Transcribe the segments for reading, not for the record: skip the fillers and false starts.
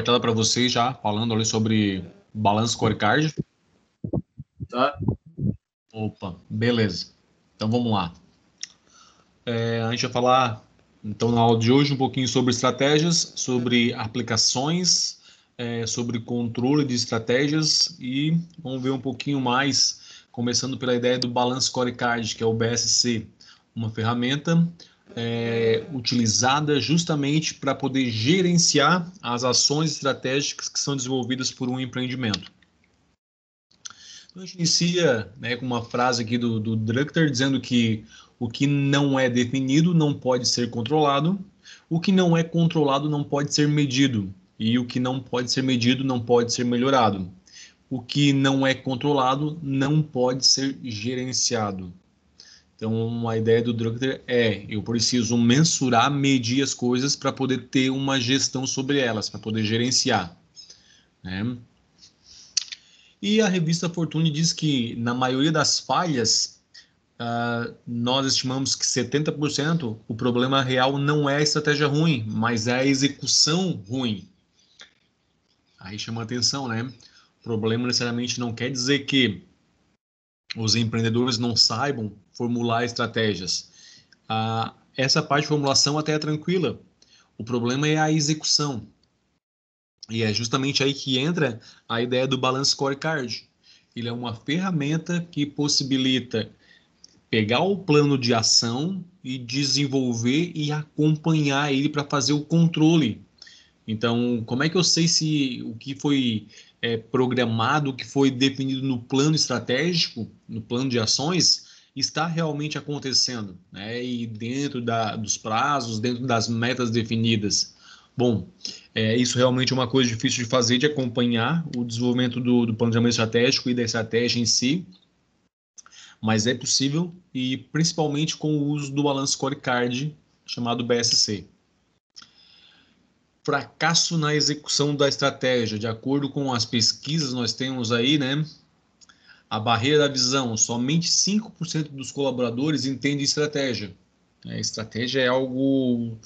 tela para vocês já, falando ali sobre Balance Scorecard. Tá. Opa, beleza. Então vamos lá. A gente vai falar, então, na aula de hoje, um pouquinho sobre estratégias, sobre aplicações, sobre controle de estratégias e vamos ver um pouquinho mais, começando pela ideia do Balance Scorecard, que é o BSC, uma ferramenta utilizada justamente para poder gerenciar as ações estratégicas que são desenvolvidas por um empreendimento. Então, a gente inicia, com uma frase aqui do Drucker dizendo que o que não é definido não pode ser controlado, o que não é controlado não pode ser medido, e o que não pode ser medido não pode ser melhorado. O que não é controlado não pode ser gerenciado. Então, a ideia do Drucker eu preciso mensurar, medir as coisas para poder ter uma gestão sobre elas, para poder gerenciar, né? E a revista Fortune diz que, na maioria das falhas, nós estimamos que 70% o problema real não é a estratégia ruim, mas é a execução ruim. Aí chama atenção, né? Problema necessariamente não quer dizer que os empreendedores não saibam formular estratégias. Essa parte de formulação até é tranquila. O problema é a execução. E é justamente aí que entra a ideia do Balance Scorecard. Ele é uma ferramenta que possibilita pegar o plano de ação e desenvolver e acompanhar ele para fazer o controle. Então, como é que eu sei se o que foi programado, o que foi definido no plano estratégico, no plano de ações, está realmente acontecendo, né? E dentro dos prazos, dentro das metas definidas. Bom, isso realmente é uma coisa difícil de fazer, de acompanhar o desenvolvimento do planejamento estratégico e da estratégia em si, mas é possível e principalmente com o uso do Balance Scorecard, chamado BSC. Fracasso na execução da estratégia. De acordo com as pesquisas, nós temos aí, né, a barreira da visão. Somente 5% dos colaboradores entendem estratégia. A estratégia é algo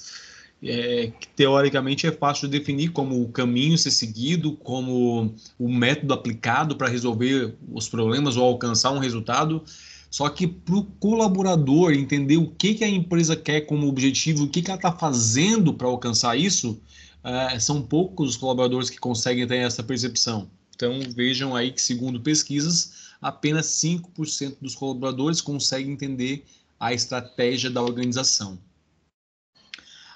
que teoricamente é fácil de definir como o caminho a ser seguido, como o método aplicado para resolver os problemas ou alcançar um resultado. Só que para o colaborador entender o que a empresa quer como objetivo, o que ela está fazendo para alcançar isso, são poucos os colaboradores que conseguem ter essa percepção. Então, vejam aí que, segundo pesquisas, apenas 5% dos colaboradores conseguem entender a estratégia da organização.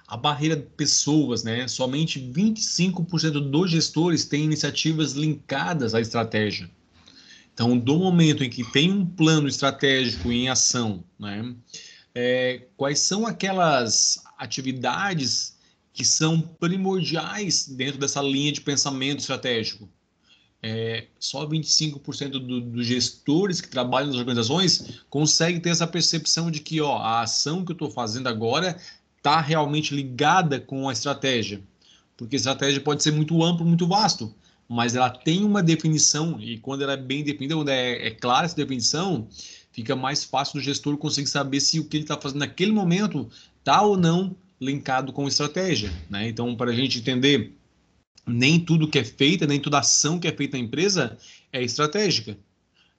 A barreira de pessoas, né? Somente 25% dos gestores têm iniciativas linkadas à estratégia. Então, do momento em que tem um plano estratégico em ação, né? Quais são aquelas atividades que são primordiais dentro dessa linha de pensamento estratégico? Só 25% dos gestores que trabalham nas organizações conseguem ter essa percepção de que a ação que eu estou fazendo agora está realmente ligada com a estratégia. Porque a estratégia pode ser muito ampla, muito vasto, mas ela tem uma definição e quando ela é bem definida, quando é clara essa definição, fica mais fácil do gestor conseguir saber se o que ele está fazendo naquele momento está ou não linkado com estratégia, né? Então, para a gente entender, nem tudo que é feito, nem toda ação que é feita na empresa é estratégica.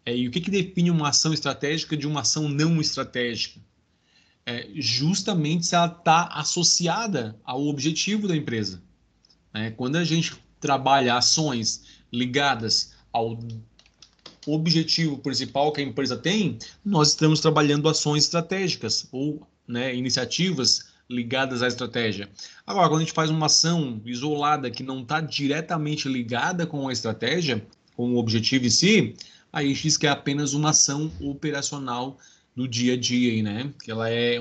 E o que define uma ação estratégica de uma ação não estratégica? Justamente se ela está associada ao objetivo da empresa. Quando a gente trabalha ações ligadas ao objetivo principal que a empresa tem, nós estamos trabalhando ações estratégicas ou iniciativas ligadas à estratégia. Agora, quando a gente faz uma ação isolada que não está diretamente ligada com a estratégia, com o objetivo em si, aí a gente diz que é apenas uma ação operacional do dia a dia, né? Que ela é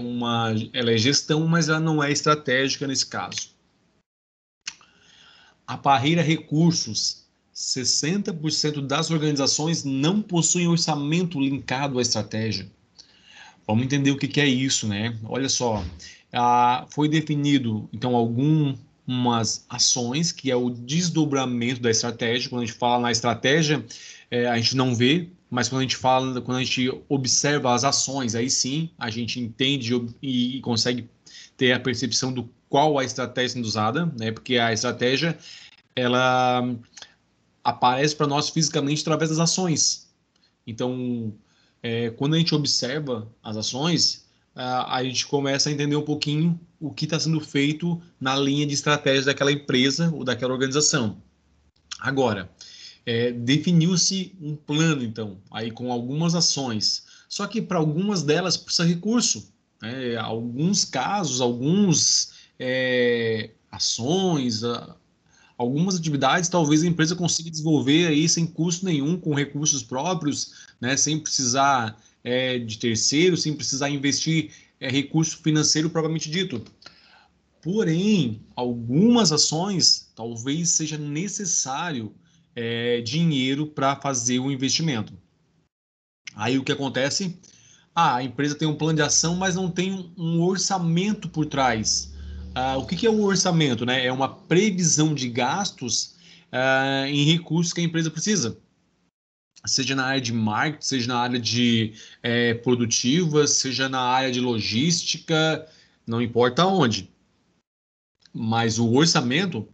gestão, mas ela não é estratégica nesse caso. A barreira recursos. 60% das organizações não possuem orçamento linkado à estratégia. Vamos entender o que é isso, né? Olha só, foi definido, então, algumas ações, que é o desdobramento da estratégia. Quando a gente fala na estratégia, a gente não vê, mas quando a gente observa as ações, aí sim a gente entende e consegue ter a percepção do qual a estratégia sendo usada, né? Porque a estratégia ela aparece para nós fisicamente através das ações. Então, quando a gente observa as ações, a gente começa a entender um pouquinho o que está sendo feito na linha de estratégia daquela empresa ou daquela organização. Agora, definiu-se um plano, então, aí com algumas ações. Só que para algumas delas precisa recurso. Né? Alguns casos, ações, algumas atividades, talvez a empresa consiga desenvolver aí sem custo nenhum, com recursos próprios, né? Sem precisar de terceiros, sem precisar investir recurso financeiro propriamente dito. Porém, algumas ações talvez seja necessário dinheiro para fazer o investimento. Aí o que acontece? A empresa tem um plano de ação, mas não tem um orçamento por trás. O que é um orçamento? Né? É uma previsão de gastos em recursos que a empresa precisa. Seja na área de marketing, seja na área de produtiva, seja na área de logística, não importa onde. Mas o orçamento,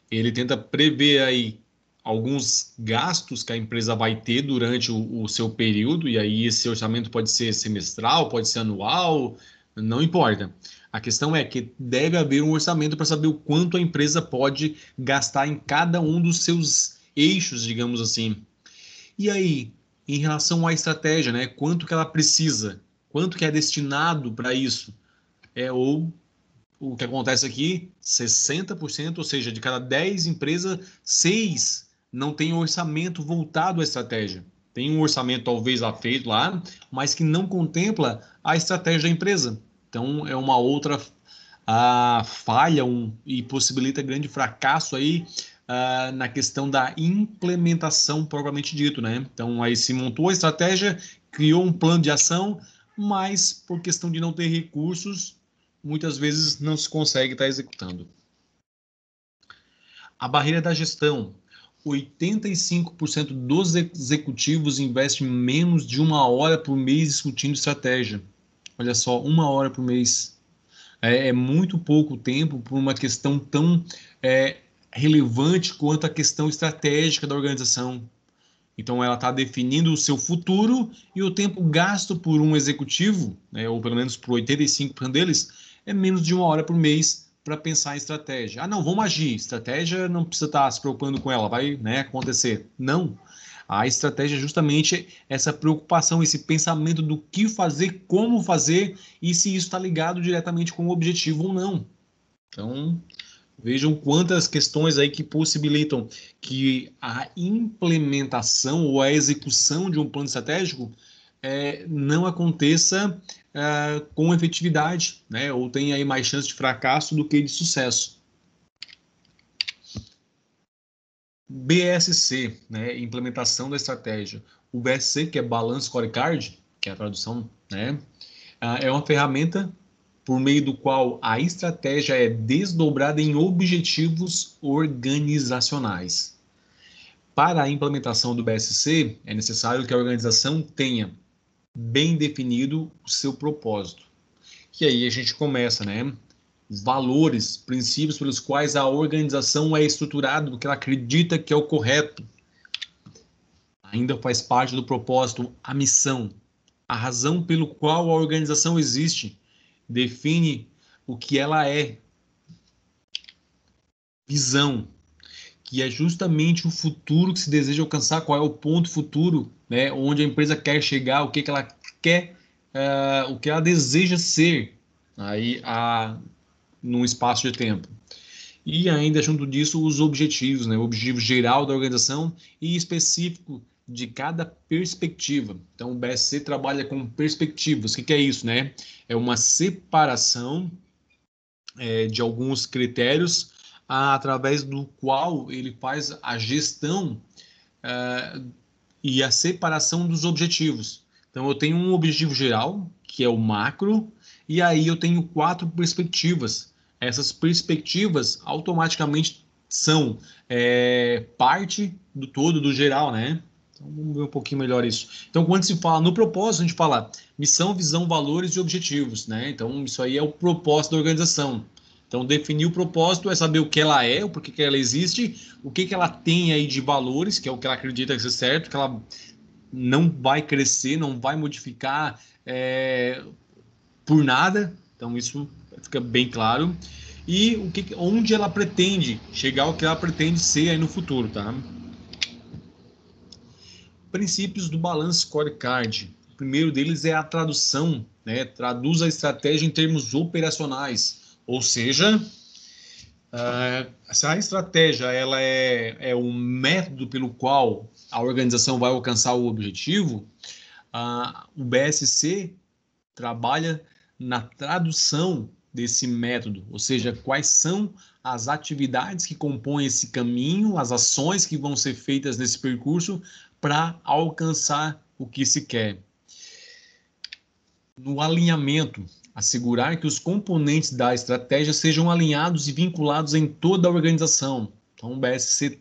ele tenta prever aí alguns gastos que a empresa vai ter durante o seu período, e aí esse orçamento pode ser semestral, pode ser anual, não importa. A questão é que deve haver um orçamento para saber o quanto a empresa pode gastar em cada um dos seus eixos, digamos assim. E aí, em relação à estratégia, né? Quanto que ela precisa? Quanto que é destinado para isso? Ou o que acontece aqui, 60%, ou seja, de cada 10 empresas, 6 não tem orçamento voltado à estratégia. Tem um orçamento talvez lá feito lá, mas que não contempla a estratégia da empresa. Então é uma outra falha e possibilita grande fracasso aí na questão da implementação propriamente dito, né? Então aí se montou a estratégia, criou um plano de ação, mas por questão de não ter recursos, muitas vezes não se consegue estar executando. A barreira da gestão. 85% dos executivos investem menos de 1 hora por mês discutindo estratégia. Olha só, 1 hora por mês. É muito pouco tempo por uma questão tão relevante quanto a questão estratégica da organização. Então, ela está definindo o seu futuro e o tempo gasto por um executivo, né, ou pelo menos por 85% deles, é menos de 1 hora por mês para pensar em estratégia. Não, vamos agir. Estratégia não precisa estar se preocupando com ela, vai acontecer. Não. A estratégia é justamente essa preocupação, esse pensamento do que fazer, como fazer e se isso está ligado diretamente com o objetivo ou não. Então, vejam quantas questões aí que possibilitam que a implementação ou a execução de um plano estratégico não aconteça com efetividade, né? Ou tenha aí mais chance de fracasso do que de sucesso. BSC, né? Implementação da estratégia. O BSC, que é Balance Scorecard, que é a tradução, né? É uma ferramenta por meio do qual a estratégia é desdobrada em objetivos organizacionais. Para a implementação do BSC, é necessário que a organização tenha bem definido o seu propósito. E aí a gente começa, né? Valores, princípios pelos quais a organização é estruturada, do que ela acredita que é o correto. Ainda faz parte do propósito a missão, a razão pelo qual a organização existe, define o que ela é. Visão, que é justamente o futuro que se deseja alcançar, qual é o ponto futuro, né, onde a empresa quer chegar, o que ela quer, o que ela deseja ser aí num espaço de tempo. E ainda junto disso os objetivos, né, o objetivo geral da organização e específico de cada perspectiva. Então o BSC trabalha com perspectivas. O que é isso, né? É uma separação de alguns critérios através do qual ele faz a gestão e a separação dos objetivos. Então, eu tenho um objetivo geral, que é o macro, e aí eu tenho 4 perspectivas. Essas perspectivas automaticamente são parte do todo, do geral, né? Então, vamos ver um pouquinho melhor isso. Então, quando se fala no propósito, a gente fala missão, visão, valores e objetivos, né? Então, isso aí é o propósito da organização. Então, definir o propósito é saber o que ela é, o porquê que ela existe, o que ela tem aí de valores, que é o que ela acredita ser certo, que ela não vai crescer, não vai modificar por nada. Então, isso fica bem claro. E onde ela pretende chegar, o que ela pretende ser aí no futuro, tá? Princípios do Balance Scorecard. O primeiro deles é a tradução, né? Traduz a estratégia em termos operacionais, ou seja, se a estratégia ela é o método pelo qual a organização vai alcançar o objetivo, o BSC trabalha na tradução desse método, ou seja, quais são as atividades que compõem esse caminho, as ações que vão ser feitas nesse percurso para alcançar o que se quer. No alinhamento, assegurar que os componentes da estratégia sejam alinhados e vinculados em toda a organização. Então, o BSC,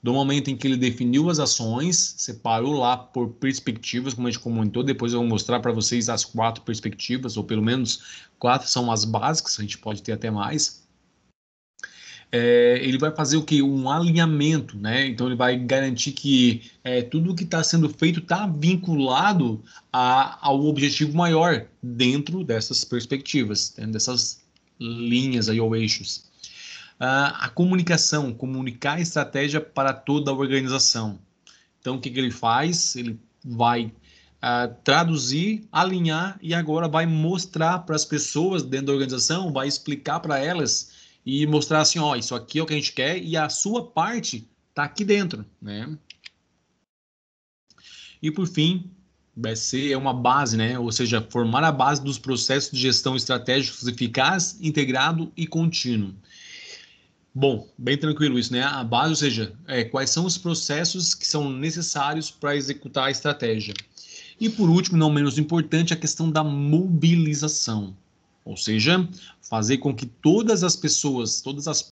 do momento em que ele definiu as ações, separou lá por perspectivas, como a gente comentou, depois eu vou mostrar para vocês as 4 perspectivas, ou pelo menos 4 são as básicas, a gente pode ter até mais. Ele vai fazer o que? Um alinhamento, né? Então ele vai garantir que tudo o que está sendo feito está vinculado ao objetivo maior dentro dessas perspectivas, dentro dessas linhas aí ou eixos. A comunicação, comunicar a estratégia para toda a organização. Então o que ele faz? Ele vai traduzir, alinhar e agora vai mostrar para as pessoas dentro da organização, vai explicar para elas e mostrar assim, ó, isso aqui é o que a gente quer e a sua parte está aqui dentro, né? E por fim, BSC é uma base, né? Ou seja, formar a base dos processos de gestão estratégicos eficaz, integrado e contínuo. Bom, bem tranquilo isso, né? A base, ou seja, quais são os processos que são necessários para executar a estratégia. E por último, não menos importante, a questão da mobilização. Ou seja, fazer com que todas as pessoas, todas as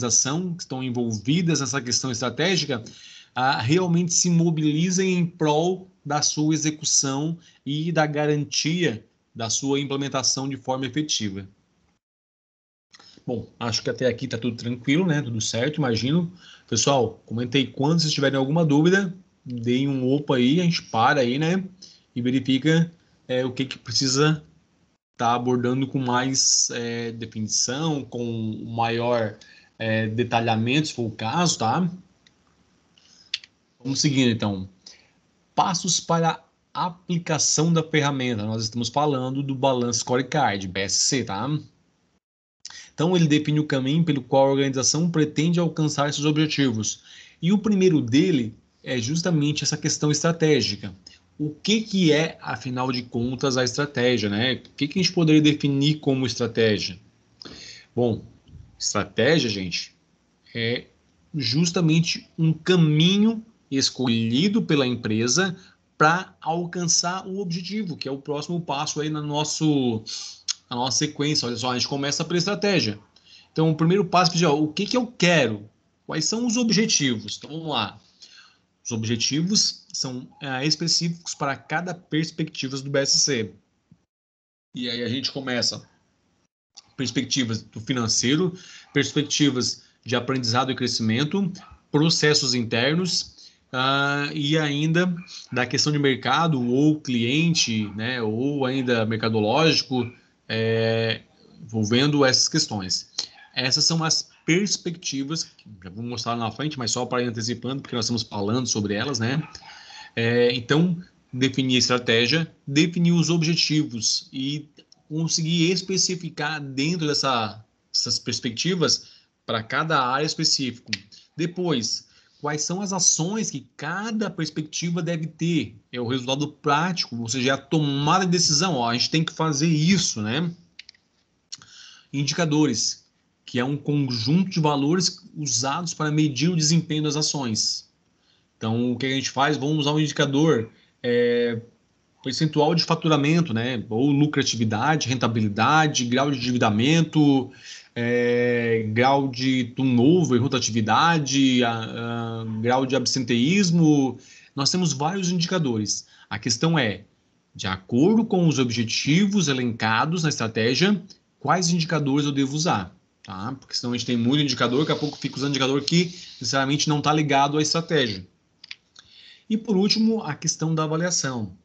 organizações que estão envolvidas nessa questão estratégica, realmente se mobilizem em prol da sua execução e da garantia da sua implementação de forma efetiva. Bom, acho que até aqui está tudo tranquilo, né? Tudo certo, imagino. Pessoal, comentei quando vocês tiverem alguma dúvida, deem um opa aí, a gente para aí, né? E verifica o que precisa estar abordando com mais definição, com maior detalhamento, se for o caso, tá? Vamos seguindo, então. Passos para a aplicação da ferramenta. Nós estamos falando do Balance Scorecard, BSC, tá? Então, ele define o caminho pelo qual a organização pretende alcançar seus objetivos. E o primeiro dele é justamente essa questão estratégica. O que é, afinal de contas, a estratégia, né? O que a gente poderia definir como estratégia? Bom, estratégia, gente, é justamente um caminho escolhido pela empresa para alcançar o objetivo, que é o próximo passo aí na nossa sequência. Olha só, a gente começa pela estratégia. Então, o primeiro passo é o que eu quero? Quais são os objetivos? Então, vamos lá. Os objetivos são específicos para cada perspectiva do BSC. E aí a gente começa perspectivas do financeiro, perspectivas de aprendizado e crescimento, processos internos e ainda da questão de mercado ou cliente, né, ou ainda mercadológico, envolvendo essas questões. Essas são as perspectivas, que já vou mostrar lá na frente, mas só para ir antecipando, porque nós estamos falando sobre elas, né? Então, definir a estratégia, definir os objetivos e conseguir especificar dentro dessas perspectivas para cada área específica. Depois, quais são as ações que cada perspectiva deve ter? É o resultado prático, ou seja, a tomada de decisão. Ó, a gente tem que fazer isso, né? Indicadores, que é um conjunto de valores usados para medir o desempenho das ações. Então, o que a gente faz? Vamos usar um indicador percentual de faturamento, né? Ou lucratividade, rentabilidade, grau de endividamento, grau de turnover, rotatividade, grau de absenteísmo. Nós temos vários indicadores. A questão é, de acordo com os objetivos elencados na estratégia, quais indicadores eu devo usar, tá? Porque senão a gente tem muito indicador, daqui a pouco fica usando indicador que, sinceramente, não está ligado à estratégia. E, por último, a questão da avaliação.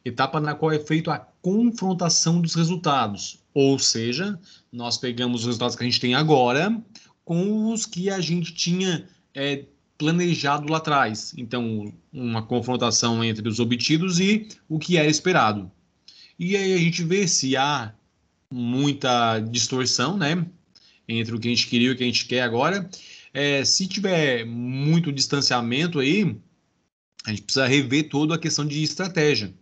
Etapa na qual é feita a confrontação dos resultados. Ou seja, nós pegamos os resultados que a gente tem agora com os que a gente tinha planejado lá atrás. Então, uma confrontação entre os obtidos e o que era esperado. E aí a gente vê se há muita distorção, né, entre o que a gente queria e o que a gente quer agora. Se tiver muito distanciamento aí, a gente precisa rever toda a questão de estratégia.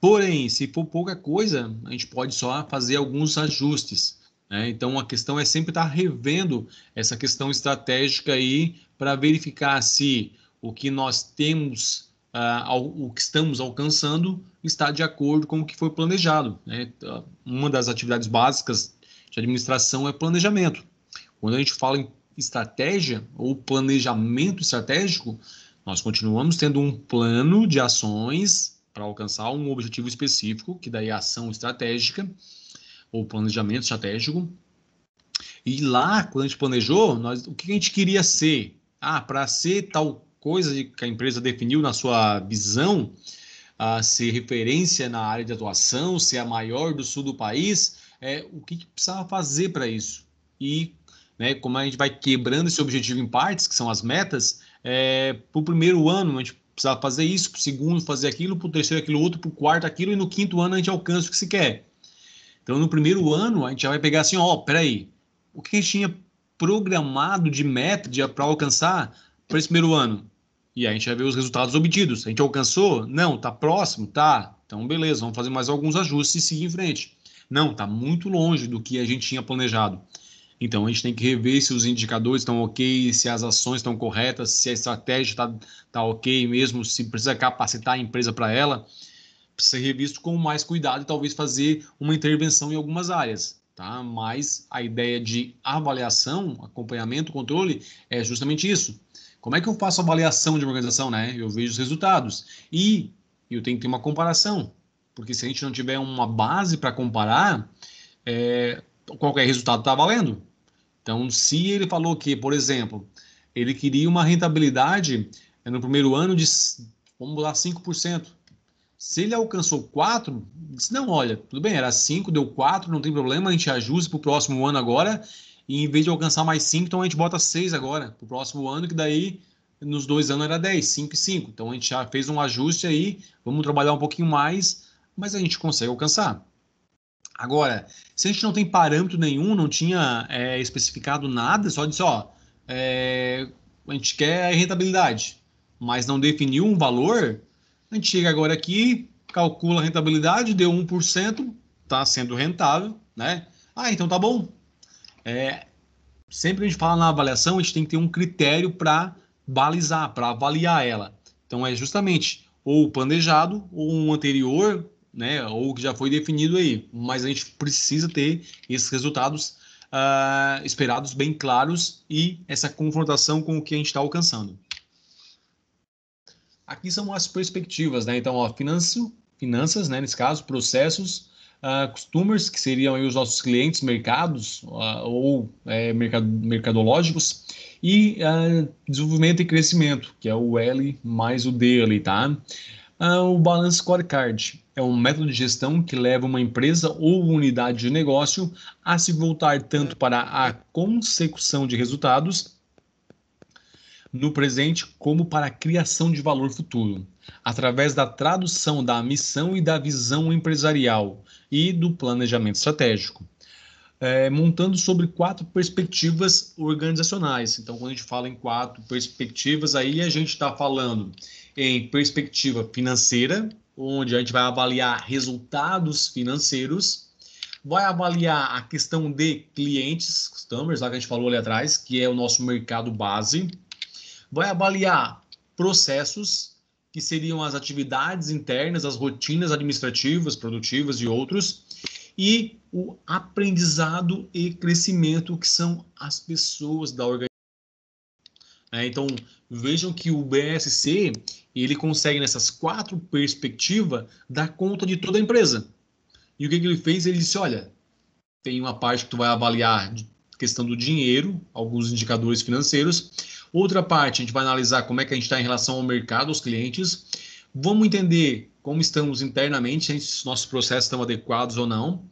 Porém, se for pouca coisa, a gente pode só fazer alguns ajustes, né? Então, a questão é sempre estar revendo essa questão estratégica aí para verificar se o que nós temos, o que estamos alcançando, está de acordo com o que foi planejado, né? Uma das atividades básicas de administração é planejamento. Quando a gente fala em estratégia ou planejamento estratégico, nós continuamos tendo um plano de ações para alcançar um objetivo específico, que daí é a ação estratégica ou planejamento estratégico. E lá, quando a gente planejou, o que a gente queria ser? Para ser tal coisa que a empresa definiu na sua visão, ser referência na área de atuação, ser a maior do sul do país, o que precisava fazer para isso? E, né, como a gente vai quebrando esse objetivo em partes, que são as metas, para o primeiro ano a gente precisava fazer isso, para o segundo fazer aquilo, para o terceiro aquilo outro, para o quarto aquilo, e no quinto ano a gente alcança o que se quer. Então, no primeiro ano, a gente já vai pegar assim, peraí, o que a gente tinha programado de meta para alcançar para esse primeiro ano? E aí a gente vai ver os resultados obtidos. A gente alcançou? Não, tá próximo? Tá. Então, beleza, vamos fazer mais alguns ajustes e seguir em frente. Não, tá muito longe do que a gente tinha planejado. Então, a gente tem que rever se os indicadores estão ok, se as ações estão corretas, se a estratégia está ok mesmo, se precisa capacitar a empresa para ela. Precisa ser revisto com mais cuidado e talvez fazer uma intervenção em algumas áreas. Tá? Mas a ideia de avaliação, acompanhamento, controle é justamente isso. Como é que eu faço avaliação de uma organização? Né? Eu vejo os resultados e eu tenho que ter uma comparação, porque se a gente não tiver uma base para comparar, qualquer resultado está valendo. Então, se ele falou que, por exemplo, ele queria uma rentabilidade no primeiro ano de, vamos lá, 5%. Se ele alcançou 4, disse, não, olha, tudo bem, era 5, deu 4, não tem problema, a gente ajusta para o próximo ano agora, e em vez de alcançar mais 5, então a gente bota 6 agora, para o próximo ano, que daí nos 2 anos era 10, 5 e 5. Então a gente já fez um ajuste aí, vamos trabalhar um pouquinho mais, mas a gente consegue alcançar. Agora, se a gente não tem parâmetro nenhum, não tinha especificado nada, só disse, a gente quer a rentabilidade, mas não definiu um valor, a gente chega agora aqui, calcula a rentabilidade, deu 1%, está sendo rentável, né? Então tá bom. Sempre que a gente fala na avaliação, a gente tem que ter um critério para balizar, para avaliar ela. Então é justamente ou planejado, ou um anterior, né, ou que já foi definido aí. Mas a gente precisa ter esses resultados esperados bem claros e essa confrontação com o que a gente está alcançando. Aqui são as perspectivas, né? Então, finanças, né? Nesse caso, processos, customers, que seriam aí os nossos clientes, mercados ou mercadológicos, e desenvolvimento e crescimento, que é o L mais o D ali, tá? O Balance Scorecard é um método de gestão que leva uma empresa ou unidade de negócio a se voltar tanto para a consecução de resultados no presente como para a criação de valor futuro, através da tradução da missão e da visão empresarial e do planejamento estratégico, montando sobre 4 perspectivas organizacionais. Então, quando a gente fala em 4 perspectivas, aí a gente está falando em perspectiva financeira, onde a gente vai avaliar resultados financeiros, vai avaliar a questão de clientes, customers, lá que a gente falou ali atrás, que é o nosso mercado base, vai avaliar processos, que seriam as atividades internas, as rotinas administrativas, produtivas e outros, e o aprendizado e crescimento, que são as pessoas da organização. Então, vejam que o BSC, ele consegue, nessas 4 perspectivas, dar conta de toda a empresa. E o que ele fez? Ele disse, olha, tem uma parte que tu vai avaliar de questão do dinheiro, alguns indicadores financeiros. Outra parte, a gente vai analisar como é que a gente está em relação ao mercado, aos clientes. Vamos entender como estamos internamente, se nossos processos estão adequados ou não.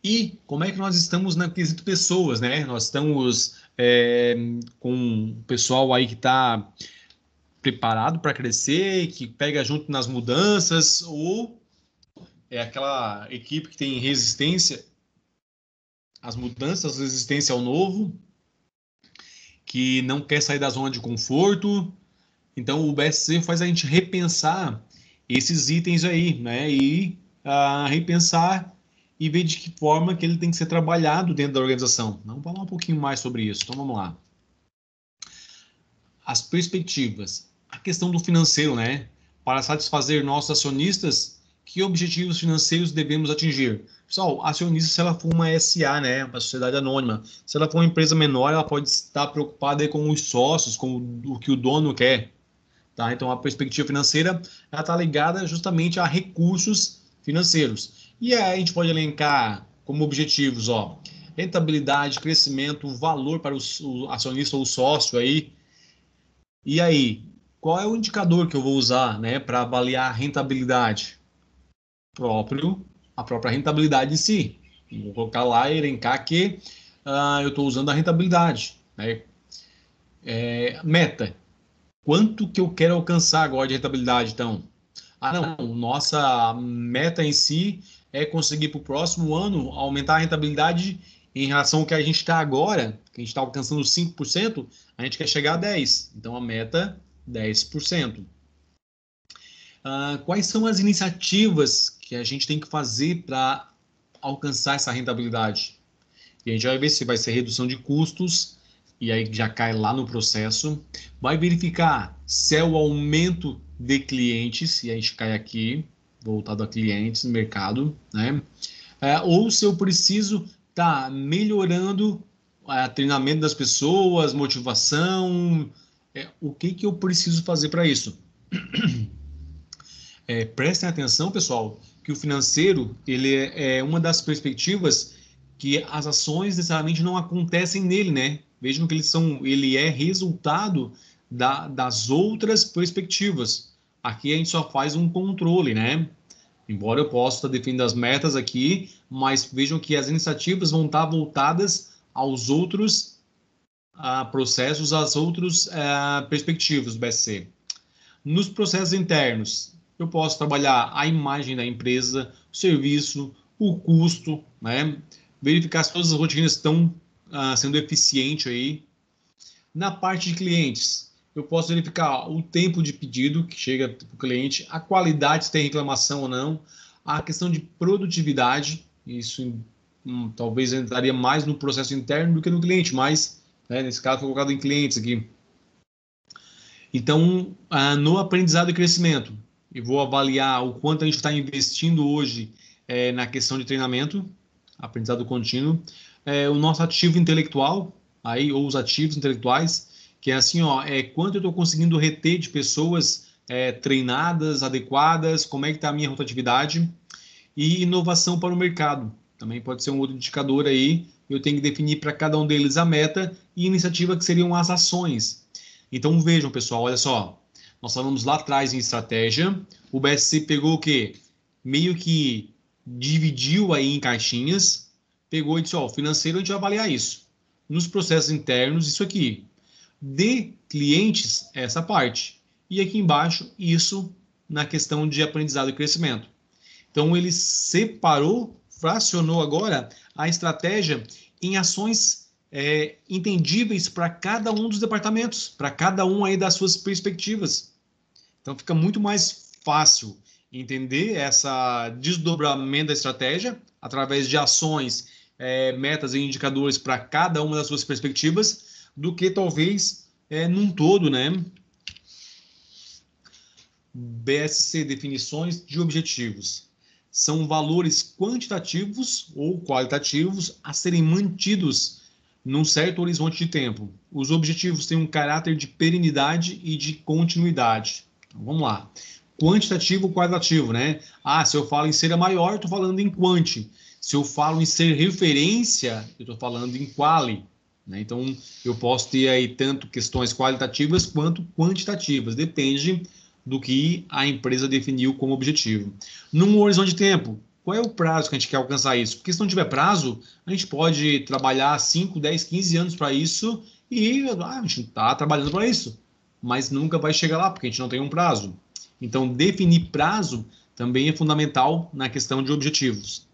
E como é que nós estamos na quesito pessoas, né? Nós estamos com o pessoal aí que está preparado para crescer, que pega junto nas mudanças, ou é aquela equipe que tem resistência às mudanças, resistência ao novo, que não quer sair da zona de conforto. Então, o BSC faz a gente repensar esses itens aí, né? E repensar e ver de que forma que ele tem que ser trabalhado dentro da organização. Vamos falar um pouquinho mais sobre isso. Então, vamos lá. As perspectivas. A questão do financeiro, né? Para satisfazer nossos acionistas, que objetivos financeiros devemos atingir? Pessoal, acionista, se ela for uma SA, né, uma sociedade anônima, se ela for uma empresa menor, ela pode estar preocupada aí com os sócios, com o que o dono quer, tá? Então, a perspectiva financeira, ela está ligada justamente a recursos financeiros. E aí a gente pode elencar como objetivos, ó, rentabilidade, crescimento, valor para o acionista ou o sócio aí. E aí, qual é o indicador que eu vou usar, né, para avaliar a rentabilidade? A própria rentabilidade em si. Vou colocar lá e elencar que eu estou usando a rentabilidade, né? Meta. Quanto que eu quero alcançar agora de rentabilidade, então? Não, nossa meta em si é conseguir para o próximo ano aumentar a rentabilidade em relação ao que a gente está agora, que a gente está alcançando 5%, a gente quer chegar a 10%. Então, a meta, 10%. Quais são as iniciativas que a gente tem que fazer para alcançar essa rentabilidade? E a gente vai ver se vai ser redução de custos, e aí já cai lá no processo. Vai verificar se é o aumento de clientes, e a gente cai aqui, voltado a clientes, mercado, né? Ou se eu preciso estar melhorando o treinamento das pessoas, motivação, o que eu preciso fazer para isso? Prestem atenção, pessoal, que o financeiro ele é uma das perspectivas que as ações necessariamente não acontecem nele, né? Vejam que ele é resultado das outras perspectivas. Aqui a gente só faz um controle, né? Embora eu possa estar definindo as metas aqui, mas vejam que as iniciativas vão estar voltadas aos outros processos, às outras perspectivas do BSC. Nos processos internos, eu posso trabalhar a imagem da empresa, o serviço, o custo, né? Verificar se todas as rotinas estão sendo eficientes aí. Na parte de clientes, eu posso verificar o tempo de pedido que chega para o cliente, a qualidade, se tem reclamação ou não, a questão de produtividade, isso talvez entraria mais no processo interno do que no cliente, mas nesse caso foi colocado em clientes aqui. Então, no aprendizado e crescimento, eu vou avaliar o quanto a gente está investindo hoje na questão de treinamento, aprendizado contínuo, o nosso ativo intelectual, aí, ou os ativos intelectuais, que é assim, ó, quanto eu estou conseguindo reter de pessoas treinadas, adequadas, como é que está a minha rotatividade, e inovação para o mercado. Também pode ser um outro indicador aí, eu tenho que definir para cada um deles a meta e iniciativa que seriam as ações. Então vejam, pessoal, olha só, nós falamos lá atrás em estratégia, o BSC pegou o quê? Meio que dividiu aí em caixinhas, pegou e disse, ó, financeiro a gente vai avaliar isso. Nos processos internos, isso aqui. De clientes, essa parte. E aqui embaixo, isso na questão de aprendizado e crescimento. Então ele separou, fracionou agora a estratégia em ações entendíveis para cada um dos departamentos, para cada um aí das suas perspectivas. Então fica muito mais fácil entender essa desdobramento da estratégia através de ações, metas e indicadores para cada uma das suas perspectivas, do que talvez num todo, né? BSC, definições de objetivos. São valores quantitativos ou qualitativos a serem mantidos num certo horizonte de tempo. Os objetivos têm um caráter de perenidade e de continuidade. Então, vamos lá. quantitativo ou qualitativo, né? Ah, se eu falo em ser maior, eu estou falando em quanti. Se eu falo em ser referência, eu estou falando em quali. Né? Então, eu posso ter aí tanto questões qualitativas quanto quantitativas. Depende do que a empresa definiu como objetivo. Num horizonte de tempo, qual é o prazo que a gente quer alcançar isso? Porque se não tiver prazo, a gente pode trabalhar 5, 10, 15 anos para isso e a gente está trabalhando para isso, mas nunca vai chegar lá porque a gente não tem um prazo. Então, definir prazo também é fundamental na questão de objetivos.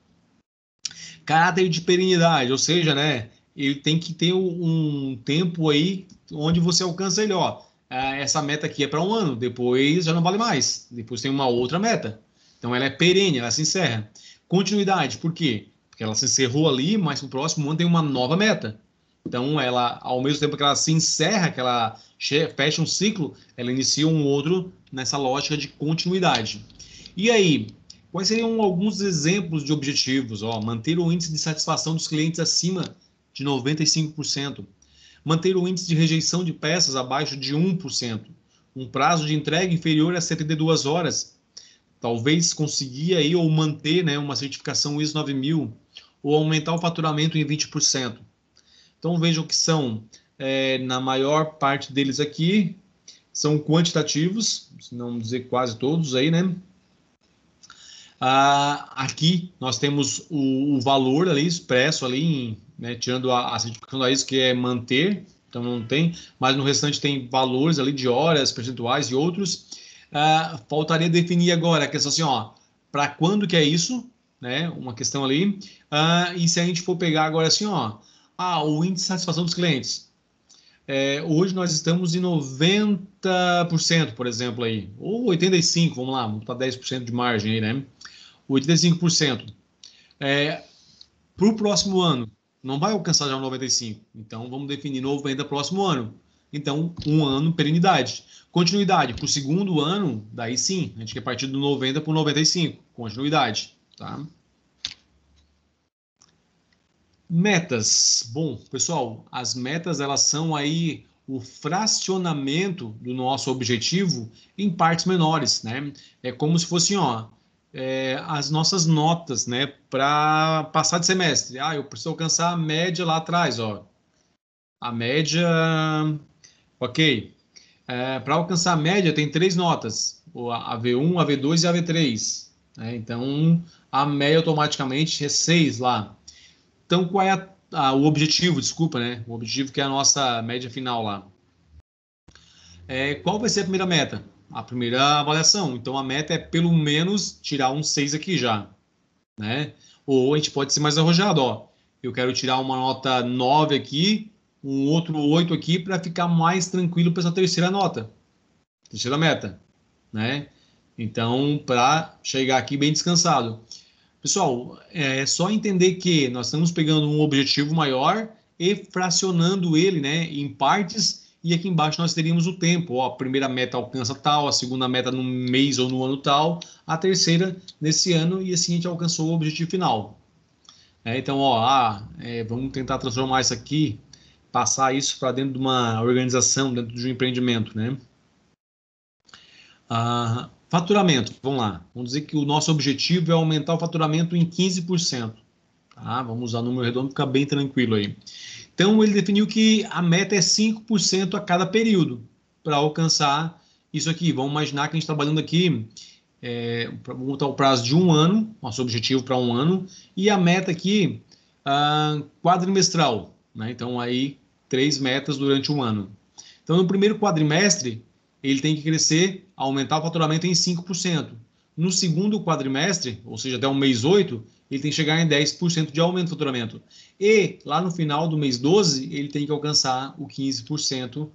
Caráter de perenidade, ou seja, né, ele tem que ter um tempo aí onde você alcança ele, ó. Essa meta aqui é para um ano, depois já não vale mais. Depois tem uma outra meta. Então ela é perene, ela se encerra. Continuidade, por quê? Porque ela se encerrou ali, mas no próximo ano tem uma nova meta. Então ela, ao mesmo tempo que ela se encerra, que ela fecha um ciclo, ela inicia um outro nessa lógica de continuidade. E aí, quais seriam alguns exemplos de objetivos? Ó, manter o índice de satisfação dos clientes acima de 95%. Manter o índice de rejeição de peças abaixo de 1%. Um prazo de entrega inferior a 72 horas. Talvez conseguir aí ou manter, né, uma certificação ISO 9000 ou aumentar o faturamento em 20%. Então vejam que são, na maior parte deles aqui, são quantitativos, se não dizer quase todos aí, né? Aqui nós temos o valor ali expresso ali, né, tirando a certificação da ISO, que é manter, então não tem, mas no restante tem valores ali de horas, percentuais e outros. Faltaria definir agora a questão assim, ó, para quando que é isso, né, uma questão ali, e se a gente for pegar agora assim, ó, o índice de satisfação dos clientes. Hoje nós estamos em 90%, por exemplo, aí, ou 85%, vamos lá, vamos para 10% de margem aí, né? 85%. Para o próximo ano, não vai alcançar já o 95%. Então, vamos definir 90% próximo ano. Então, um ano, perenidade. Continuidade, para o segundo ano, daí sim, a gente quer partir do 90% para o 95%. Continuidade, tá? Metas. Bom, pessoal, as metas, elas são aí o fracionamento do nosso objetivo em partes menores, né? É como se fossem, ó, as nossas notas, né, para passar de semestre. Eu preciso alcançar a média lá atrás, ó. A média, ok. Para alcançar a média tem 3 notas, a V1, a V2 e a V3. Né? Então, a média automaticamente é 6 lá. Então, qual é o objetivo, desculpa, né? O objetivo que é a nossa média final lá. Qual vai ser a primeira meta? A primeira avaliação. Então, a meta é pelo menos tirar um 6 aqui já, né? Ou a gente pode ser mais arrojado, ó. Eu quero tirar uma nota 9 aqui, um outro 8 aqui, para ficar mais tranquilo para essa terceira nota. Terceira meta, né? Então, para chegar aqui bem descansado. Pessoal, é só entender que nós estamos pegando um objetivo maior e fracionando ele, né, em partes, e aqui embaixo nós teríamos o tempo. Ó, a primeira meta alcança tal, a segunda meta no mês ou no ano tal, a terceira nesse ano, e assim a gente alcançou o objetivo final. Então, ó, vamos tentar transformar isso aqui, passar isso para dentro de uma organização, dentro de um empreendimento, né? Faturamento, vamos lá. Vamos dizer que o nosso objetivo é aumentar o faturamento em 15%. Tá? Vamos usar número redondo para ficar bem tranquilo aí. Então, ele definiu que a meta é 5% a cada período para alcançar isso aqui. Vamos imaginar que a gente está trabalhando aqui, vamos botar o prazo de um ano, nosso objetivo para um ano, e a meta aqui, quadrimestral. Né? Então, aí, 3 metas durante um ano. Então, no primeiro quadrimestre, ele tem que crescer, aumentar o faturamento em 5%. No segundo quadrimestre, ou seja, até o mês 8, ele tem que chegar em 10% de aumento do faturamento. E lá no final do mês 12, ele tem que alcançar o 15%,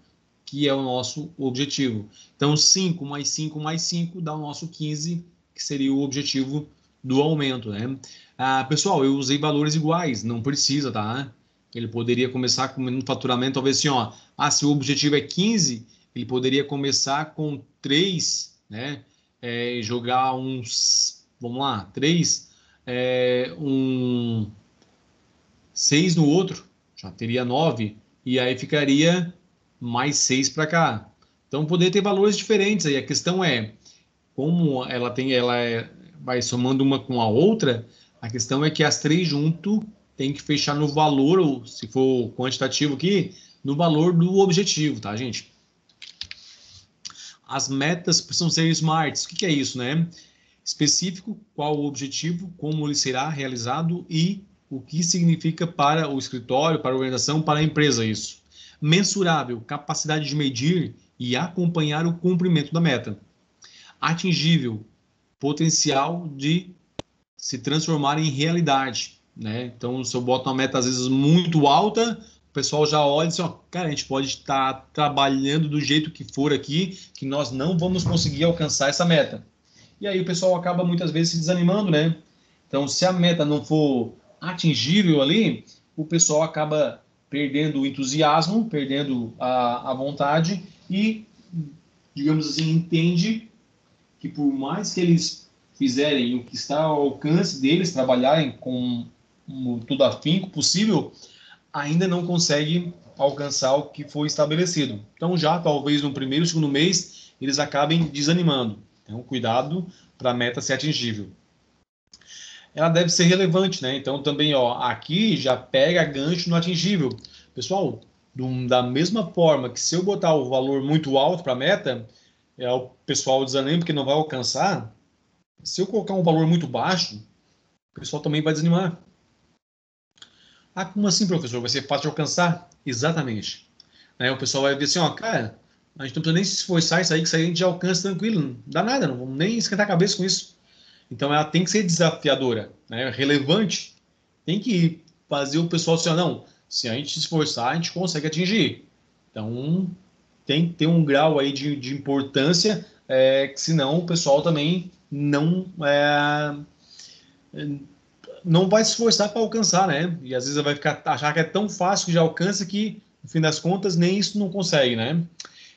que é o nosso objetivo. Então, 5 mais 5 mais 5 dá o nosso 15, que seria o objetivo do aumento. Né? Pessoal, eu usei valores iguais, não precisa, tá? Ele poderia começar com um faturamento, talvez assim, ó, se o objetivo é 15, ele poderia começar com 3, né? Jogar uns, vamos lá, 3, um 6 no outro, já teria 9, e aí ficaria mais 6 para cá. Então, poderia ter valores diferentes aí. A questão é, como vai somando uma com a outra, a questão é que as três junto tem que fechar no valor, ou se for quantitativo aqui, no valor do objetivo, tá, gente? As metas precisam ser smarts. O que é isso, né? Específico, qual o objetivo, como ele será realizado e o que significa para o escritório, para a organização, para a empresa isso. Mensurável, capacidade de medir e acompanhar o cumprimento da meta. Atingível, potencial de se transformar em realidade, né? Então, se eu boto uma meta às vezes muito alta, o pessoal já olha e diz, ó, cara, a gente pode estar trabalhando do jeito que for aqui, que nós não vamos conseguir alcançar essa meta. E aí o pessoal acaba muitas vezes se desanimando, né? Então, se a meta não for atingível ali, o pessoal acaba perdendo o entusiasmo, perdendo a vontade e, digamos assim, entende que por mais que eles fizerem o que está ao alcance deles, trabalharem com tudo afinco possível, ainda não conseguem alcançar o que foi estabelecido. Então, já talvez no primeiro, segundo mês, eles acabem desanimando. Então, cuidado para a meta ser atingível. Ela deve ser relevante, né? Então, também, ó, aqui já pega gancho no atingível. Pessoal, da mesma forma que se eu botar o valor muito alto para a meta, o pessoal desanima porque não vai alcançar. Se eu colocar um valor muito baixo, o pessoal também vai desanimar. Ah, como assim, professor? Vai ser fácil de alcançar? Exatamente. Aí o pessoal vai ver assim, ó, cara, a gente não precisa nem se esforçar, isso aí que isso aí a gente já alcança tranquilo, não dá nada, não vamos nem esquentar a cabeça com isso. Então ela tem que ser desafiadora, né? Relevante, tem que fazer o pessoal assim, ó, não, se a gente se esforçar, a gente consegue atingir. Então tem que ter um grau aí de importância, que senão o pessoal também não vai se esforçar para alcançar, né? E às vezes vai achar que é tão fácil que já alcança que, no fim das contas, nem isso não consegue, né?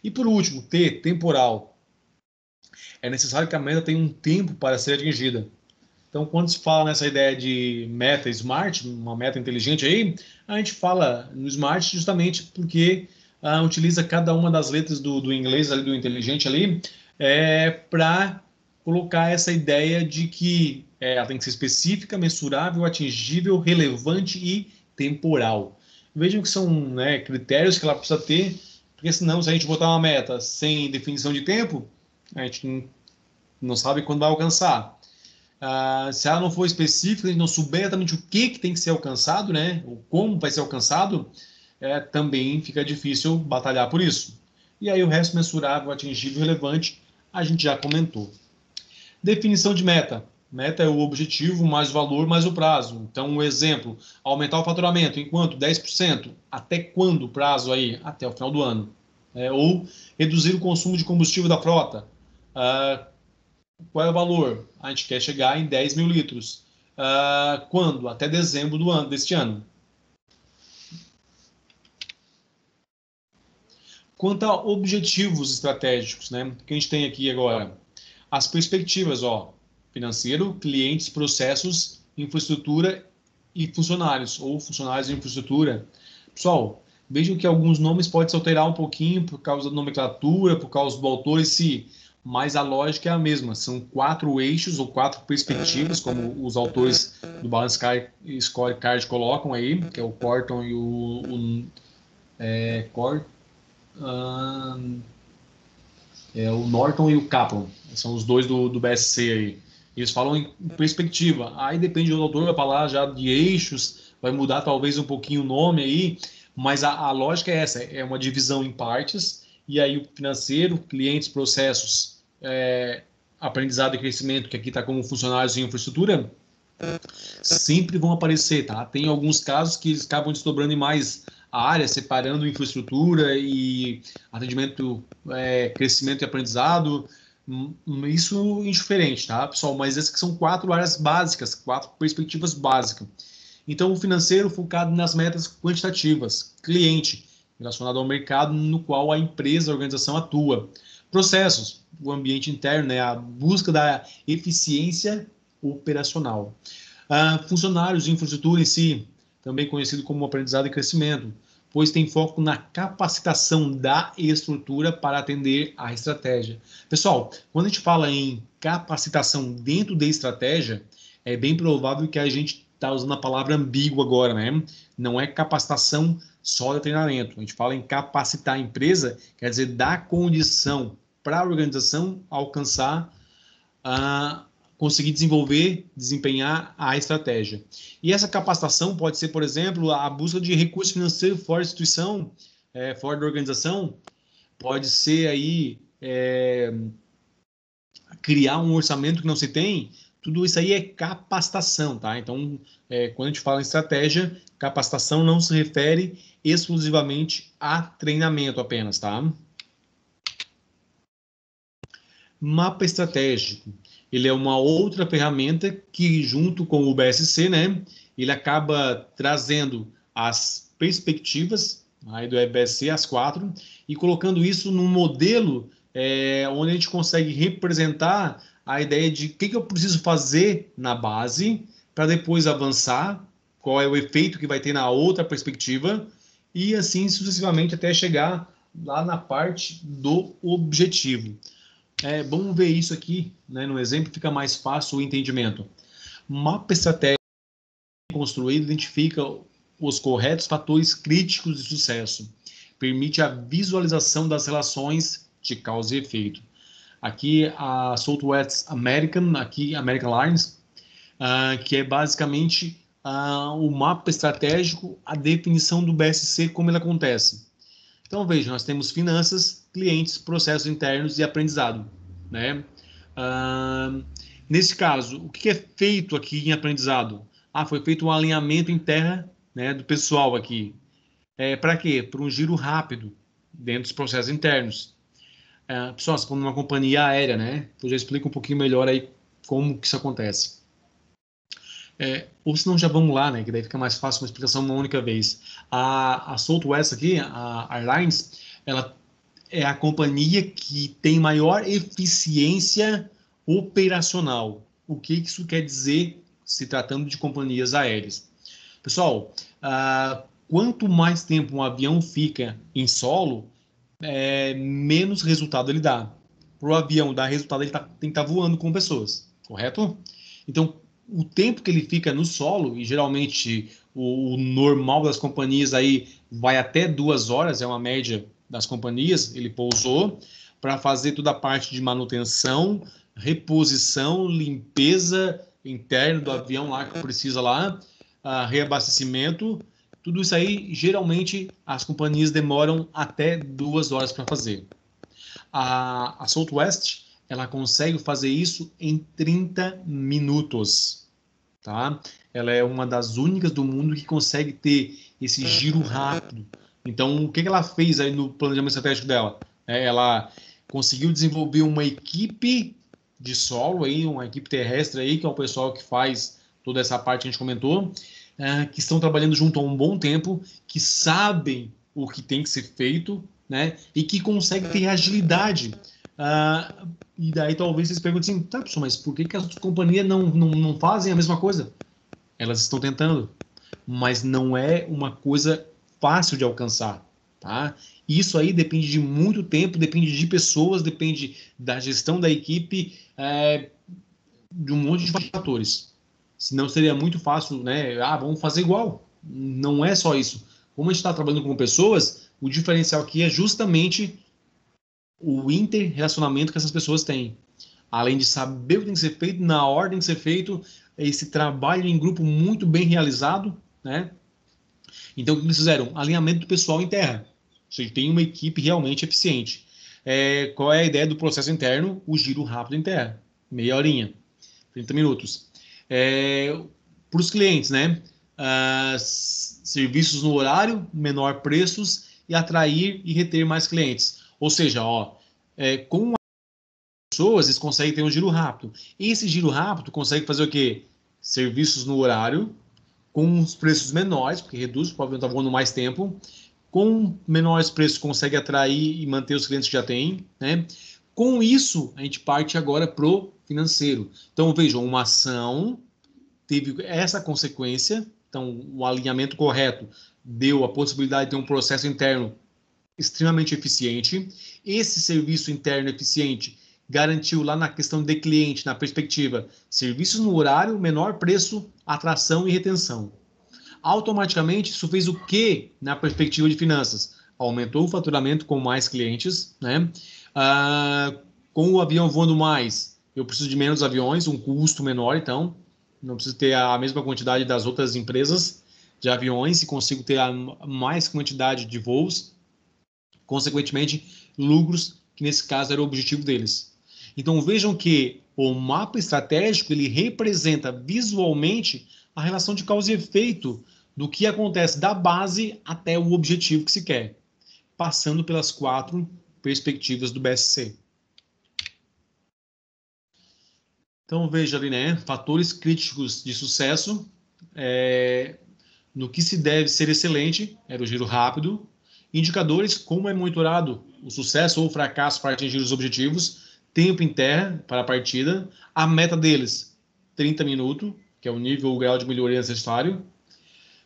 E por último, temporal. É necessário que a meta tenha um tempo para ser atingida. Então, quando se fala nessa ideia de meta smart, uma meta inteligente aí, a gente fala no smart justamente porque utiliza cada uma das letras do inglês ali, do inteligente ali, para colocar essa ideia de que ela tem que ser específica, mensurável, atingível, relevante e temporal. Vejam que são, né, critérios que ela precisa ter, porque senão, se a gente botar uma meta sem definição de tempo, a gente não sabe quando vai alcançar. Se ela não for específica, a gente não souber exatamente o que tem que ser alcançado, né, ou como vai ser alcançado, também fica difícil batalhar por isso. E aí o resto mensurável, atingível, relevante, a gente já comentou. Definição de meta. Meta é o objetivo, mais o valor, mais o prazo. Então, um exemplo, aumentar o faturamento, enquanto 10%. Até quando o prazo aí? Até o final do ano. Ou reduzir o consumo de combustível da frota. Qual é o valor? A gente quer chegar em 10 mil litros. Quando? Até dezembro deste ano. Quanto a objetivos estratégicos, né? Que a gente tem aqui agora. As perspectivas, ó, financeiro, clientes, processos, infraestrutura e funcionários, ou funcionários e infraestrutura. Pessoal, vejam que alguns nomes podem se alterar um pouquinho por causa da nomenclatura, por causa do autor em si, mas a lógica é a mesma. São 4 eixos ou 4 perspectivas, como os autores do Balance Scorecard colocam aí, que é o Corton e o Norton e o Kaplan. São os dois do BSC aí. Eles falam em perspectiva. Aí depende do autor, vai falar já de eixos, vai mudar talvez um pouquinho o nome aí, mas a lógica é essa, é uma divisão em partes, e aí o financeiro, clientes, processos, aprendizado e crescimento, que aqui está como funcionários e infraestrutura, sempre vão aparecer, tá? Tem alguns casos que eles acabam desdobrando em mais área, separando infraestrutura e atendimento, crescimento e aprendizado. Isso é indiferente, tá, pessoal? Mas essas que são 4 áreas básicas, 4 perspectivas básicas. Então, o financeiro focado nas metas quantitativas, cliente, relacionado ao mercado no qual a empresa, a organização atua. Processos, o ambiente interno, né, a busca da eficiência operacional. Funcionários de infraestrutura em si, também conhecido como aprendizado e crescimento, pois tem foco na capacitação da estrutura para atender à estratégia. Pessoal, quando a gente fala em capacitação dentro da estratégia, é bem provável que a gente está usando a palavra ambígua agora, né? Não é capacitação só de treinamento. A gente fala em capacitar a empresa, quer dizer, dar condição para a organização alcançar, conseguir desenvolver, desempenhar a estratégia. E essa capacitação pode ser, por exemplo, a busca de recurso financeiro fora da instituição, fora da organização, pode ser aí criar um orçamento que não se tem. Tudo isso aí é capacitação, tá? Então, quando a gente fala em estratégia, capacitação não se refere exclusivamente a treinamento apenas, tá? Mapa estratégico. Ele é uma outra ferramenta que, junto com o BSC, né, ele acaba trazendo as perspectivas aí do BSC, as 4, e colocando isso num modelo onde a gente consegue representar a ideia de o que eu preciso fazer na base para depois avançar, qual é o efeito que vai ter na outra perspectiva, e assim sucessivamente até chegar lá na parte do objetivo. Vamos ver isso aqui, né? No exemplo fica mais fácil o entendimento. Mapa estratégico construído identifica os corretos fatores críticos de sucesso. Permite a visualização das relações de causa e efeito. Aqui a Southwest American, aqui American Airlines, que é basicamente o mapa estratégico, a definição do BSC, como ele acontece. Então, veja, nós temos finanças, clientes, processos internos e aprendizado, né? Nesse caso, o que é feito aqui em aprendizado? Foi feito um alinhamento em terra, né, do pessoal aqui. Para quê? Para um giro rápido dentro dos processos internos. Pessoal, você está numa companhia aérea, né? Eu já explico um pouquinho melhor aí como que isso acontece. Ou se não, já vamos lá, né? Que daí fica mais fácil uma explicação uma única vez. A Southwest aqui, a Airlines, ela é a companhia que tem maior eficiência operacional. O que isso quer dizer se tratando de companhias aéreas? Pessoal, quanto mais tempo um avião fica em solo, menos resultado ele dá. Para o avião dar resultado, ele tem que estar voando com pessoas, correto? Então, o tempo que ele fica no solo, e geralmente o normal das companhias aí vai até 2 horas, é uma média das companhias, ele pousou, para fazer toda a parte de manutenção, reposição, limpeza interna do avião lá que precisa lá, reabastecimento, tudo isso aí, geralmente, as companhias demoram até 2 horas para fazer. A Southwest, ela consegue fazer isso em 30 minutos, tá? Ela é uma das únicas do mundo que consegue ter esse giro rápido. Então, o que ela fez aí no planejamento estratégico dela? Ela conseguiu desenvolver uma equipe de solo, aí, uma equipe terrestre, aí, que é o pessoal que faz toda essa parte que a gente comentou, que estão trabalhando junto há um bom tempo, que sabem o que tem que ser feito, né? E que conseguem ter agilidade. E daí talvez vocês perguntem assim, tá, pessoal, mas por que as outras companhias não fazem a mesma coisa? Elas estão tentando, mas não é uma coisa fácil de alcançar, tá? Isso aí depende de muito tempo, depende de pessoas, depende da gestão da equipe, de um monte de fatores. Senão seria muito fácil, né? Vamos fazer igual. Não é só isso. Como a gente está trabalhando com pessoas, o diferencial aqui é justamente o inter-relacionamento que essas pessoas têm. Além de saber o que tem que ser feito, na ordem de ser feito, esse trabalho em grupo muito bem realizado, né? Então, o que eles fizeram? Alinhamento do pessoal em terra. Ou seja, tem uma equipe realmente eficiente. Qual é a ideia do processo interno? O giro rápido em terra. Meia horinha, 30 minutos. Para os clientes, né? Serviços no horário, menor preços e atrair e reter mais clientes. Ou seja, com pessoas, eles conseguem ter um giro rápido. E esse giro rápido consegue fazer o quê? Serviços no horário, com os preços menores, porque reduz, o avião está voando mais tempo. Com menores preços, consegue atrair e manter os clientes que já tem, né? Com isso, a gente parte agora para o financeiro. Então, vejam, uma ação teve essa consequência, então o alinhamento correto deu a possibilidade de ter um processo interno extremamente eficiente. Esse serviço interno eficiente garantiu lá na questão de cliente, na perspectiva, serviços no horário, menor preço, atração e retenção. Automaticamente, isso fez o quê na perspectiva de finanças? Aumentou o faturamento com mais clientes, né? Com o avião voando mais, eu preciso de menos aviões, um custo menor, então não preciso ter a mesma quantidade das outras empresas de aviões e consigo ter a mais quantidade de voos, consequentemente, lucros, que nesse caso era o objetivo deles. Então vejam que o mapa estratégico ele representa visualmente a relação de causa e efeito do que acontece da base até o objetivo que se quer, passando pelas 4 perspectivas do BSC. Então veja ali, né, fatores críticos de sucesso, no que se deve ser excelente, era o giro rápido, indicadores, como é monitorado o sucesso ou o fracasso para atingir os objetivos, tempo em terra para a partida, a meta deles, 30 minutos, que é o nível, o grau de melhoria necessário,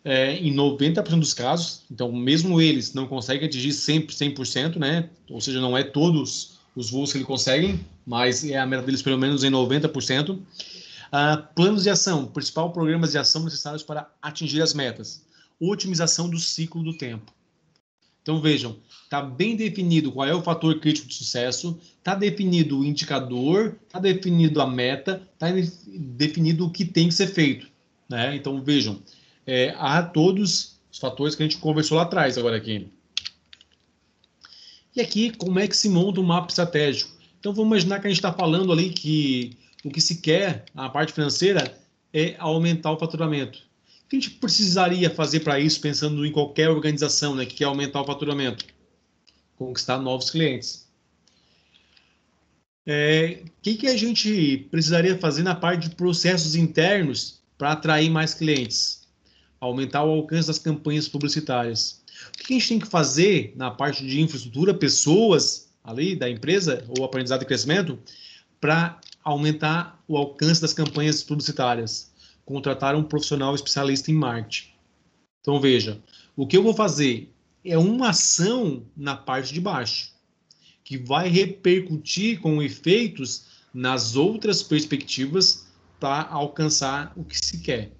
em 90% dos casos, então mesmo eles não conseguem atingir sempre 100%, né? Ou seja, não é todos os voos que eles conseguem, mas é a meta deles pelo menos em 90%. Planos de ação, principal programas de ação necessários para atingir as metas. Otimização do ciclo do tempo. Então vejam, está bem definido qual é o fator crítico de sucesso, está definido o indicador, está definido a meta, está definido o que tem que ser feito, né? Então vejam, há todos os fatores que a gente conversou lá atrás agora aqui. E aqui, como é que se monta um mapa estratégico? Então vamos imaginar que a gente está falando ali que o que se quer, a parte financeira, é aumentar o faturamento. O que a gente precisaria fazer para isso, pensando em qualquer organização, né, que quer aumentar o faturamento? Conquistar novos clientes. O que a gente precisaria fazer na parte de processos internos para atrair mais clientes? Aumentar o alcance das campanhas publicitárias. O que a gente tem que fazer na parte de infraestrutura, pessoas ali da empresa, ou aprendizado e crescimento, para aumentar o alcance das campanhas publicitárias? Contratar um profissional especialista em marketing. Então, veja, o que eu vou fazer é uma ação na parte de baixo, que vai repercutir com efeitos nas outras perspectivas para alcançar o que se quer.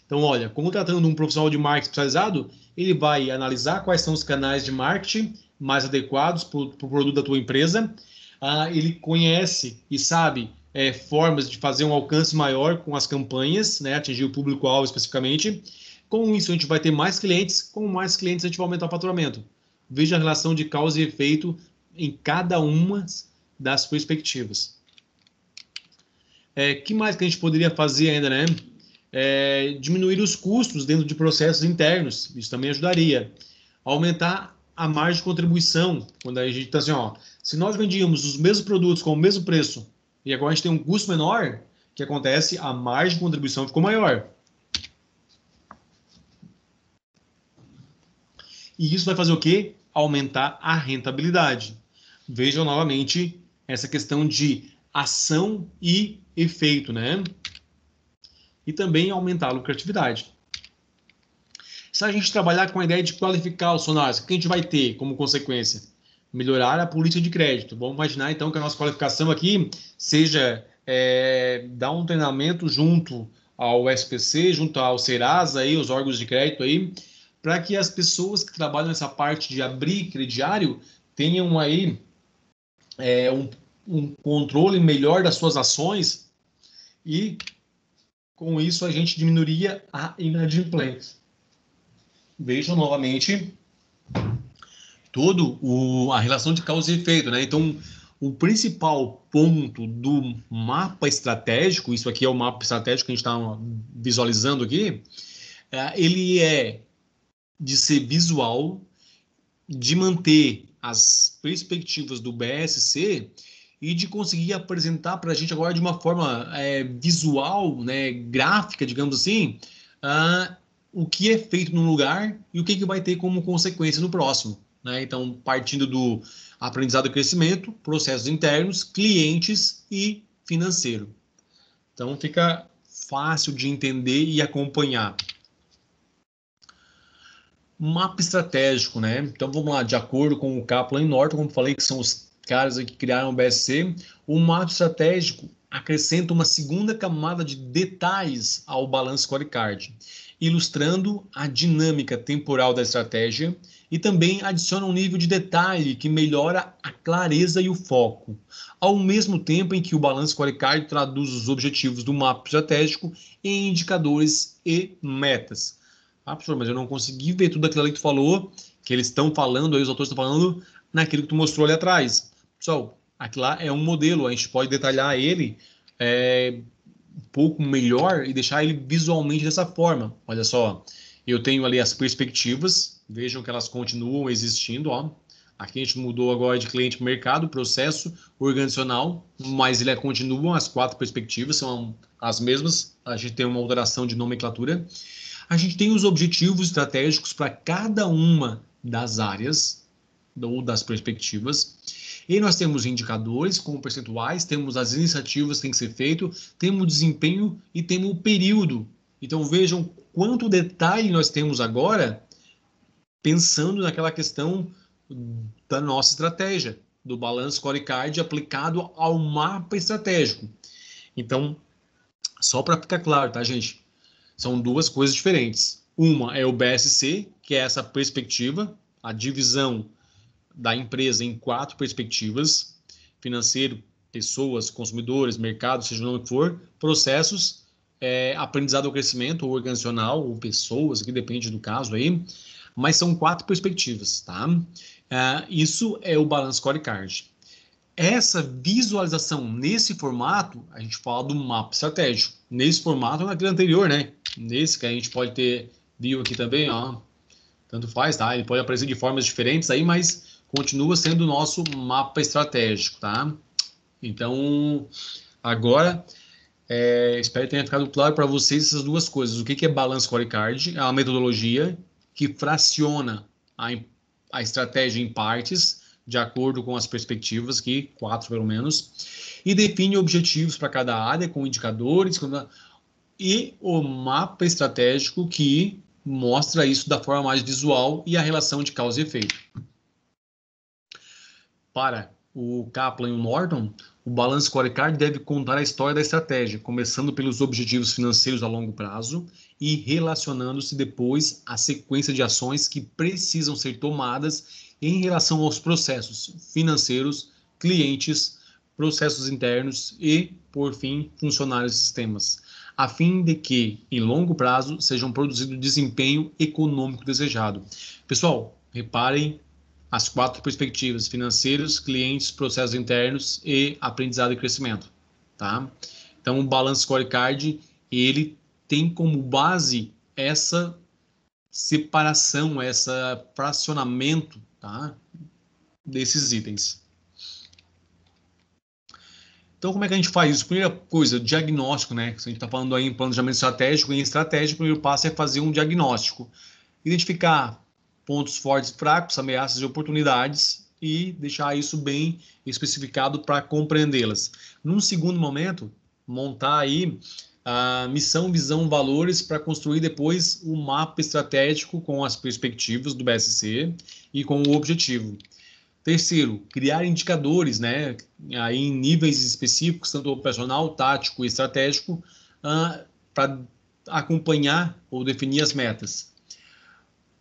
Então, olha, contratando um profissional de marketing especializado, ele vai analisar quais são os canais de marketing mais adequados para o produto da tua empresa. Ele conhece e sabe formas de fazer um alcance maior com as campanhas, né, atingir o público-alvo especificamente. Com isso, a gente vai ter mais clientes. Com mais clientes, a gente vai aumentar o faturamento. Veja a relação de causa e efeito em cada uma das perspectivas. Que mais que a gente poderia fazer ainda, né? Diminuir os custos dentro de processos internos, isso também ajudaria. Aumentar a margem de contribuição, quando a gente está assim, ó, se nós vendíamos os mesmos produtos com o mesmo preço e agora a gente tem um custo menor, o que acontece? A margem de contribuição ficou maior. E isso vai fazer o quê? Aumentar a rentabilidade. Vejam novamente essa questão de ação e efeito, né? E também aumentar a lucratividade. Se a gente trabalhar com a ideia de qualificar os funcionários, o que a gente vai ter como consequência? Melhorar a política de crédito. Vamos imaginar, então, que a nossa qualificação aqui seja dar um treinamento junto ao SPC, junto ao Serasa, aí, os órgãos de crédito, aí, para que as pessoas que trabalham nessa parte de abrir crediário tenham aí um controle melhor das suas ações e, com isso, a gente diminuiria a inadimplência. Vejam novamente a relação de causa e efeito, né? Então, o principal ponto do mapa estratégico, isso aqui é o mapa estratégico que a gente está visualizando aqui, ele é de ser visual, de manter as perspectivas do BSC e de conseguir apresentar para a gente agora de uma forma visual, né, gráfica, digamos assim, o que é feito num lugar e o que vai ter como consequência no próximo. Né? Então, partindo do aprendizado e crescimento, processos internos, clientes e financeiro. Então, fica fácil de entender e acompanhar. Mapa estratégico, né? Então, vamos lá, de acordo com o Kaplan e Norton, como falei, que são os caras que criaram o BSC, o mapa estratégico acrescenta uma segunda camada de detalhes ao Balance Scorecard, ilustrando a dinâmica temporal da estratégia e também adiciona um nível de detalhe que melhora a clareza e o foco, ao mesmo tempo em que o Balance Scorecard traduz os objetivos do mapa estratégico em indicadores e metas. Ah, professor, mas eu não consegui ver tudo aquilo ali que tu falou, que eles estão falando, aí os autores estão falando, naquilo que tu mostrou ali atrás. Pessoal, aquilo lá é um modelo, a gente pode detalhar ele um pouco melhor e deixar ele visualmente dessa forma. Olha só, eu tenho ali as perspectivas, vejam que elas continuam existindo, ó. Aqui a gente mudou agora de cliente para mercado, processo organizacional, mas ele continua, as 4 perspectivas são as mesmas, a gente tem uma alteração de nomenclatura. A gente tem os objetivos estratégicos para cada uma das áreas ou das perspectivas. E nós temos indicadores com percentuais, temos as iniciativas que têm que ser feitas, temos o desempenho e temos o período. Então vejam quanto detalhe nós temos agora pensando naquela questão da nossa estratégia, do Balance Scorecard aplicado ao mapa estratégico. Então, só para ficar claro, tá, gente? São 2 coisas diferentes. Uma é o BSC, que é essa perspectiva, a divisão da empresa em 4 perspectivas: financeiro, pessoas, consumidores, mercado, seja o nome que for, processos, aprendizado ou crescimento, ou organizacional, ou pessoas, que depende do caso aí, mas são 4 perspectivas, tá? Isso é o Balance Scorecard. Essa visualização nesse formato, a gente fala do mapa estratégico. Nesse formato, naquele anterior, né? Nesse que a gente pode ter, viu aqui também, ó, tanto faz, tá? Ele pode aparecer de formas diferentes aí, mas continua sendo o nosso mapa estratégico, tá? Então, agora, espero que tenha ficado claro para vocês essas 2 coisas. O que é Balance Scorecard? É uma metodologia que fraciona a estratégia em partes, de acordo com as perspectivas, que 4 pelo menos, e define objetivos para cada área, com indicadores, e o mapa estratégico que mostra isso da forma mais visual e a relação de causa e efeito. Para o Kaplan e o Norton, o Balance Scorecard deve contar a história da estratégia, começando pelos objetivos financeiros a longo prazo e relacionando-se depois à sequência de ações que precisam ser tomadas em relação aos processos financeiros, clientes, processos internos e, por fim, funcionários e sistemas, a fim de que, em longo prazo, sejam produzido o desempenho econômico desejado. Pessoal, reparem as 4 perspectivas: financeiros, clientes, processos internos e aprendizado e crescimento, tá? Então, o Balance Scorecard, ele tem como base essa separação, esse fracionamento, tá, desses itens. Então, como é que a gente faz isso? Primeira coisa, diagnóstico, né? Se a gente está falando aí em planejamento estratégico, em estratégia, o primeiro passo é fazer um diagnóstico. Identificar pontos fortes e fracos, ameaças e oportunidades e deixar isso bem especificado para compreendê-las. Num segundo momento, montar aí a missão, visão, valores para construir depois o mapa estratégico com as perspectivas do BSC e com o objetivo. Terceiro, criar indicadores, né, aí em níveis específicos, tanto operacional, tático e estratégico, para acompanhar ou definir as metas.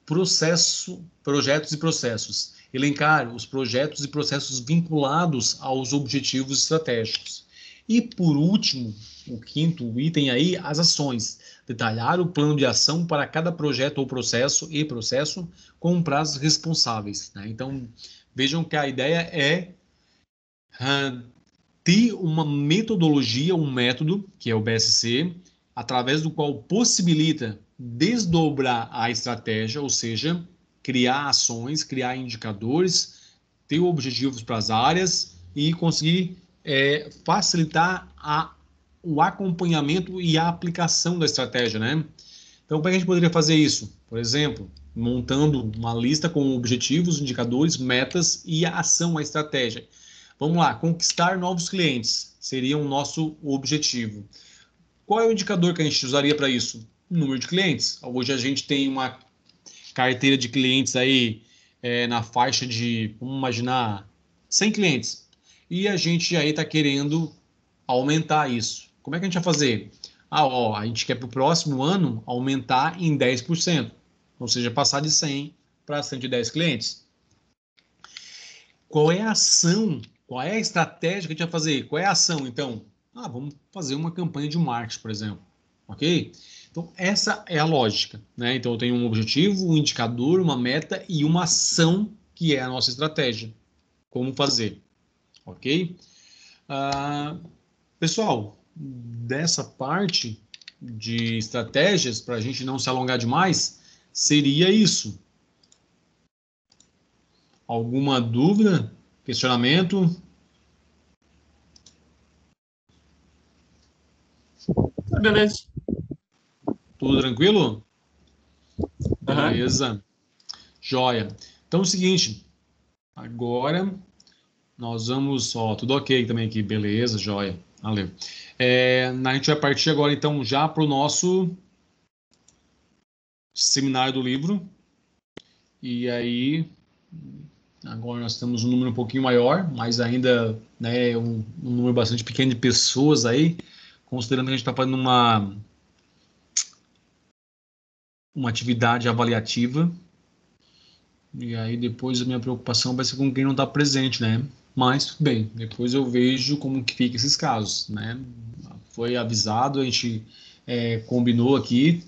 Projetos e processos. Elencar os projetos e processos vinculados aos objetivos estratégicos. E, por último, o 5º item aí, as ações. Detalhar o plano de ação para cada projeto ou processo com prazos responsáveis, né? Então, vejam que a ideia é ter uma metodologia, um método, que é o BSC, através do qual possibilita desdobrar a estratégia, ou seja, criar ações, criar indicadores, ter objetivos para as áreas e conseguir facilitar o acompanhamento e a aplicação da estratégia, né? Então, como é que a gente poderia fazer isso? Por exemplo, montando uma lista com objetivos, indicadores, metas e a ação, a estratégia. Vamos lá, conquistar novos clientes seria o nosso objetivo. Qual é o indicador que a gente usaria para isso? Número de clientes. Hoje a gente tem uma carteira de clientes aí na faixa de, vamos imaginar, 100 clientes. E a gente aí está querendo aumentar isso. Como é que a gente vai fazer? A gente quer para o próximo ano aumentar em 10%. Ou seja, passar de 100 para 110 clientes. Qual é a ação? Qual é a estratégia que a gente vai fazer? Qual é a ação, então? Vamos fazer uma campanha de marketing, por exemplo. Ok? Então, essa é a lógica, né? Então, eu tenho um objetivo, um indicador, uma meta e uma ação que é a nossa estratégia. Como fazer? Ok? Pessoal, dessa parte de estratégias, para a gente não se alongar demais, seria isso. Alguma dúvida? Questionamento? Beleza. Tudo tranquilo? Aham. Beleza. Joia. Então é o seguinte, agora nós vamos, tudo ok também aqui, beleza, joia. Valeu. A gente vai partir agora então já para o nosso seminário do livro. E aí, agora nós temos um número um pouquinho maior, mas ainda, né, um número bastante pequeno de pessoas aí, considerando que a gente está fazendo uma atividade avaliativa. E aí depois a minha preocupação vai ser com quem não está presente, né? Mas tudo bem, depois eu vejo como que fica esses casos, né? Foi avisado, a gente combinou aqui,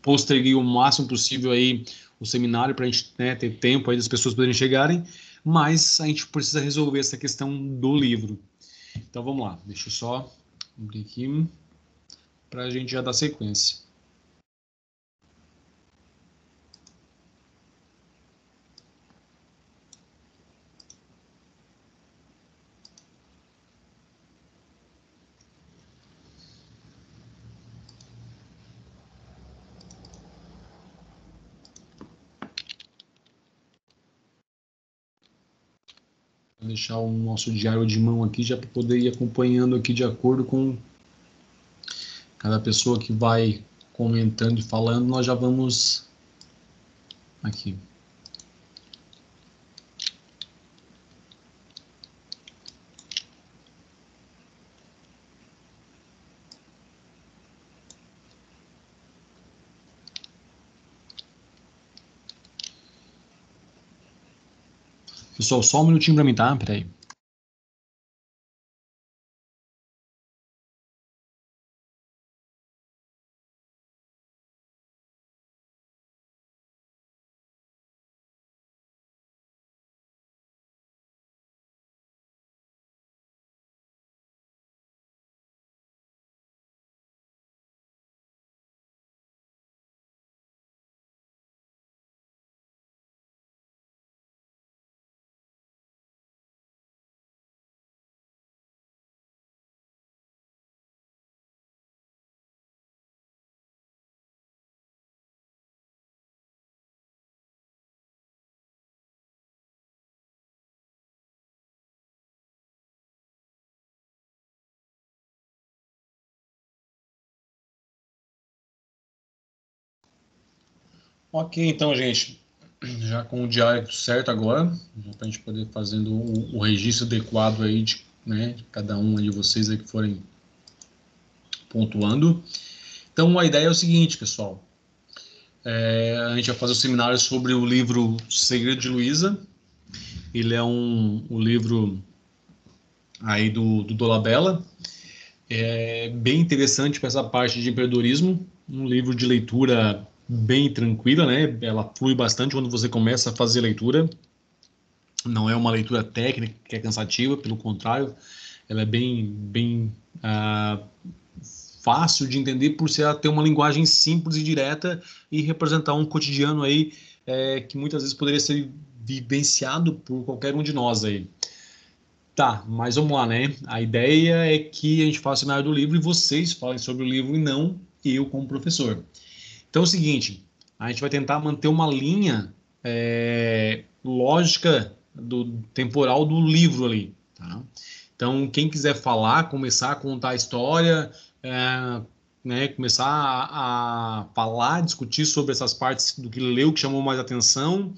posterguei o máximo possível aí o seminário para a gente, né, ter tempo aí das pessoas poderem chegarem, mas a gente precisa resolver essa questão do livro. Então vamos lá, deixa eu só abrir aqui para a gente já dar sequência. Vou deixar o nosso diário de mão aqui já para poder ir acompanhando aqui de acordo com cada pessoa que vai comentando e falando, nós já vamos aqui. Pessoal, só um minutinho para mim, tá? Peraí. Ok, então, gente, já com o diário certo agora, para a gente poder fazendo o registro adequado aí de cada um de vocês aí que forem pontuando. Então, a ideia é o seguinte, pessoal. A gente vai fazer o seminário sobre o livro Segredo de Luiza. Ele é um livro aí do Dolabella. É bem interessante para essa parte de empreendedorismo. Um livro de leitura bem tranquila, né? Ela flui bastante quando você começa a fazer leitura. Não é uma leitura técnica que é cansativa, pelo contrário, ela é bem fácil de entender por ser ter uma linguagem simples e direta e representar um cotidiano aí que muitas vezes poderia ser vivenciado por qualquer um de nós aí. Tá, mas vamos lá, né? A ideia é que a gente faça o seminário do livro e vocês falem sobre o livro e não eu como professor. Então é o seguinte, a gente vai tentar manter uma linha lógica do temporal do livro ali, tá? Então, quem quiser falar, começar a contar a história, né, começar a falar, discutir sobre essas partes do que leu, que chamou mais atenção,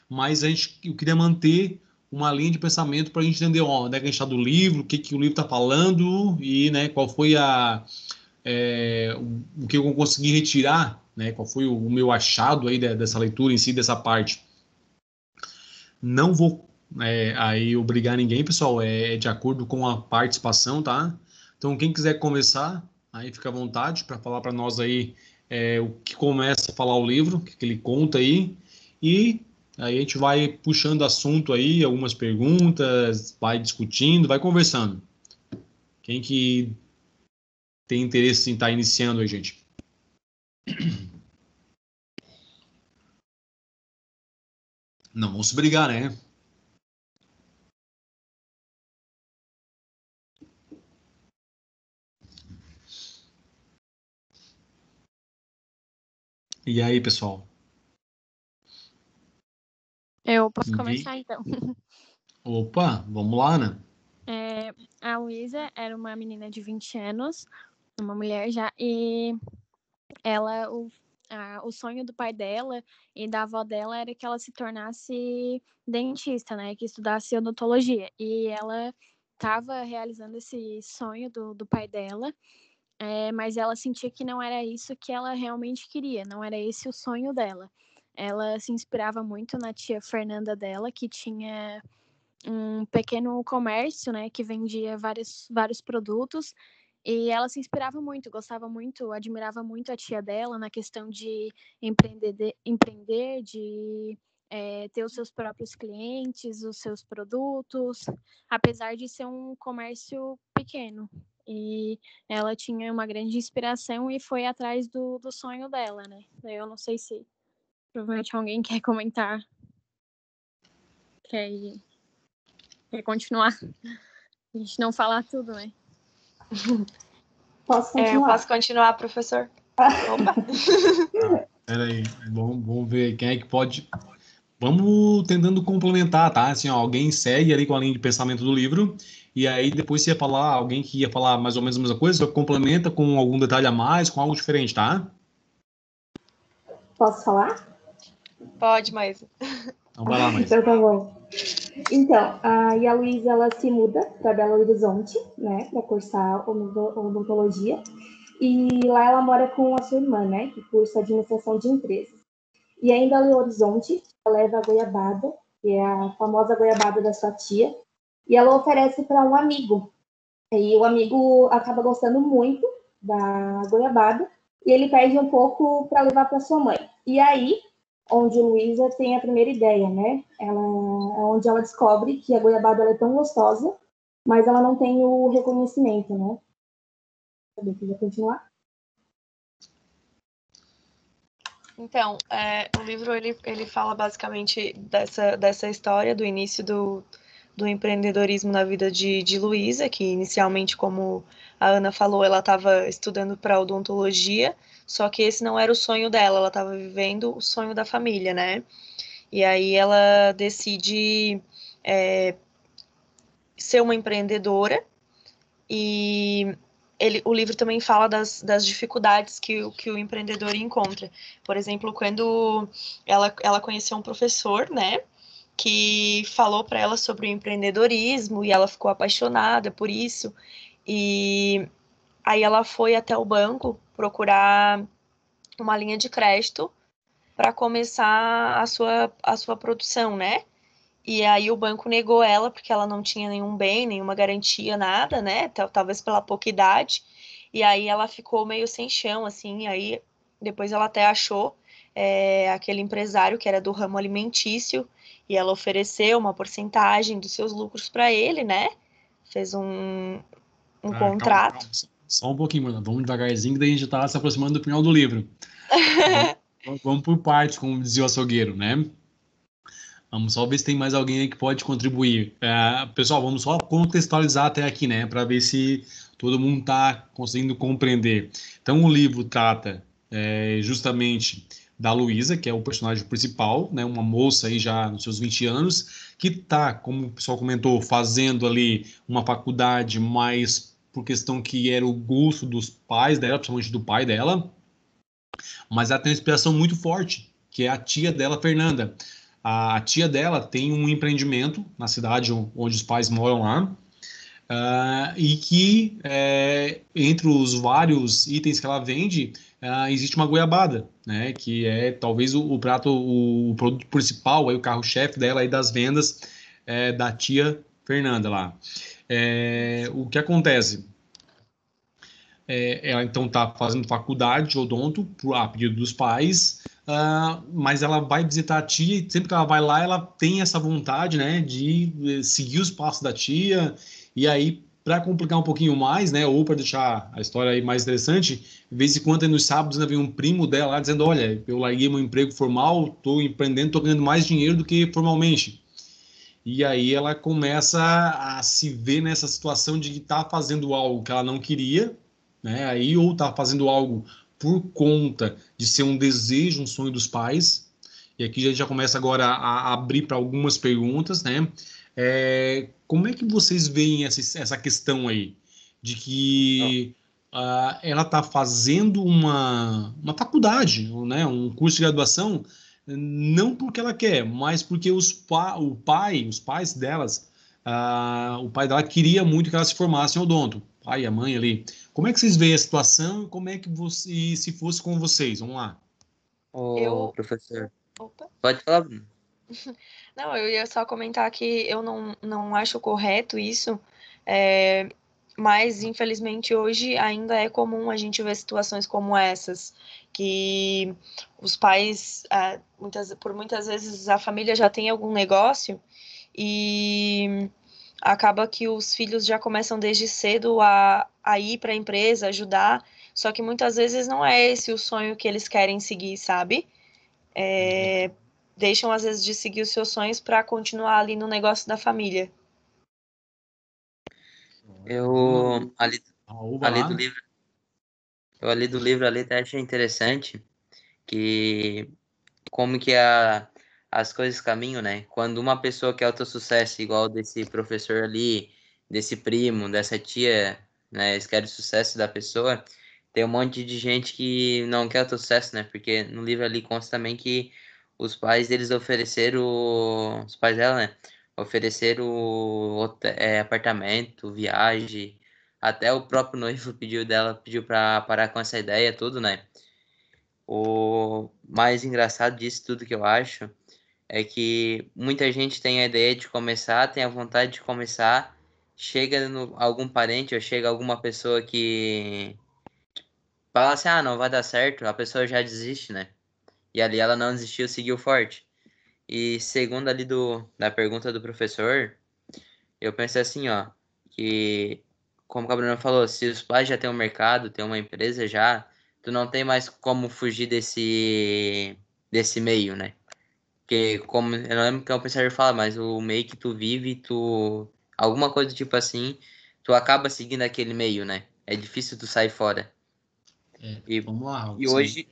mas eu queria manter uma linha de pensamento para a gente entender onde é que a gente está do livro, o que, que o livro está falando e, né, qual foi o que eu consegui retirar, né, qual foi o meu achado aí dessa leitura em si, dessa parte. Não vou aí obrigar ninguém, pessoal, é de acordo com a participação, tá? Então, quem quiser começar, aí fica à vontade para falar para nós aí o que começa a falar o livro, o que ele conta aí, e aí a gente vai puxando assunto aí, algumas perguntas, vai discutindo, vai conversando. Quem que tem interesse em estar iniciando aí, gente? Não vamos se brigar, né? E aí, pessoal? Eu posso Ninguém? começar, então. Opa, vamos lá, né? A Luísa era uma menina de 20 anos, uma mulher já, e ela, o sonho do pai dela e da avó dela era que ela se tornasse dentista, né? Que estudasse odontologia. E ela estava realizando esse sonho do pai dela, mas ela sentia que não era isso que ela realmente queria, não era esse o sonho dela. Ela se inspirava muito na tia Fernanda dela, que tinha um pequeno comércio, né, que vendia vários produtos, e ela se inspirava muito, gostava muito, admirava muito a tia dela na questão de empreender, de ter os seus próprios clientes, os seus produtos, apesar de ser um comércio pequeno. E ela tinha uma grande inspiração e foi atrás do sonho dela, né? Eu não sei se provavelmente alguém quer comentar, quer continuar. A gente não falar tudo, né? Posso continuar? Posso continuar, professor? Opa! Peraí, vamos ver quem é que pode. Vamos tentando complementar, tá? Assim, ó, alguém segue ali com a linha de pensamento do livro, e aí depois você ia falar, alguém que ia falar mais ou menos a mesma coisa, só complementa com algum detalhe a mais, com algo diferente, tá? Posso falar? Pode, mas... Então vai lá, Maísa. Então tá bom. Então, a Luísa, ela se muda para Belo Horizonte, né, para cursar odontologia, e lá ela mora com a sua irmã, né, que cursa administração de empresas. E aí, em Belo Horizonte, ela leva a goiabada, que é a famosa goiabada da sua tia, e ela oferece para um amigo. E o amigo acaba gostando muito da goiabada, e ele pede um pouco para levar para sua mãe. E aí, onde Luísa tem a primeira ideia, né? É onde ela descobre que a goiabada é tão gostosa, mas ela não tem o reconhecimento, né? Você vai continuar? Então, o livro ele fala basicamente dessa história, do início do empreendedorismo na vida de Luísa, que inicialmente, como a Ana falou, ela estava estudando para odontologia, só que esse não era o sonho dela, ela estava vivendo o sonho da família, né? E aí ela decide ser uma empreendedora, e o livro também fala das dificuldades que o empreendedor encontra. Por exemplo, quando ela conheceu um professor, né, que falou para ela sobre o empreendedorismo, e ela ficou apaixonada por isso, e aí ela foi até o banco procurar uma linha de crédito para começar a sua produção, né? E aí o banco negou ela porque ela não tinha nenhum bem, nenhuma garantia, nada, né? Talvez pela pouca idade. E aí ela ficou meio sem chão, assim. Aí depois ela até achou aquele empresário que era do ramo alimentício, e ela ofereceu uma porcentagem dos seus lucros para ele, né? Fez um contrato. Calma. Só um pouquinho, mano. Vamos devagarzinho, que daí a gente tá se aproximando do final do livro. Vamos por partes, como dizia o açougueiro, né? Vamos só ver se tem mais alguém aí que pode contribuir. Pessoal, vamos só contextualizar até aqui, né? Para ver se todo mundo está conseguindo compreender. Então, o livro trata justamente da Luísa, que é o personagem principal, né? Uma moça aí já nos seus 20 anos, que está, como o pessoal comentou, fazendo ali uma faculdade mais por questão que era o gosto dos pais dela, principalmente do pai dela, mas ela tem uma inspiração muito forte, que é a tia dela, Fernanda. a tia dela tem um empreendimento na cidade onde os pais moram lá, e que entre os vários itens que ela vende, existe uma goiabada, né? Que é talvez o prato, o produto principal, aí, o carro-chefe dela aí das vendas da tia Fernanda lá. O que acontece? Ela então está fazendo faculdade de odonto a pedido dos pais, mas ela vai visitar a tia e sempre que ela vai lá, ela tem essa vontade, né, de seguir os passos da tia. E aí, para complicar um pouquinho mais, né, ou para deixar a história aí mais interessante, de vez em quando, nos sábados, ainda vem um primo dela lá dizendo: olha, eu larguei meu emprego formal, estou empreendendo, estou ganhando mais dinheiro do que formalmente. E aí ela começa a se ver nessa situação de estar fazendo algo que ela não queria, né? Aí, ou está fazendo algo por conta de ser um desejo, um sonho dos pais. E aqui a gente já começa agora a abrir para algumas perguntas, né? Como é que vocês veem essa questão aí de que ela está fazendo uma faculdade, né? Um curso de graduação, não porque ela quer, mas porque os pais delas, o pai dela queria muito que ela se formasse em odonto, o pai e a mãe ali. Como é que vocês veem a situação? Como é que você, se fosse com vocês? Vamos lá. Eu. Professor, Opa. pode falar, Bruno. Não, eu ia só comentar que eu não acho correto isso, mas infelizmente hoje ainda é comum a gente ver situações como essas, que os pais, por muitas vezes a família já tem algum negócio e acaba que os filhos já começam desde cedo a ir para a empresa, ajudar, só que muitas vezes não é esse o sonho que eles querem seguir, sabe? Deixam às vezes de seguir os seus sonhos para continuar ali no negócio da família. Eu ali Vai lá. do livro, eu ali do livro ali até achei interessante que como que as coisas caminham, né? Quando uma pessoa quer o teu sucesso, igual desse professor ali, desse primo, dessa tia, né? Eles querem o sucesso da pessoa. Tem um monte de gente que não quer o teu sucesso, né? Porque no livro ali consta também que os pais deles ofereceram, os pais dela, né? Ofereceram apartamento, viagem. Até o próprio noivo pediu pra parar com essa ideia, tudo, né? O mais engraçado disso tudo que eu acho é que muita gente tem a ideia de começar, tem a vontade de começar, chega algum parente ou chega alguma pessoa que fala assim, não vai dar certo, a pessoa já desiste, né? E ali ela não desistiu, seguiu forte. E segundo ali da pergunta do professor, eu pensei assim, ó, que como a Bruna falou, se os pais já têm um mercado, têm uma empresa já, tu não tem mais como fugir desse meio, né? Porque como eu não lembro o que o professor fala, mas o meio que tu vive, alguma coisa do tipo assim, tu acaba seguindo aquele meio, né? É difícil tu sair fora. E, Vamos lá, Raul. e Sim, hoje,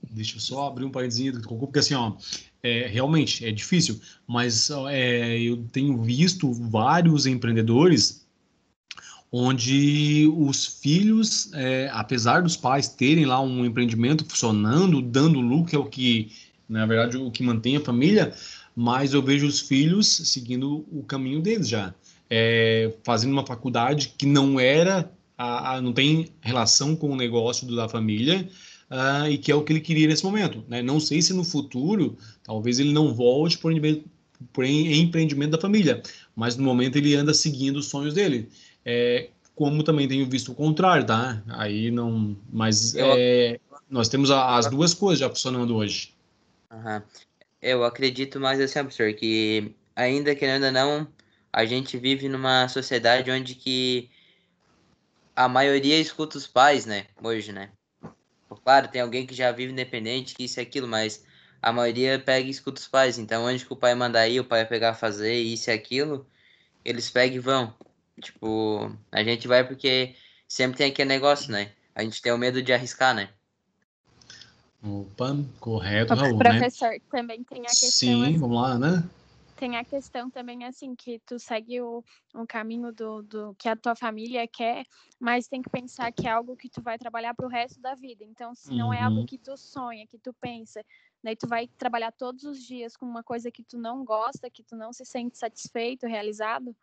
deixa eu só abrir um parênteses do Cocô, porque assim, ó, realmente é difícil, mas eu tenho visto vários empreendedores onde os filhos, apesar dos pais terem lá um empreendimento funcionando, dando lucro, que é o que, na verdade, o que mantém a família, mas eu vejo os filhos seguindo o caminho deles já, fazendo uma faculdade que não era, não tem relação com o negócio da família, e que é o que ele queria nesse momento, né? Não sei se no futuro, talvez ele não volte por empreendimento da família, mas no momento ele anda seguindo os sonhos dele. Como também tenho visto o contrário, tá? Aí não. Mas eu, nós temos as duas coisas já funcionando hoje. aham. Eu acredito mais assim, professor, que ainda querendo ou não, a gente vive numa sociedade onde que a maioria escuta os pais, né? Hoje, né? Claro, tem alguém que já vive independente, que isso e aquilo, mas a maioria pega e escuta os pais. Então, onde que o pai mandar ir, o pai vai pegar fazer isso e aquilo, eles pegam e vão. Tipo, a gente vai porque sempre tem aquele negócio, né? A gente tem o medo de arriscar, né? Opa, correto, O Raul, né? professor também tem a questão Sim, assim, vamos lá, né? tem a questão também assim que tu segue o caminho do que a tua família quer, mas tem que pensar que é algo que tu vai trabalhar pro resto da vida. Então, se não é algo Uhum. que tu sonha, que tu pensa, daí tu vai trabalhar todos os dias com uma coisa que tu não gosta, que tu não se sente satisfeito, realizado.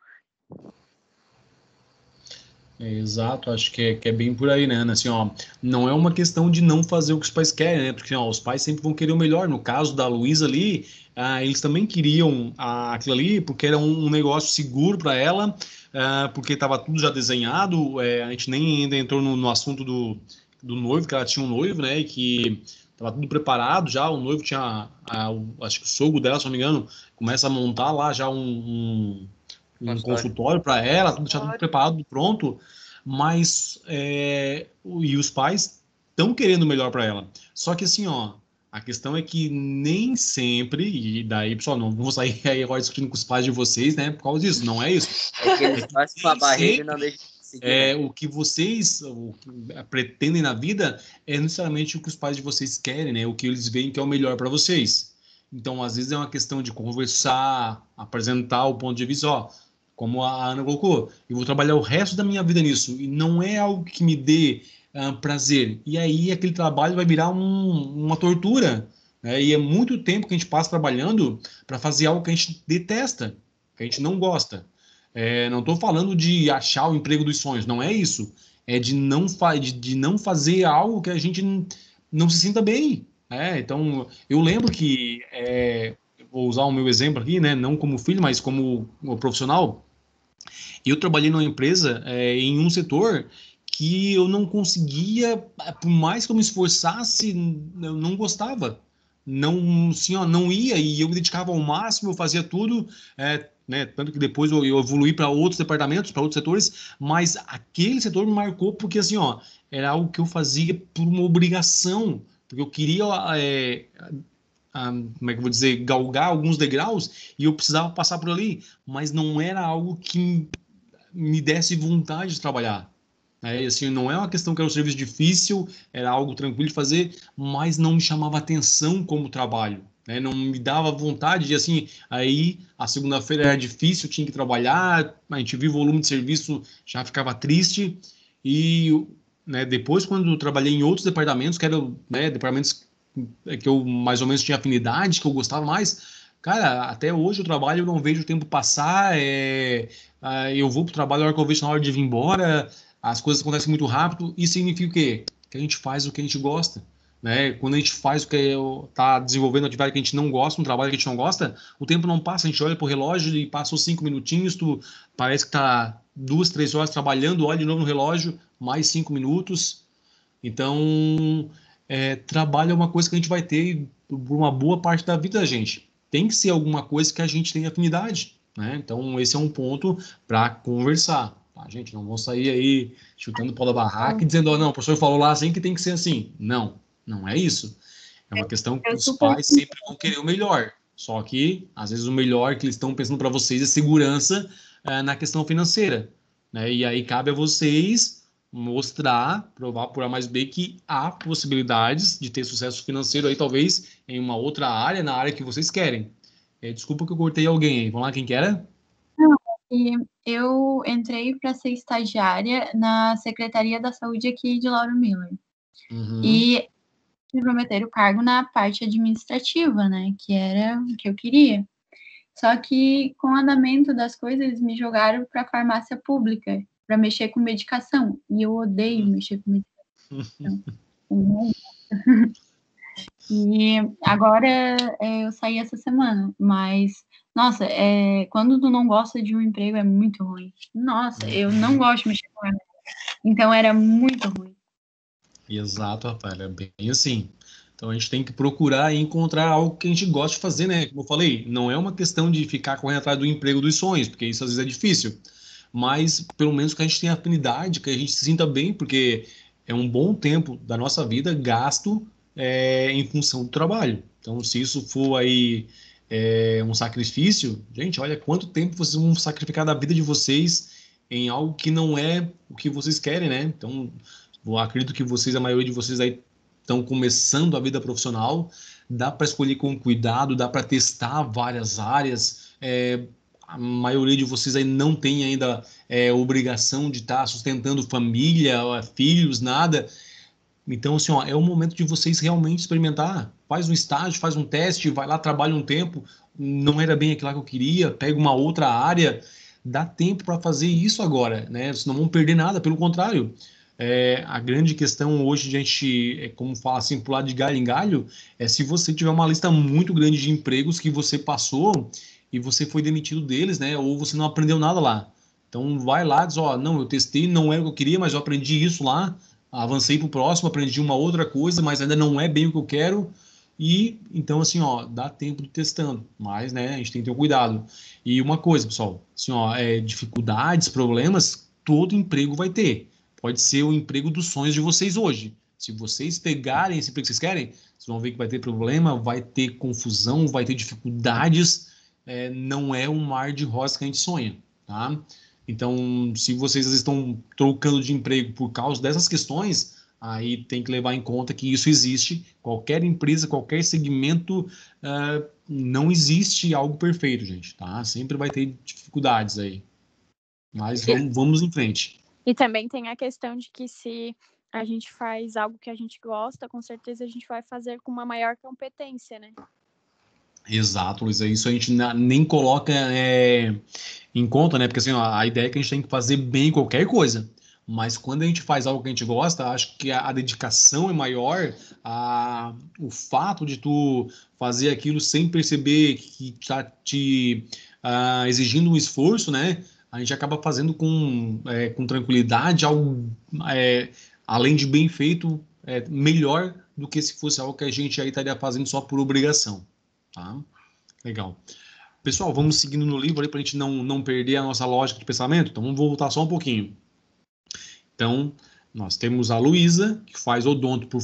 Exato, acho que é bem por aí, né, Ana? Assim, ó, não é uma questão de não fazer o que os pais querem, né? Porque ó, os pais sempre vão querer o melhor. No caso da Luísa ali, eles também queriam aquilo ali porque era um negócio seguro para ela, porque estava tudo já desenhado. A gente nem ainda entrou no assunto do noivo, que ela tinha um noivo, né? E que estava tudo preparado já. O noivo tinha, acho que o sogro dela, se não me engano, começa a montar lá já um consultório para ela, tudo já tudo preparado, pronto, mas e os pais estão querendo o melhor para ela. Só que assim, ó, a questão é que nem sempre, e daí, pessoal, não vou sair aí agora discutindo com os pais de vocês, né, por causa disso, não é isso. É que eles passam com a barreira e não deixam de seguir, né? O que vocês pretendem na vida é necessariamente o que os pais de vocês querem, né, o que eles veem que é o melhor para vocês. Então, às vezes é uma questão de conversar, apresentar o ponto de vista, ó, como a Ana colocou, eu vou trabalhar o resto da minha vida nisso, e não é algo que me dê prazer. E aí aquele trabalho vai virar uma tortura, né? E é muito tempo que a gente passa trabalhando para fazer algo que a gente detesta, que a gente não gosta. Não estou falando de achar o emprego dos sonhos, não é isso. É de não fazer algo que a gente não se sinta bem. Então, eu lembro que, vou usar o meu exemplo aqui, né? Não como filho, mas como profissional. Eu trabalhei numa empresa em um setor que eu não conseguia, por mais que eu me esforçasse, eu não gostava. Não, assim, ó, não ia, e eu me dedicava ao máximo, eu fazia tudo, né, tanto que depois eu evoluí para outros departamentos, para outros setores, mas aquele setor me marcou porque, assim, ó, era algo que eu fazia por uma obrigação, porque eu queria como é que eu vou dizer, galgar alguns degraus e eu precisava passar por ali, mas não era algo que me desse vontade de trabalhar. Assim, não é uma questão que era um serviço difícil, era algo tranquilo de fazer, mas não me chamava atenção como trabalho. Né? Não me dava vontade de, assim, aí a segunda-feira era difícil, tinha que trabalhar, a gente viu o volume de serviço, já ficava triste, e né, depois quando eu trabalhei em outros departamentos, que eram departamentos que eu mais ou menos tinha afinidade, que eu gostava mais, cara, até hoje eu trabalho, eu não vejo o tempo passar, eu vou pro trabalho, a hora que eu vejo na hora de vir embora, as coisas acontecem muito rápido. Isso significa o quê? Que a gente faz o que a gente gosta, né? Quando a gente faz o que está desenvolvendo atividade que a gente não gosta, um trabalho que a gente não gosta, o tempo não passa, a gente olha pro relógio e passou 5 minutinhos, tu parece que tá 2, 3 horas trabalhando, olha de novo no relógio, mais 5 minutos. Então, trabalho é uma coisa que a gente vai ter por uma boa parte da vida da gente. Tem que ser alguma coisa que a gente tem afinidade, né? Então, esse é um ponto para conversar. Tá, gente, não vão sair aí chutando o pau da barraca e dizendo, não, o professor falou lá assim que tem que ser assim. Não, não é isso. É uma questão que os pais sempre vão querer o melhor. Só que, às vezes, o melhor que eles estão pensando para vocês é segurança na questão financeira. Né? E aí cabe a vocês mostrar, provar por A mais B que há possibilidades de ter sucesso financeiro aí, talvez, em uma outra área, na área que vocês querem. Desculpa que eu cortei alguém aí. Vamos lá, quem que era? E eu entrei para ser estagiária na Secretaria da Saúde aqui de Lauro Miller. Uhum. E me prometeram o cargo na parte administrativa, né? Que era o que eu queria. Só que, com o andamento das coisas, eles me jogaram para a farmácia pública, para mexer com medicação. E eu odeio mexer com medicação. E agora eu saí essa semana, mas, nossa, quando tu não gosta de um emprego é muito ruim. Nossa, eu não gosto de mexer com ela. Então era muito ruim. Exato, Rafael, é bem assim. Então a gente tem que procurar encontrar algo que a gente gosta de fazer, né? Como eu falei, não é uma questão de ficar correndo atrás do emprego dos sonhos, porque isso às vezes é difícil. Mas pelo menos que a gente tenha afinidade, que a gente se sinta bem, porque é um bom tempo da nossa vida gasto em função do trabalho. Então, se isso for aí um sacrifício, gente, olha quanto tempo vocês vão sacrificar da vida de vocês em algo que não é o que vocês querem, né? Então, eu acredito que vocês, a maioria de vocês aí estão começando a vida profissional, dá para escolher com cuidado, dá para testar várias áreas. A maioria de vocês aí não tem ainda obrigação de estar sustentando família, filhos, nada. Então, assim, ó, é o momento de vocês realmente experimentar. Faz um estágio, faz um teste, vai lá, trabalha um tempo. Não era bem aquilo que eu queria, pega uma outra área. Dá tempo para fazer isso agora, né? Vocês não vão perder nada, pelo contrário. A grande questão hoje, de a gente, como fala assim, pular de galho em galho, é se você tiver uma lista muito grande de empregos que você passou e você foi demitido deles, né? Ou você não aprendeu nada lá. Então, vai lá e diz, ó, não, eu testei, não era o que eu queria, mas eu aprendi isso lá, avancei para o próximo, aprendi uma outra coisa, mas ainda não é bem o que eu quero. E então, assim, ó, dá tempo de testando, mas, né, a gente tem que ter um cuidado. E uma coisa, pessoal, assim, ó, dificuldades, problemas, todo emprego vai ter. Pode ser o emprego dos sonhos de vocês hoje. Se vocês pegarem esse emprego que vocês querem, vocês vão ver que vai ter problema, vai ter confusão, vai ter dificuldades. Não é um mar de rosa que a gente sonha, tá? Então, se vocês estão trocando de emprego por causa dessas questões, aí tem que levar em conta que isso existe. Qualquer empresa, qualquer segmento, não existe algo perfeito, gente, tá? Sempre vai ter dificuldades aí. Mas vamos em frente. E também tem a questão de que se a gente faz algo que a gente gosta, com certeza a gente vai fazer com uma maior competência, né? Exato, Luísa. Isso a gente nem coloca em conta, né? Porque assim, ó, a ideia é que a gente tem que fazer bem qualquer coisa. Mas quando a gente faz algo que a gente gosta, acho que a dedicação é maior, o fato de tu fazer aquilo sem perceber que está te exigindo um esforço, né? A gente acaba fazendo com tranquilidade, algo além de bem feito, melhor do que se fosse algo que a gente aí estaria fazendo só por obrigação. Tá? Legal. Pessoal, vamos seguindo no livro aí para a gente não perder a nossa lógica de pensamento. Então, vamos voltar só um pouquinho. Então, nós temos a Luísa, que faz odonto por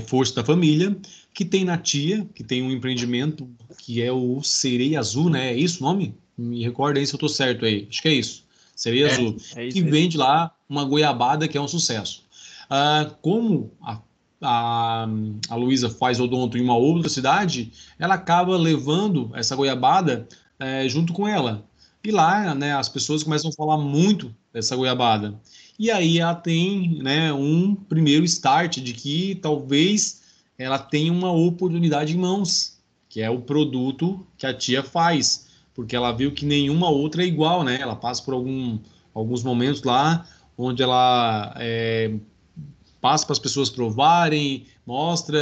força da família, que tem na tia, que tem um empreendimento que é o Sereia Azul, né? É isso o nome? Me recorda aí se eu estou certo aí. Acho que é isso. Sereia Azul. É isso, que vende lá uma goiabada que é um sucesso. Como a Luísa faz odonto em uma outra cidade, ela acaba levando essa goiabada junto com ela. E lá, né, as pessoas começam a falar muito dessa goiabada. E aí ela tem, né, um primeiro start de que talvez ela tenha uma oportunidade em mãos, que é o produto que a tia faz, porque ela viu que nenhuma outra é igual, né? Ela passa por alguns momentos lá onde ela passa para as pessoas provarem, mostra,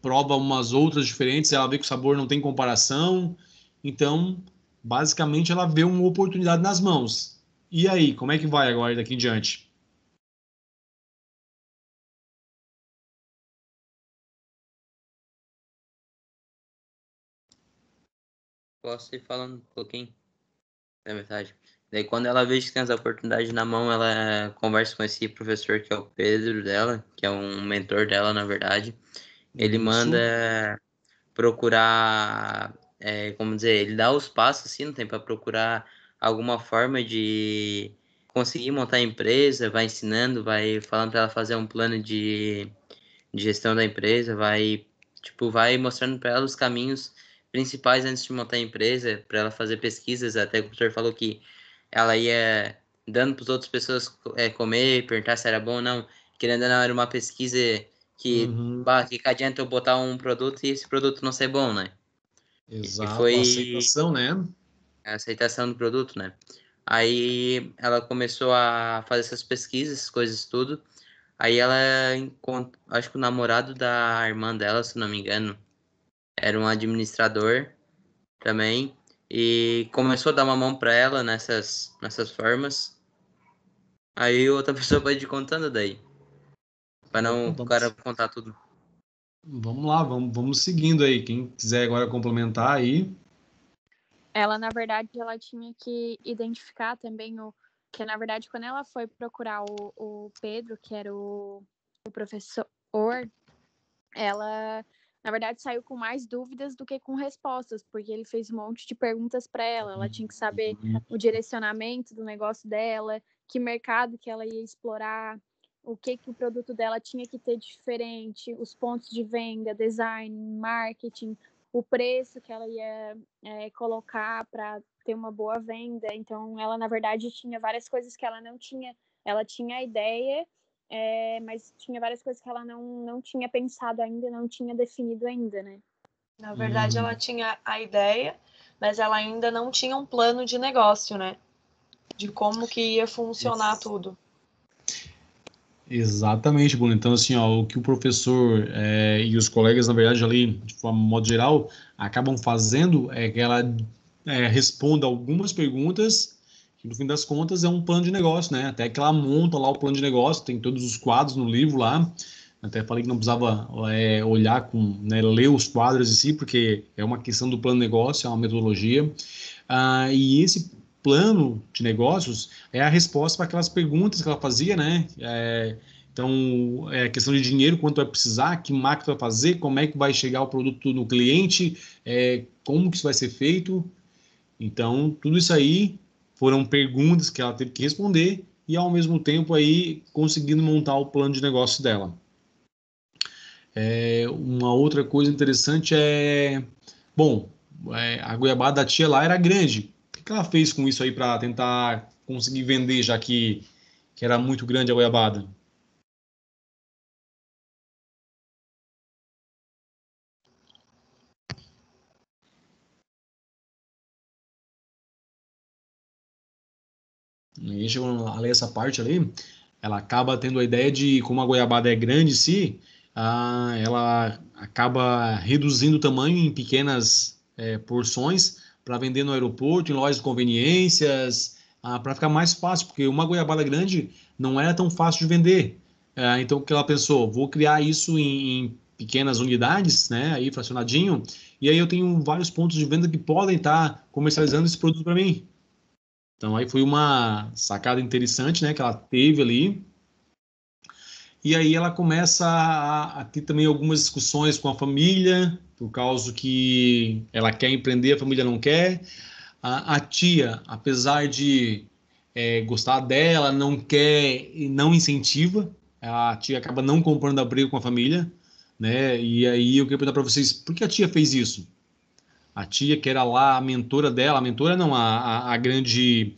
prova umas outras diferentes, ela vê que o sabor não tem comparação. Então, basicamente, ela vê uma oportunidade nas mãos. E aí, como é que vai agora daqui em diante? Posso ir falando um pouquinho da metade. Daí quando ela vê que tem essa oportunidade na mão, ela conversa com esse professor que é o Pedro dela, que é um mentor dela, na verdade. Ele Isso. manda procurar, como dizer, ele dá os passos, assim, não tem para procurar alguma forma de conseguir montar a empresa, vai ensinando, vai falando para ela fazer um plano de gestão da empresa, vai mostrando para ela os caminhos principais antes de montar a empresa, para ela fazer pesquisas, até que o professor falou que ela ia dando para as outras pessoas comer, perguntar se era bom ou não, querendo ou não, era uma pesquisa que, que adianta eu botar um produto e esse produto não ser bom, né? E Exato, a foi aceitação, né? a aceitação do produto, né? Aí ela começou a fazer essas pesquisas, coisas tudo. Aí ela encontra, acho que o namorado da irmã dela, se não me engano, era um administrador também. E começou a dar uma mão pra ela nessas formas. Aí outra pessoa vai te contando daí. Pra não o cara contar tudo. Vamos lá, vamos seguindo aí. Quem quiser agora complementar aí. Ela, na verdade, ela tinha que identificar também que, na verdade, quando ela foi procurar o Pedro, que era o professor, ela, na verdade, saiu com mais dúvidas do que com respostas, porque ele fez um monte de perguntas para ela. Ela tinha que saber o direcionamento do negócio dela, que mercado que ela ia explorar, o que o produto dela tinha que ter diferente, os pontos de venda, design, marketing, o preço que ela ia colocar para ter uma boa venda. Então, ela, na verdade, tinha várias coisas que ela não tinha. Ela tinha a ideia, mas tinha várias coisas que ela não tinha pensado ainda, não tinha definido ainda, né? Na verdade, ela tinha a ideia, mas ela ainda não tinha um plano de negócio, né? De como que ia funcionar tudo. Exatamente, Bruno. Então, assim, ó, o que o professor e os colegas, na verdade, ali, de forma modo geral, acabam fazendo é que ela responda algumas perguntas, que no fim das contas é um plano de negócio, né? Até que ela monta lá o plano de negócio, tem todos os quadros no livro lá. Até falei que não precisava olhar né, ler os quadros em si, porque é uma questão do plano de negócio, é uma metodologia. E esse plano de negócios é a resposta para aquelas perguntas que ela fazia, né? Então, é questão de dinheiro, quanto vai precisar, que máquina vai fazer, como é que vai chegar o produto no cliente, como que isso vai ser feito. Então, tudo isso aí foram perguntas que ela teve que responder e, ao mesmo tempo, aí conseguindo montar o plano de negócio dela. Uma outra coisa interessante bom, a goiabada da tia lá era grande. O que ela fez com isso aí para tentar conseguir vender, já que era muito grande a goiabada? E chegando a ler essa parte ali, ela acaba tendo a ideia de, como a goiabada é grande em si, ela acaba reduzindo o tamanho em pequenas porções para vender no aeroporto, em lojas de conveniências, para ficar mais fácil, porque uma goiabada grande não era tão fácil de vender. Então, o que ela pensou? Vou criar isso em pequenas unidades, né, aí fracionadinho, e aí eu tenho vários pontos de venda que podem estar comercializando esse produto para mim. Então, aí foi uma sacada interessante, né, que ela teve ali. E aí ela começa a ter também algumas discussões com a família, por causa que ela quer empreender, a família não quer. A tia, apesar de gostar dela, não quer e não incentiva. A tia acaba não comprando a briga com a família, né? E aí eu queria perguntar para vocês, por que a tia fez isso? A tia, que era lá a mentora dela, a mentora não, a grande,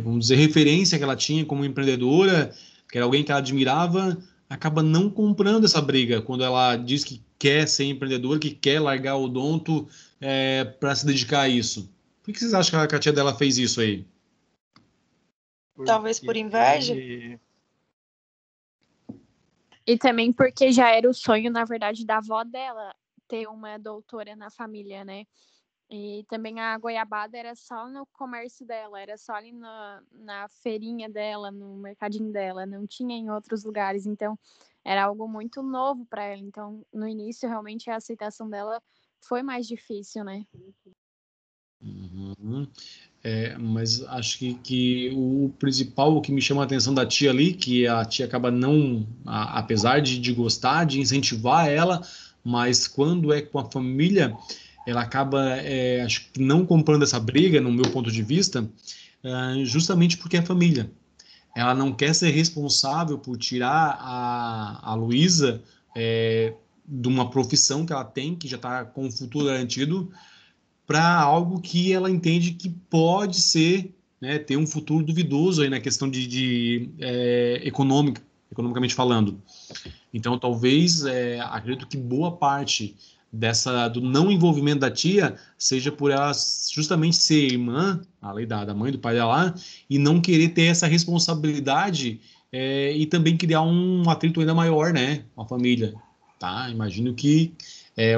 vamos dizer, referência que ela tinha como empreendedora, que era alguém que ela admirava, acaba não comprando essa briga quando ela diz que quer ser empreendedora, que quer largar o odonto para se dedicar a isso. Por que vocês acham que a tia dela fez isso aí? Talvez por inveja? E também porque já era o sonho, na verdade, da avó dela ter uma doutora na família, né? E também a goiabada era só no comércio dela, era só ali na feirinha dela, no mercadinho dela, não tinha em outros lugares. Então, era algo muito novo para ela. Então, no início, realmente, a aceitação dela foi mais difícil, né? Uhum. Mas acho que o principal, o que me chama a atenção da tia ali, que a tia acaba não, apesar de gostar, de incentivar ela, mas quando é com a família, ela acaba, acho que não comprando essa briga, no meu ponto de vista, justamente porque é família. Ela não quer ser responsável por tirar a Luísa de uma profissão que ela tem, que já está com o futuro garantido, para algo que ela entende que pode ser, né, ter um futuro duvidoso aí na questão economicamente falando. Então, talvez, acredito que boa parte do não envolvimento da tia seja por ela justamente ser irmã, além da mãe, do pai dela, e não querer ter essa responsabilidade e também criar um atrito ainda maior, né, com a família, tá? Imagino que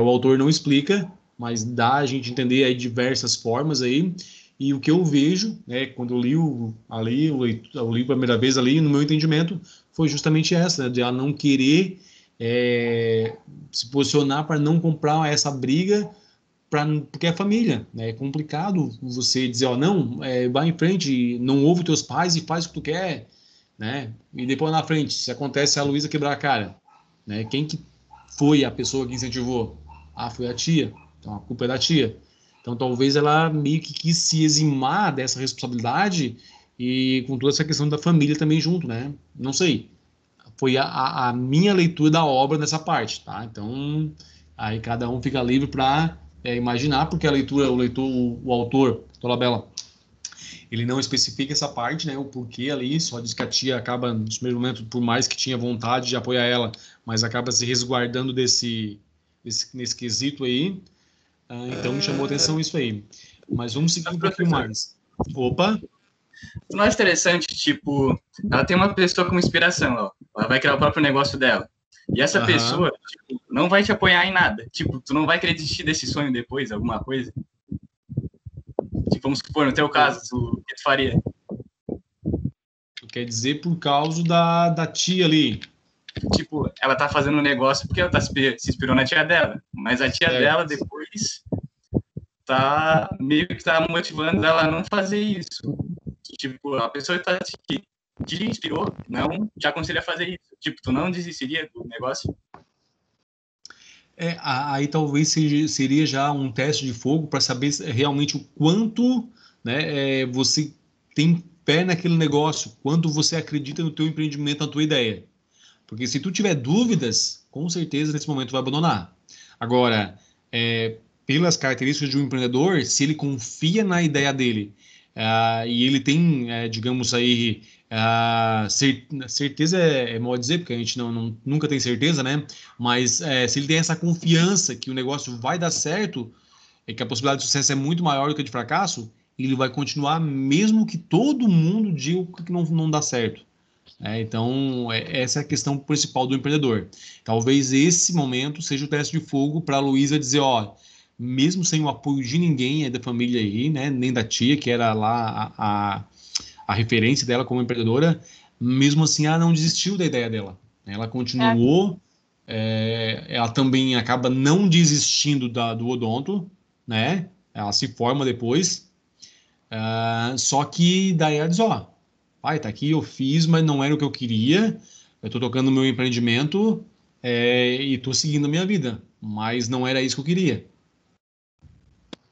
o autor não explica, mas dá a gente entender aí diversas formas aí. E o que eu vejo, né, quando eu li o livro a primeira vez ali, no meu entendimento, foi justamente essa, né, de ela não querer se posicionar para não comprar essa briga, porque é família, né? É complicado você dizer, ó, não, vai em frente, não ouve teus pais e faz o que tu quer, né? E depois na frente, se acontece a Luísa quebrar a cara, né? Quem que foi a pessoa que incentivou? Foi a tia. Então a culpa é da tia. Então talvez ela meio que quis se eximar dessa responsabilidade e com toda essa questão da família também junto, né? Não sei. Foi a minha leitura da obra nessa parte, tá? Então aí cada um fica livre para imaginar, porque o autor, Dolabella, Ele não especifica essa parte, né, o porquê ali, só diz que a tia acaba, nos primeiros momentos, por mais que tinha vontade de apoiar ela, mas acaba se resguardando nesse quesito aí. Então me chamou a atenção isso aí. Mas vamos seguir um pouquinho mais. Opa! O mais interessante, tipo, ela tem uma pessoa como inspiração, ó. Ela vai criar o próprio negócio dela. E essa pessoa, tipo, não vai te apoiar em nada. Tipo, tu não vai querer desistir desse sonho depois, alguma coisa. Tipo, vamos supor, no teu caso, o que tu faria? Quer dizer, por causa da tia ali. Tipo, ela tá fazendo um negócio porque ela tá se inspirou na tia dela. Mas a tia dela, depois, tá meio que tá motivando ela a não fazer isso. Tipo, a pessoa que te inspirou, não te aconselha a fazer isso. Tipo, tu não desistiria do negócio? Aí talvez seria já um teste de fogo para saber realmente o quanto, né, você tem pé naquele negócio, quanto você acredita no teu empreendimento, na tua ideia. Porque se tu tiver dúvidas, com certeza nesse momento vai abandonar. Agora, pelas características de um empreendedor, se ele confia na ideia dele e ele tem, digamos aí, certeza é mal dizer, porque a gente nunca tem certeza, né? Mas se ele tem essa confiança que o negócio vai dar certo, que a possibilidade de sucesso é muito maior do que de fracasso, ele vai continuar mesmo que todo mundo diga que não dá certo. Então, essa é a questão principal do empreendedor. Talvez esse momento seja o teste de fogo para a Luísa dizer, ó, mesmo sem o apoio de ninguém da família aí, né, nem da tia, que era lá a referência dela como empreendedora, mesmo assim ela não desistiu da ideia dela. Ela continuou, ela também acaba não desistindo do odonto, né? Ela se forma depois, só que daí ela diz, ó, pai, tá aqui, eu fiz, mas não era o que eu queria, eu tô tocando o meu empreendimento e tô seguindo a minha vida, mas não era isso que eu queria.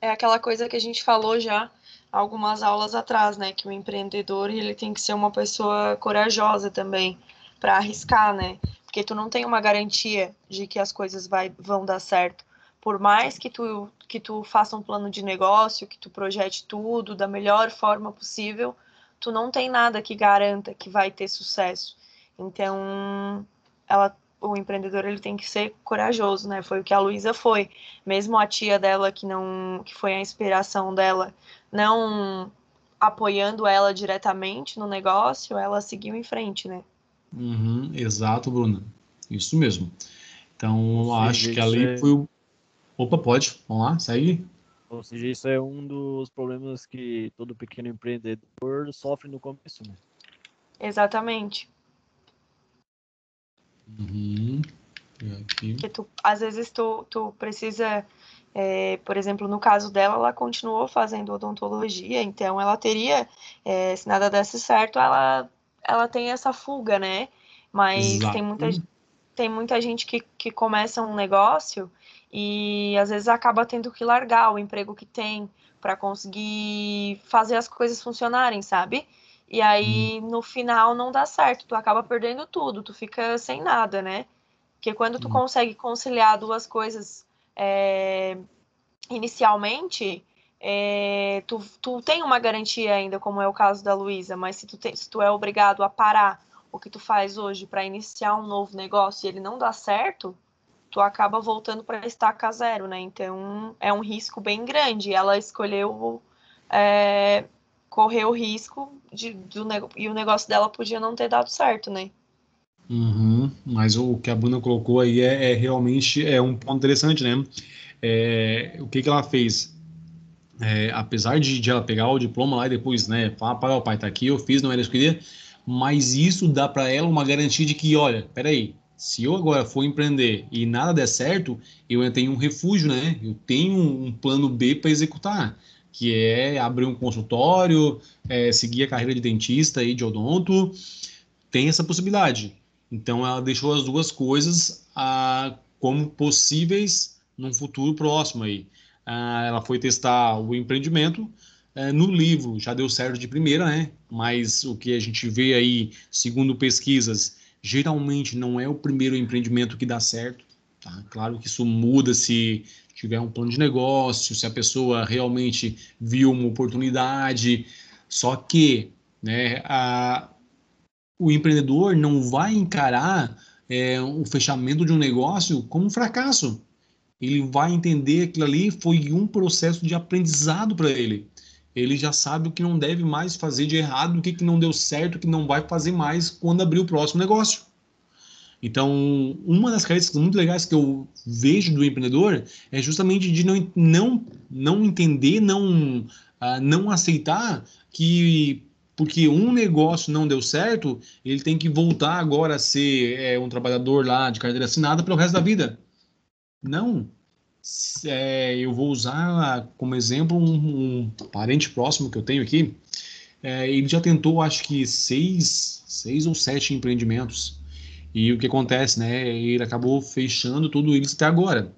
É aquela coisa que a gente falou já algumas aulas atrás, né? Que o empreendedor ele tem que ser uma pessoa corajosa também para arriscar, né? Porque tu não tem uma garantia de que as coisas vão dar certo. Por mais que tu faça um plano de negócio, que tu projete tudo da melhor forma possível, tu não tem nada que garanta que vai ter sucesso. Então, o empreendedor ele tem que ser corajoso, né? Foi o que a Luísa foi. Mesmo a tia dela que foi a inspiração dela, não apoiando ela diretamente no negócio, ela seguiu em frente, né? Exato, Bruna. Isso mesmo. Então, eu acho que isso ali foi o... Opa, pode. Vamos lá, segue. Ou seja, isso é um dos problemas que todo pequeno empreendedor sofre no começo, né? Exatamente. Aqui. Porque às vezes tu precisa, por exemplo, no caso dela, ela continuou fazendo odontologia, então ela teria, se nada desse certo, ela tem essa fuga, né? Mas Exato. tem muita gente que começa um negócio e às vezes acaba tendo que largar o emprego que tem para conseguir fazer as coisas funcionarem, sabe? E aí, no final, não dá certo, tu acaba perdendo tudo, tu fica sem nada, né? Porque quando tu consegue conciliar duas coisas inicialmente, tu tem uma garantia ainda, como é o caso da Luísa, mas se tu é obrigado a parar o que tu faz hoje para iniciar um novo negócio e ele não dá certo, tu acaba voltando para estaca zero, né? Então, é um risco bem grande. Ela escolheu correr o risco e o negócio dela podia não ter dado certo, né? Mas o que a Bruna colocou aí realmente um ponto interessante, né? O que ela fez? Apesar de ela pegar o diploma lá e depois, né, falar, pai, tá aqui, eu fiz, não era isso que eu queria, mas isso dá para ela uma garantia de que, olha, peraí, se eu agora for empreender e nada der certo, eu tenho um refúgio, né? Eu tenho um plano B para executar, que é abrir um consultório, seguir a carreira de dentista e de odonto, tem essa possibilidade. Então ela deixou as duas coisas como possíveis num futuro próximo aí. Ela foi testar o empreendimento. No livro já deu certo de primeira, né? Mas o que a gente vê aí, segundo pesquisas, geralmente não é o primeiro empreendimento que dá certo. Tá? Claro que isso muda se tiver um plano de negócio, se a pessoa realmente viu uma oportunidade. Só que, né, o empreendedor não vai encarar o fechamento de um negócio como um fracasso. Ele vai entender que aquilo ali foi um processo de aprendizado para ele. Ele já sabe o que não deve mais fazer de errado, o que não deu certo, o que não vai fazer mais quando abrir o próximo negócio. Então, uma das características muito legais que eu vejo do empreendedor é justamente de não entender, não aceitar que porque um negócio não deu certo, ele tem que voltar agora a ser um trabalhador lá de carteira assinada pelo resto da vida. Não. Eu vou usar como exemplo um parente próximo que eu tenho aqui. Ele já tentou, acho que, seis ou sete empreendimentos. E o que acontece, né? Ele acabou fechando tudo isso até agora.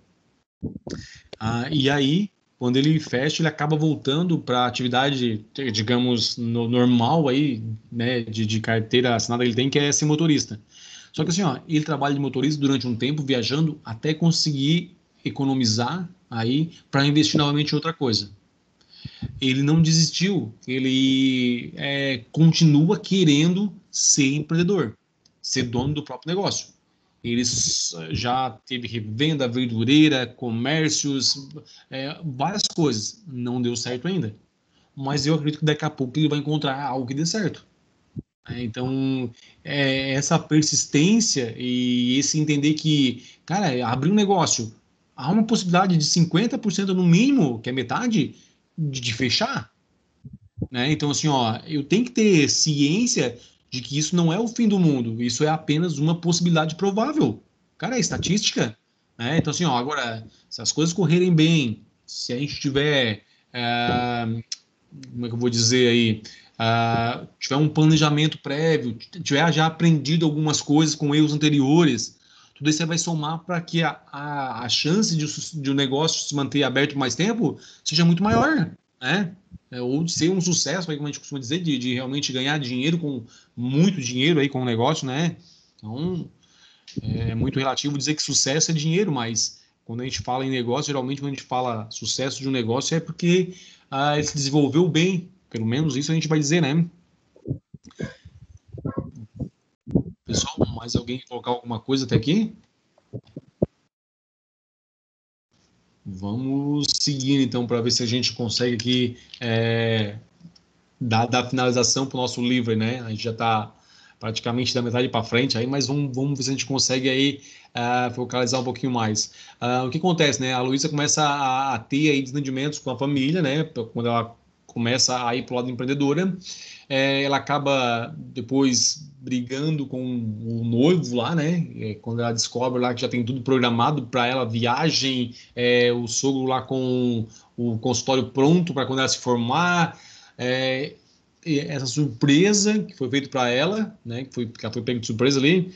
E aí, quando ele fecha, ele acaba voltando para a atividade, digamos, normal aí, né? De carteira assinada que ele tem, que é ser motorista. Só que assim, ó, ele trabalha de motorista durante um tempo, viajando, até conseguir economizar aí para investir novamente em outra coisa. Ele não desistiu, ele continua querendo ser empreendedor, ser dono do próprio negócio. Ele já teve revenda, verdureira, comércios, várias coisas. Não deu certo ainda. Mas eu acredito que daqui a pouco ele vai encontrar algo que dê certo. Então, essa persistência e esse entender que, cara, abrir um negócio, há uma possibilidade de 50% no mínimo, que é metade, de fechar, né? Então, assim, ó, eu tenho que ter ciência de que isso não é o fim do mundo, isso é apenas uma possibilidade provável. Cara, é estatística, né? Então, assim, ó, agora, se as coisas correrem bem, se a gente tiver, como é que eu vou dizer aí, tiver um planejamento prévio, tiver já aprendido algumas coisas com erros anteriores, tudo isso vai somar para que a chance de o negócio se manter aberto por mais tempo seja muito maior, né? Ou de ser um sucesso, como a gente costuma dizer, de realmente ganhar dinheiro, com muito dinheiro aí com o negócio, né? Então, é muito relativo dizer que sucesso é dinheiro, mas quando a gente fala em negócio, geralmente quando a gente fala sucesso de um negócio é porque ele se desenvolveu bem, pelo menos isso a gente vai dizer, né? Pessoal, mais alguém quer colocar alguma coisa até aqui? Vamos seguir então para ver se a gente consegue aqui dar finalização para o nosso livro, né? A gente já está praticamente da metade para frente aí, mas vamos ver se a gente consegue aí focalizar um pouquinho mais. O que acontece, né? A Luísa começa a ter aí desentendimentos com a família, né? Quando ela começa a ir para o lado empreendedora, ela acaba depois brigando com o noivo lá, né? Quando ela descobre lá que já tem tudo programado para ela, viagem, o sogro lá com o consultório pronto para quando ela se formar, essa surpresa que foi feita para ela, né? Que ela foi pega de surpresa ali,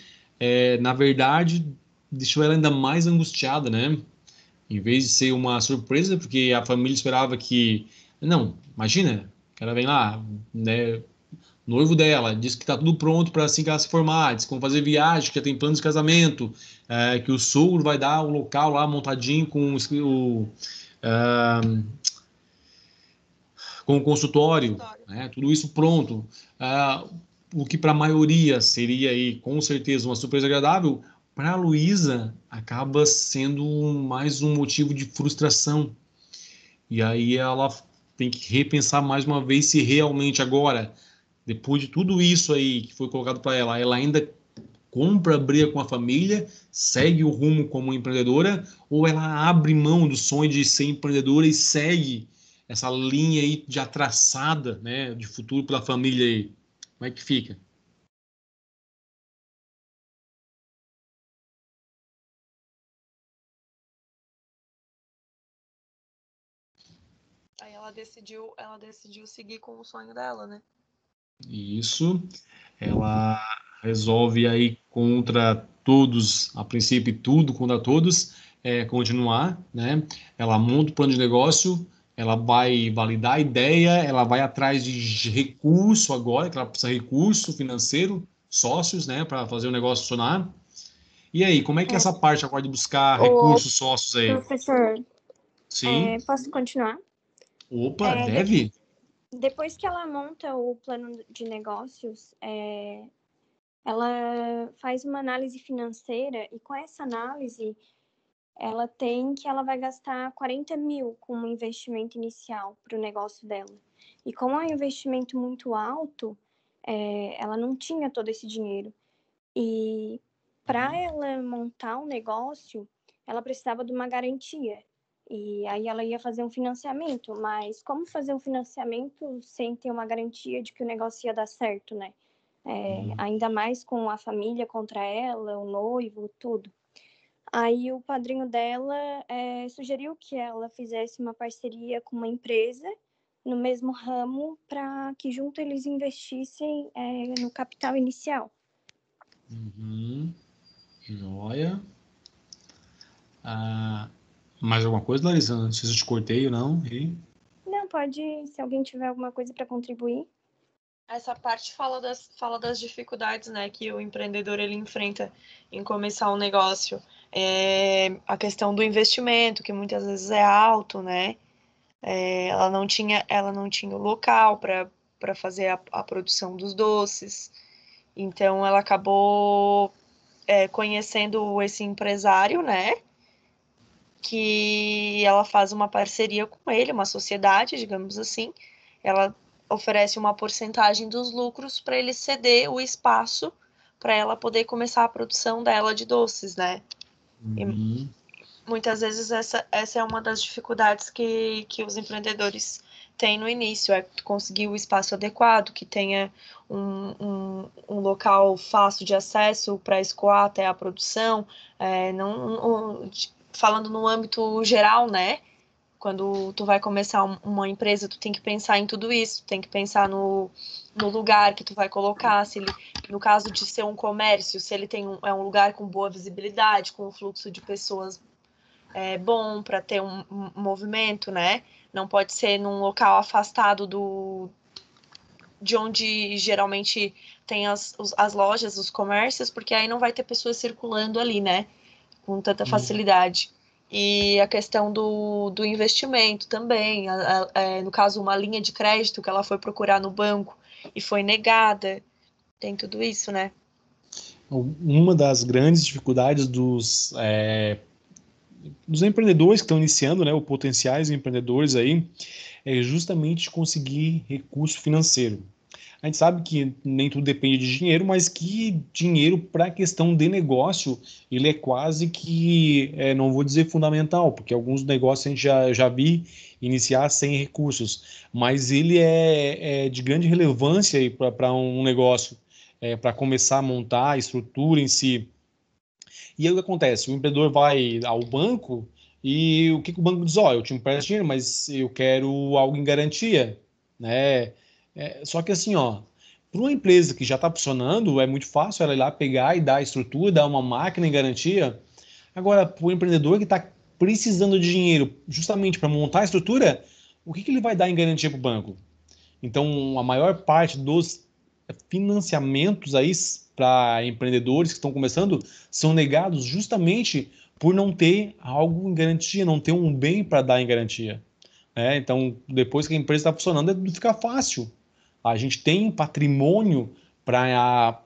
na verdade deixou ela ainda mais angustiada, né? Em vez de ser uma surpresa, porque a família esperava que, não, imagina, que ela vem lá, né? Noivo dela, diz que está tudo pronto para assim que ela se formar, diz que vão fazer viagem, que já tem planos de casamento, que o sogro vai dar o local lá montadinho com o consultório, né? Tudo isso pronto. O que para a maioria seria aí, com certeza, uma surpresa agradável, para a Luísa acaba sendo mais um motivo de frustração. E aí ela tem que repensar mais uma vez se realmente agora, depois de tudo isso aí que foi colocado para ela, ela ainda compra a briga com a família, segue o rumo como empreendedora, ou ela abre mão do sonho de ser empreendedora e segue essa linha aí já traçada, né, de futuro pela família aí. Como é que fica? Aí ela decidiu seguir com o sonho dela, né? Isso, ela resolve aí contra todos, a princípio tudo contra todos, continuar, né? Ela monta o plano de negócio, ela vai validar a ideia, ela vai atrás de recurso agora, que ela precisa de recurso financeiro, sócios, né, para fazer o negócio funcionar. E aí, como é que é essa parte agora de buscar recursos, sócios aí? Professor, Sim. posso continuar? Opa, deve? Depois que ela monta o plano de negócios, ela faz uma análise financeira e com essa análise ela vai gastar 40 mil como investimento inicial para o negócio dela. E como é um investimento muito alto, ela não tinha todo esse dinheiro. E para ela montar um negócio, ela precisava de uma garantia. E aí ela ia fazer um financiamento, mas como fazer um financiamento sem ter uma garantia de que o negócio ia dar certo, né? Ainda mais com a família contra ela, o noivo, tudo. Aí o padrinho dela sugeriu que ela fizesse uma parceria com uma empresa no mesmo ramo para que junto eles investissem no capital inicial. Joia. Mais alguma coisa, Larissa? Não sei se eu te cortei ou não. Não, pode, se alguém tiver alguma coisa para contribuir. Essa parte fala das dificuldades, né, que o empreendedor ele enfrenta em começar um negócio. A questão do investimento, que muitas vezes é alto, né? Ela não tinha o local para fazer a produção dos doces. Então, ela acabou conhecendo esse empresário, né? Que ela faz uma parceria com ele, uma sociedade, digamos assim. Ela oferece uma porcentagem dos lucros para ele ceder o espaço para ela poder começar a produção dela de doces, né? E muitas vezes essa é uma das dificuldades que os empreendedores têm no início, conseguir o espaço adequado, que tenha um local fácil de acesso para escoar até a produção, falando no âmbito geral, né? Quando tu vai começar uma empresa, tu tem que pensar em tudo isso, tem que pensar no lugar que tu vai colocar, se ele, no caso de ser um comércio, se ele tem um lugar com boa visibilidade, com um fluxo de pessoas bom para ter um movimento, né? Não pode ser num local afastado de onde geralmente tem as lojas, os comércios, porque aí não vai ter pessoas circulando ali, né? Com tanta facilidade. E a questão do investimento também, no caso, uma linha de crédito que ela foi procurar no banco e foi negada, tem tudo isso, né? Uma das grandes dificuldades dos empreendedores que estão iniciando, né, ou potenciais empreendedores aí, é justamente conseguir recurso financeiro. A gente sabe que nem tudo depende de dinheiro, mas que dinheiro para a questão de negócio, ele é quase que, não vou dizer fundamental, porque alguns negócios a gente já vi iniciar sem recursos, mas ele é de grande relevância para um negócio, para começar a montar a estrutura em si. E aí o que acontece? O empreendedor vai ao banco e o que o banco diz? Eu te empresto dinheiro, mas eu quero algo em garantia, né? Só que assim, para uma empresa que já está funcionando, é muito fácil ela ir lá pegar e dar a estrutura, dar uma máquina em garantia. Agora, para o empreendedor que está precisando de dinheiro justamente para montar a estrutura, o que ele vai dar em garantia para o banco? Então, a maior parte dos financiamentos aí para empreendedores que estão começando são negados justamente por não ter algo em garantia, não ter um bem para dar em garantia. Então, depois que a empresa está funcionando, fica fácil. A gente tem patrimônio para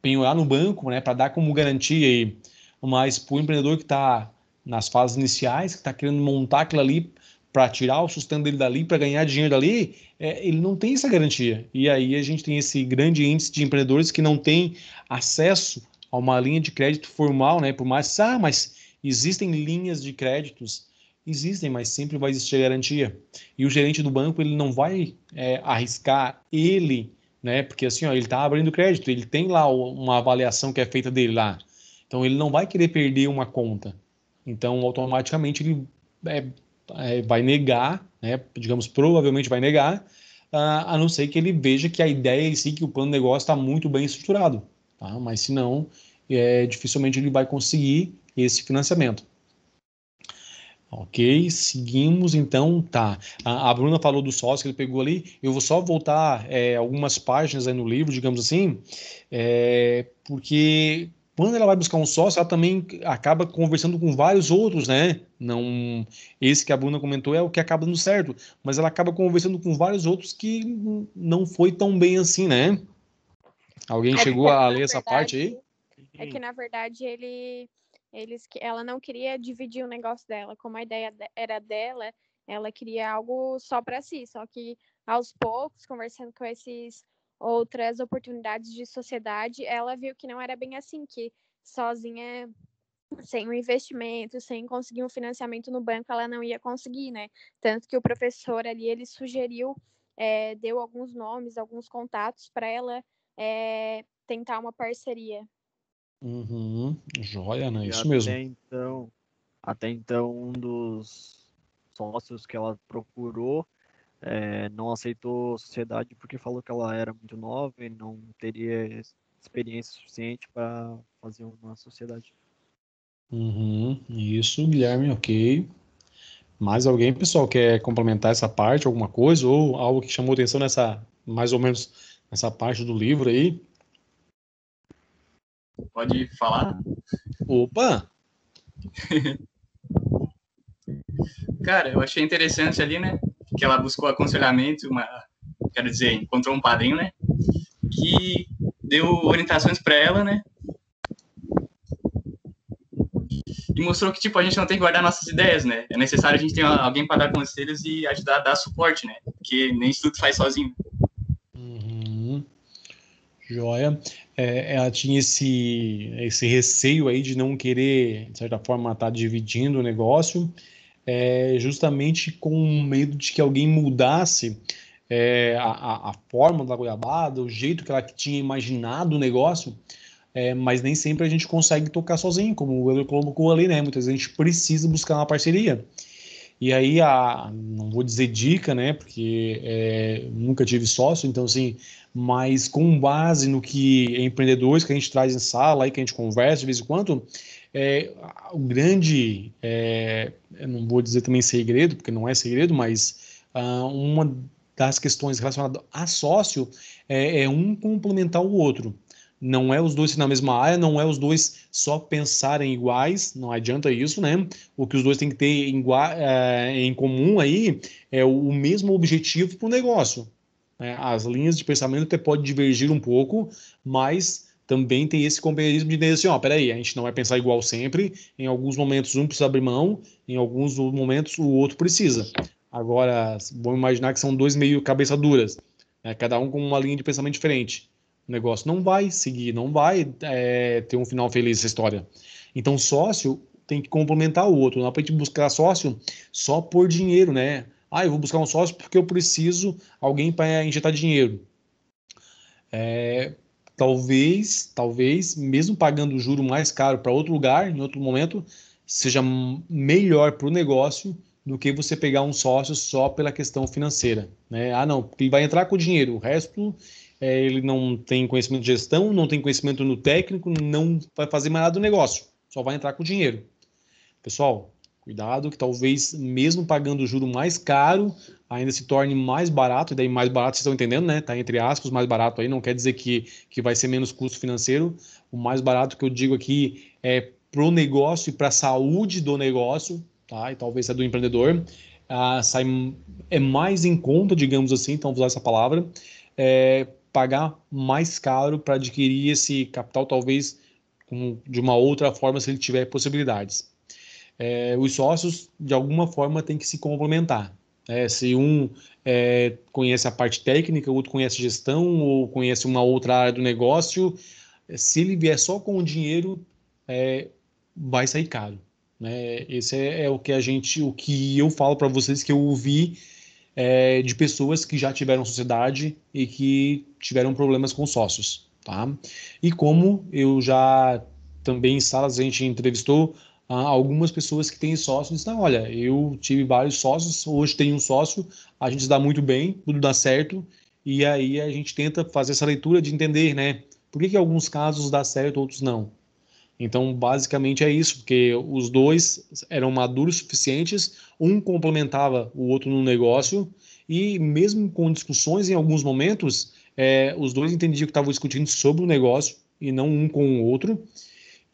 penhorar no banco, né, para dar como garantia aí. Mas para o empreendedor que está nas fases iniciais, que está querendo montar aquilo ali para tirar o sustento dele dali, para ganhar dinheiro dali, ele não tem essa garantia. E aí a gente tem esse grande índice de empreendedores que não têm acesso a uma linha de crédito formal, né? Por mais, mas existem linhas de créditos, existem, mas sempre vai existir garantia. E o gerente do banco, ele não vai arriscar ele, né? Porque assim, ele está abrindo crédito, ele tem lá uma avaliação que é feita dele lá. Então ele não vai querer perder uma conta. Então automaticamente ele vai negar, né? Digamos, provavelmente vai negar, a não ser que ele veja que a ideia em si, que o plano de negócio está muito bem estruturado. Tá? Mas se não, dificilmente ele vai conseguir esse financiamento. Ok, seguimos então, tá. A Bruna falou do sócio que ele pegou ali, eu vou só voltar algumas páginas aí no livro, digamos assim, porque quando ela vai buscar um sócio, ela também acaba conversando com vários outros, né? Não, esse que a Bruna comentou é o que acaba dando certo, mas ela acaba conversando com vários outros que não foi tão bem assim, né? Alguém chegou a ler essa parte aí? É que, na verdade, ela não queria dividir o negócio dela. Como a ideia era dela, ela queria algo só para si. Só que, aos poucos, conversando com esses outras oportunidades de sociedade, ela viu que não era bem assim, que sozinha, sem um investimento, sem conseguir um financiamento no banco, ela não ia conseguir, né? Tanto que o professor ali, ele sugeriu, deu alguns nomes, alguns contatos para ela tentar uma parceria. Uhum, joia, né? E Isso mesmo. até então, um dos sócios que ela procurou não aceitou a sociedade porque falou que ela era muito nova e não teria experiência suficiente para fazer uma sociedade. Uhum, isso, Guilherme, ok. Mais alguém, pessoal, quer complementar essa parte, alguma coisa, ou algo que chamou atenção mais ou menos, nessa parte do livro aí? Pode falar? Opa! Cara, eu achei interessante ali, né? Que ela buscou aconselhamento, quero dizer, encontrou um padrinho, né? Que deu orientações para ela, né? E mostrou que, tipo, a gente não tem que guardar nossas ideias, né? É necessário a gente ter alguém para dar conselhos e ajudar a dar suporte, né? Porque nem isso tudo faz sozinho. Uhum, joia. Ela tinha esse receio aí de não querer, de certa forma, estar dividindo o negócio, justamente com medo de que alguém mudasse a forma da goiabada, o jeito que ela tinha imaginado o negócio, mas nem sempre a gente consegue tocar sozinho, como o Euler colocou ali, né? Muitas vezes a gente precisa buscar uma parceria. E aí, não vou dizer dica, né? Porque nunca tive sócio, então assim, mas com base no que empreendedores que a gente traz em sala, aí que a gente conversa de vez em quando, o grande, eu não vou dizer também segredo, porque não é segredo, mas uma das questões relacionadas a sócio é um complementar o outro. Não é os dois na mesma área, não é os dois só pensarem iguais, não adianta isso, né? O que os dois têm que ter em comum aí é o mesmo objetivo para o negócio, né? As linhas de pensamento até podem divergir um pouco, mas também tem esse companheirismo de dizer assim, ó, peraí, a gente não vai pensar igual sempre, em alguns momentos um precisa abrir mão, em alguns momentos o outro precisa. Agora, vamos imaginar que são dois meio cabeça duras, né? Cada um com uma linha de pensamento diferente. O negócio não vai seguir, não vai ter um final feliz essa história. Então, sócio tem que complementar o outro. Não dá para a gente buscar sócio só por dinheiro, né? Eu vou buscar um sócio porque eu preciso alguém para injetar dinheiro. Talvez, mesmo pagando o juro mais caro para outro lugar, em outro momento, seja melhor para o negócio do que você pegar um sócio só pela questão financeira, né? Não, ele vai entrar com o dinheiro, o resto ele não tem conhecimento de gestão, não tem conhecimento no técnico, não vai fazer mais nada do negócio, só vai entrar com o dinheiro. Pessoal, cuidado que talvez mesmo pagando o juro mais caro, ainda se torne mais barato, e daí mais barato, vocês estão entendendo, né? Tá entre aspas, mais barato aí, não quer dizer que vai ser menos custo financeiro. O mais barato que eu digo aqui é pro negócio e para a saúde do negócio, tá? E talvez é do empreendedor, é mais em conta, digamos assim, então vou usar essa palavra, pagar mais caro para adquirir esse capital, talvez de uma outra forma, se ele tiver possibilidades. Os sócios, de alguma forma, têm que se complementar. Se um conhece a parte técnica, o outro conhece gestão, ou conhece uma outra área do negócio, se ele vier só com o dinheiro, vai sair caro, né? Esse o que eu falo para vocês que eu ouvi de pessoas que já tiveram sociedade e que tiveram problemas com sócios, tá? E como eu já também em salas a gente entrevistou algumas pessoas que têm sócios, não, olha, eu tive vários sócios, hoje tenho um sócio, a gente se dá muito bem, tudo dá certo, e aí a gente tenta fazer essa leitura de entender, né? Por que alguns casos dá certo, outros não? Então, basicamente é isso, porque os dois eram maduros suficientes, um complementava o outro no negócio, e mesmo com discussões em alguns momentos, os dois entendiam que estavam discutindo sobre o negócio e não um com o outro.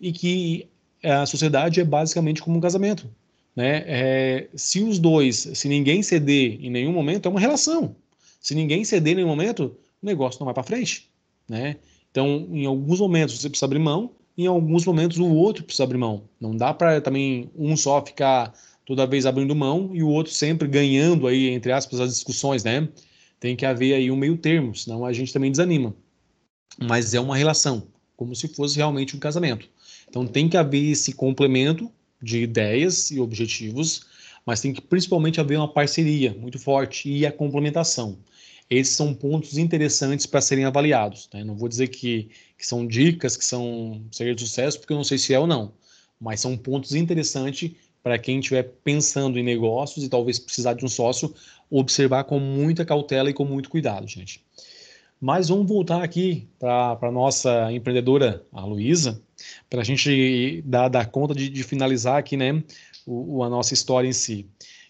e que a sociedade é basicamente como um casamento, né? Se os dois, se ninguém ceder em nenhum momento, é uma relação. Se ninguém ceder em nenhum momento, o negócio não vai para frente, né? Então, em alguns momentos você precisa abrir mão, em alguns momentos o outro precisa abrir mão. Não dá para também um só ficar toda vez abrindo mão e o outro sempre ganhando aí, entre aspas, as discussões, né? Tem que haver aí um meio termo, senão a gente também desanima. Mas é uma relação, como se fosse realmente um casamento. Então tem que haver esse complemento de ideias e objetivos, mas tem que principalmente haver uma parceria muito forte e a complementação. Esses são pontos interessantes para serem avaliados, né? Não vou dizer que são dicas, que são segredos de sucesso, porque eu não sei se é ou não, mas são pontos interessantes para quem estiver pensando em negócios e talvez precisar de um sócio, observar com muita cautela e com muito cuidado, gente. Mas vamos voltar aqui para a nossa empreendedora, a Luísa, para a gente dar conta de finalizar aqui, né, a nossa história em si.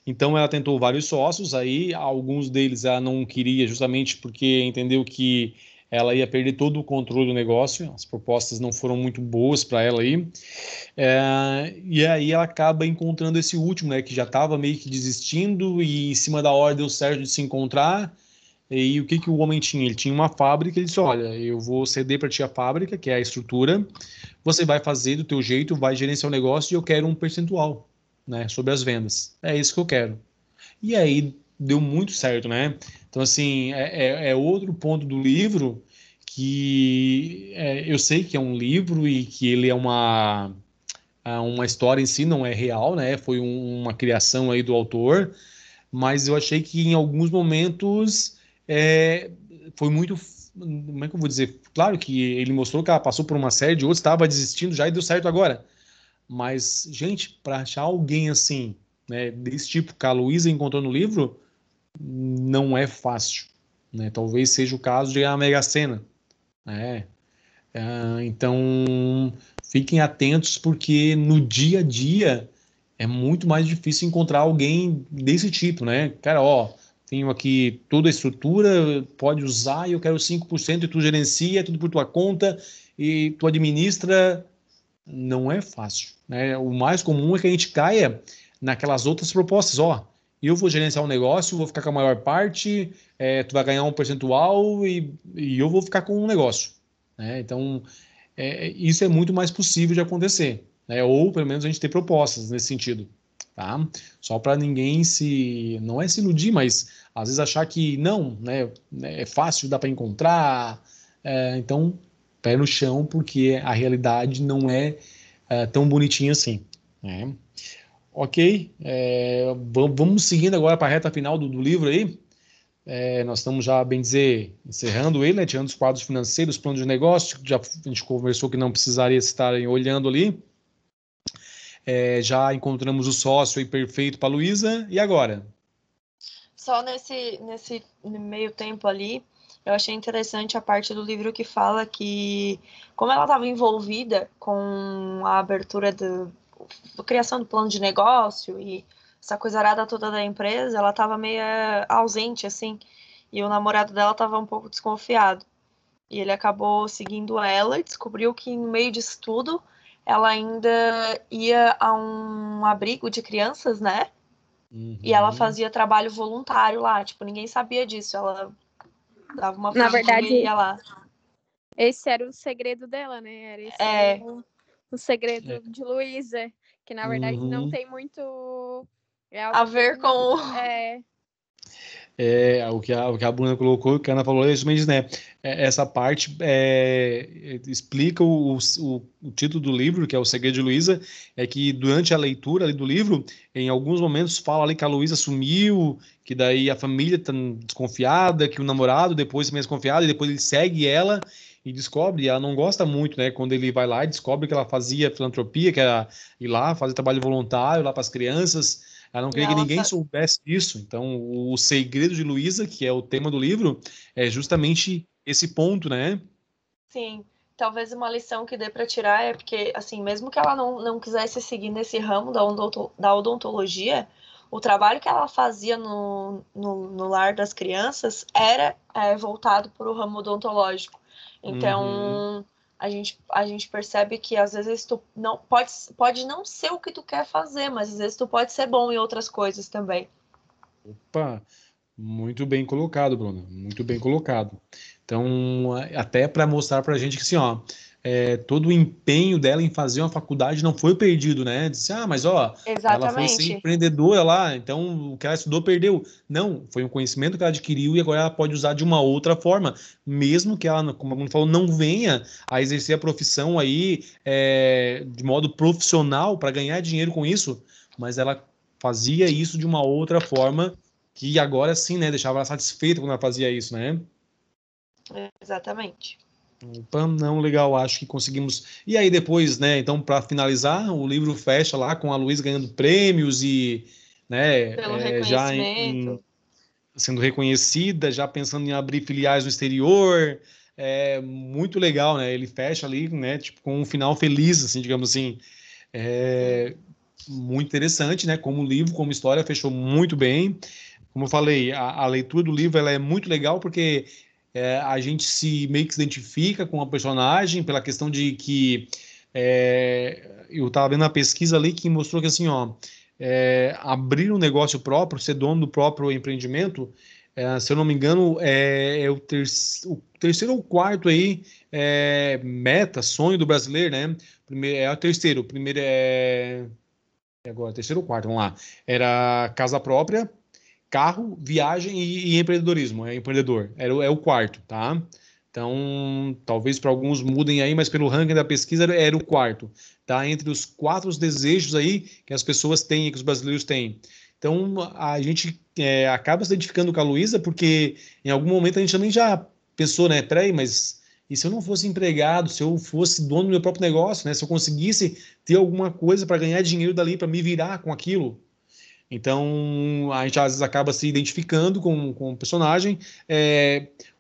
Então, ela tentou vários sócios, aí alguns deles ela não queria, justamente porque entendeu que ela ia perder todo o controle do negócio, as propostas não foram muito boas para ela aí. E aí ela acaba encontrando esse último, né, que já estava meio que desistindo e em cima da hora deu certo de se encontrar. E o que o homem tinha? Ele tinha uma fábrica, ele disse, olha, eu vou ceder para ti a fábrica, que é a estrutura, você vai fazer do teu jeito, vai gerenciar o negócio e eu quero um percentual, né, sobre as vendas. É isso que eu quero. E aí deu muito certo, né? Então, assim, é outro ponto do livro que eu sei que é um livro e que ele é uma história em si, não é real, né? Foi uma criação aí do autor, mas eu achei que em alguns momentos é, foi muito. Como é que eu vou dizer? Claro que ele mostrou que ela passou por uma série de outros, estava desistindo já e deu certo agora. Mas, gente, para achar alguém assim, né, desse tipo que a Luísa encontrou no livro, não é fácil, né? Talvez seja o caso de ganhar a Mega Sena, né? Então, fiquem atentos porque no dia a dia é muito mais difícil encontrar alguém desse tipo, né? Cara, ó, tenho aqui toda a estrutura, pode usar e eu quero 5% e tu gerencia, tudo por tua conta e tu administra. Não é fácil, né? O mais comum é que a gente caia naquelas outras propostas, ó. Eu vou gerenciar um negócio, vou ficar com a maior parte, tu vai ganhar um percentual e eu vou ficar com um negócio, né? Então, isso é muito mais possível de acontecer, né? Ou pelo menos a gente ter propostas nesse sentido, tá? Só para ninguém não é se iludir, mas às vezes achar que não, né? É fácil, dá para encontrar, então pé no chão, porque a realidade não é tão bonitinha assim, né? Ok, vamos seguindo agora para a reta final do livro aí. Nós estamos já, bem dizer, encerrando ele, né, tirando os quadros financeiros, planos de negócio, já a gente conversou que não precisaria estarem olhando ali. Já encontramos o sócio aí perfeito para a Luísa, e agora? Só nesse meio tempo ali, eu achei interessante a parte do livro que fala que, como ela estava envolvida com a abertura a criação do plano de negócio e essa coisarada toda da empresa, ela estava meio ausente, assim, e o namorado dela estava um pouco desconfiado. E ele acabou seguindo ela e descobriu que, no meio disso tudo, ela ainda ia a um abrigo de crianças, né? E ela fazia trabalho voluntário lá, tipo, ninguém sabia disso. Ela dava uma Na fugidinha verdade, e ia lá. esse era o segredo dela, né? Era esse o segredo de Luísa, que na verdade não tem muito a ver com o que a Bruna colocou, o que a Ana falou, é justamente, né? Essa parte explica o título do livro, que é O Segredo de Luísa, é que durante a leitura ali do livro, em alguns momentos fala ali que a Luísa sumiu, que daí a família tá desconfiada, que o namorado depois também é desconfiado, e depois ele segue ela e descobre, e ela não gosta muito, né? Quando ele vai lá e descobre que ela fazia filantropia, que era ir lá fazer trabalho voluntário lá para as crianças. Ela não queria que ninguém soubesse disso. Então, o segredo de Luísa, que é o tema do livro, é justamente esse ponto, né? Sim. Talvez uma lição que dê para tirar é porque, assim, mesmo que ela não quisesse seguir nesse ramo da odontologia, o trabalho que ela fazia no lar das crianças era voltado para o ramo odontológico. Então, a gente percebe que às vezes tu não pode não ser o que tu quer fazer, mas às vezes tu pode ser bom em outras coisas também. Opa, muito bem colocado, Bruna. Muito bem colocado. Então, até para mostrar para a gente que assim, ó, todo o empenho dela em fazer uma faculdade não foi perdido, né? Disse, mas ó, ela foi ser Exatamente. empreendedora lá, então o que ela estudou perdeu. Não, foi um conhecimento que ela adquiriu e agora ela pode usar de uma outra forma, mesmo que ela, como a Bruna falou, não venha a exercer a profissão aí de modo profissional para ganhar dinheiro com isso, mas ela fazia isso de uma outra forma que agora sim, né, deixava ela satisfeita quando ela fazia isso, né? Exatamente. Opa, não, legal, acho que conseguimos. E aí depois, né, então para finalizar, o livro fecha lá com a Luísa ganhando prêmios e, né, Pelo já reconhecimento. sendo reconhecida, já pensando em abrir filiais no exterior. É muito legal, né? Ele fecha ali, né, tipo com um final feliz, assim, digamos assim. É muito interessante, né? Como livro, como história, fechou muito bem. Como eu falei, a leitura do livro ela é muito legal porque a gente se meio que se identifica com a personagem pela questão de que eu estava vendo uma pesquisa ali que mostrou que assim, ó, abrir um negócio próprio, ser dono do próprio empreendimento, se eu não me engano, o terceiro ou quarto aí meta, sonho do brasileiro, né? Primeiro, é o terceiro. O primeiro agora, terceiro ou quarto, vamos lá. Era casa própria, carro, viagem e empreendedorismo. É empreendedor. É o quarto, tá? Então, talvez para alguns mudem aí, mas pelo ranking da pesquisa era o quarto, tá? Entre os 4 desejos aí que as pessoas têm, que os brasileiros têm. Então, a gente acaba se identificando com a Luísa, porque em algum momento a gente também já pensou, né? Peraí, mas e se eu não fosse empregado, se eu fosse dono do meu próprio negócio, né? Se eu conseguisse ter alguma coisa para ganhar dinheiro dali, para me virar com aquilo. Então, a gente às vezes acaba se identificando com o personagem.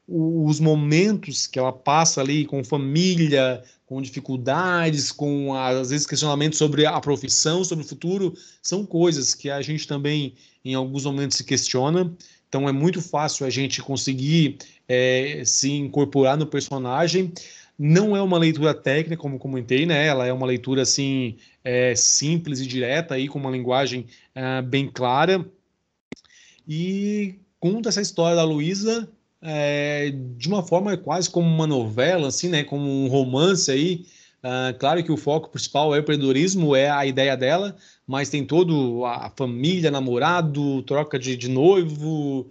Os momentos que ela passa ali com família, com dificuldades, com às vezes questionamentos sobre a profissão, sobre o futuro, são coisas que a gente também, em alguns momentos, se questiona. Então, é muito fácil a gente conseguir se incorporar no personagem. Não é uma leitura técnica, como comentei, né? Ela é uma leitura assim simples e direta, aí, com uma linguagem bem clara, e conta essa história da Luísa de uma forma quase como uma novela, assim, né? Como um romance aí. Claro que o foco principal é o empreendedorismo, é a ideia dela, mas tem todo a família, namorado, troca de noivo.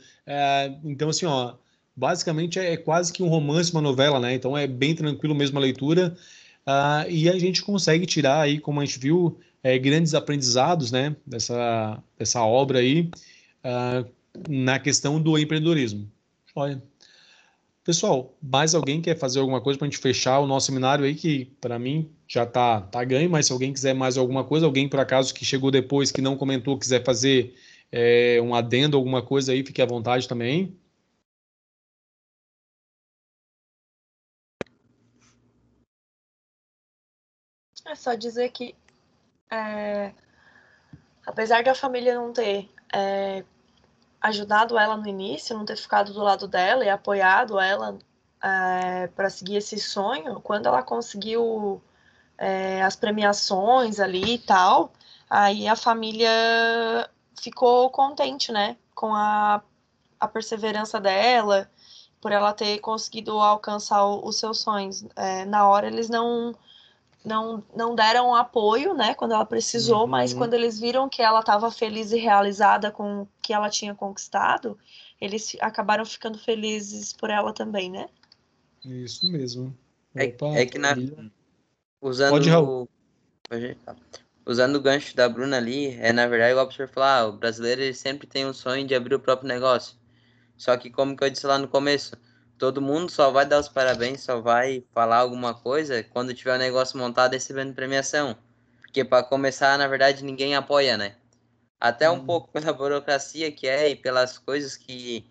Então, assim, ó, basicamente é quase que um romance, uma novela, né? Então é bem tranquilo mesmo a leitura. E a gente consegue tirar aí, como a gente viu, grandes aprendizados, né, dessa obra aí, ah, na questão do empreendedorismo. Olha, pessoal, mais alguém quer fazer alguma coisa para a gente fechar o nosso seminário aí, que para mim já tá ganho, mas se alguém quiser mais alguma coisa, alguém por acaso que chegou depois, que não comentou, quiser fazer um adendo, alguma coisa aí, fique à vontade também. É só dizer que, apesar da família não ter ajudado ela no início, não ter ficado do lado dela e apoiado ela para seguir esse sonho, quando ela conseguiu as premiações ali e tal, aí a família ficou contente, né, com a perseverança dela, por ela ter conseguido alcançar os seus sonhos. Na hora eles não deram apoio, né, quando ela precisou, mas quando eles viram que ela estava feliz e realizada com o que ela tinha conquistado, eles acabaram ficando felizes por ela também, né? Isso mesmo. Opa, É que maravilha. Pode, Raul. usando usando o gancho da Bruna ali, na verdade, igual o professor falou, o brasileiro ele sempre tem um sonho de abrir o próprio negócio. Só que, como que eu disse lá no começo, todo mundo só vai dar os parabéns, só vai falar alguma coisa quando tiver o negócio montado recebendo premiação. Porque, para começar, na verdade, ninguém apoia, né? Até um pouco pela burocracia que é e pelas coisas que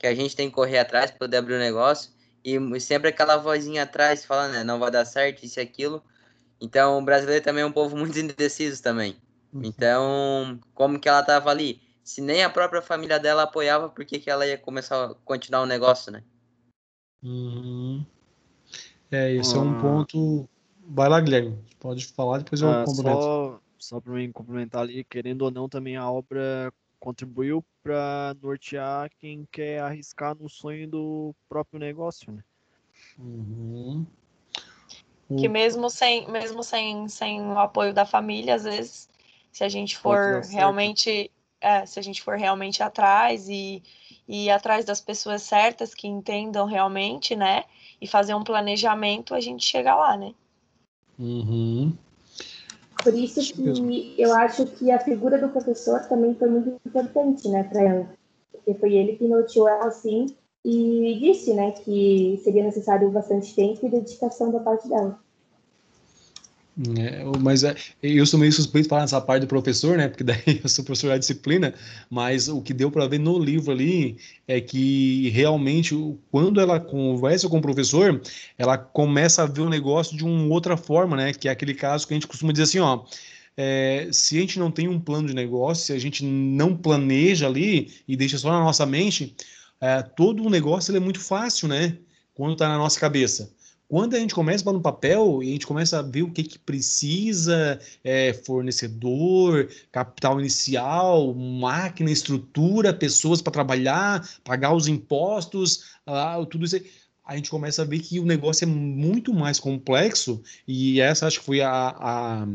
a gente tem que correr atrás para poder abrir o negócio. E sempre aquela vozinha atrás falando, né, não vai dar certo, isso e aquilo. Então, o brasileiro também é um povo muito indeciso também. Então, como que ela tava ali? Se nem a própria família dela apoiava, por que que ela ia começar a continuar o negócio, né? Uhum. Esse é um ponto. Vai lá, Guilherme. Pode falar, depois eu complemento. Só para mim complementar ali, querendo ou não, também a obra contribuiu para nortear quem quer arriscar no sonho do próprio negócio, né? Uhum. Que mesmo sem o apoio da família, às vezes, se a gente for realmente atrás e ir atrás das pessoas certas que entendam realmente, né? E fazer um planejamento, a gente chega lá, né? Uhum. Por isso que eu acho que a figura do professor também foi muito importante, né, para ela. Porque foi ele que norteou ela, assim, e disse, né, que seria necessário bastante tempo e dedicação da parte dela. Mas eu sou meio suspeito de falar nessa parte do professor, né? Porque daí eu sou professor da disciplina, mas o que deu para ver no livro ali é que realmente, quando ela conversa com o professor, ela começa a ver o negócio de uma outra forma, né? Que é aquele caso que a gente costuma dizer assim, ó. Se a gente não tem um plano de negócio, se a gente não planeja ali e deixa só na nossa mente, todo o negócio ele é muito fácil, né? Quando está na nossa cabeça. Quando a gente começa a pôr no papel e a gente começa a ver o que precisa, fornecedor, capital inicial, máquina, estrutura, pessoas para trabalhar, pagar os impostos, tudo isso, a gente começa a ver que o negócio é muito mais complexo e essa acho que foi a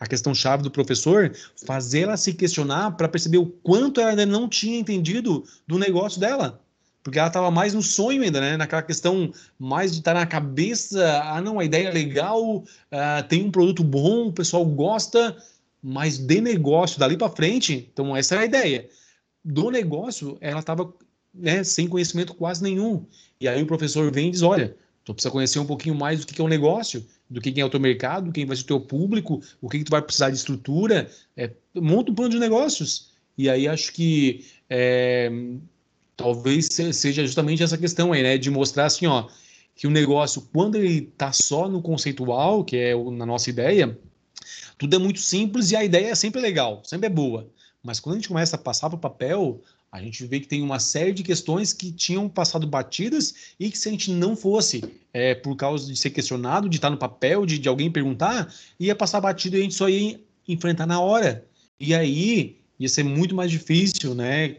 questão chave do professor, fazer ela se questionar para perceber o quanto ela ainda não tinha entendido do negócio dela. Porque ela estava mais no sonho ainda, né? Naquela questão mais de estar na cabeça, não, a ideia é legal, tem um produto bom, o pessoal gosta, mas de negócio dali para frente, então essa era a ideia. Do negócio, ela estava, né, sem conhecimento quase nenhum. E aí o professor vem e diz, olha, tu precisa conhecer um pouquinho mais do que é o negócio, do que é o teu mercado, quem vai ser o teu público, o que tu vai precisar de estrutura, monta um plano de negócios. E aí acho que talvez seja justamente essa questão aí, né? De mostrar assim, ó, que o negócio, quando ele tá só no conceitual, que é na nossa ideia, tudo é muito simples e a ideia é sempre legal, sempre é boa. Mas quando a gente começa a passar para o papel, a gente vê que tem uma série de questões que tinham passado batidas e que se a gente não fosse, por causa de ser questionado, de estar no papel, de alguém perguntar, ia passar batido e a gente só ia enfrentar na hora. E aí ia ser muito mais difícil, né?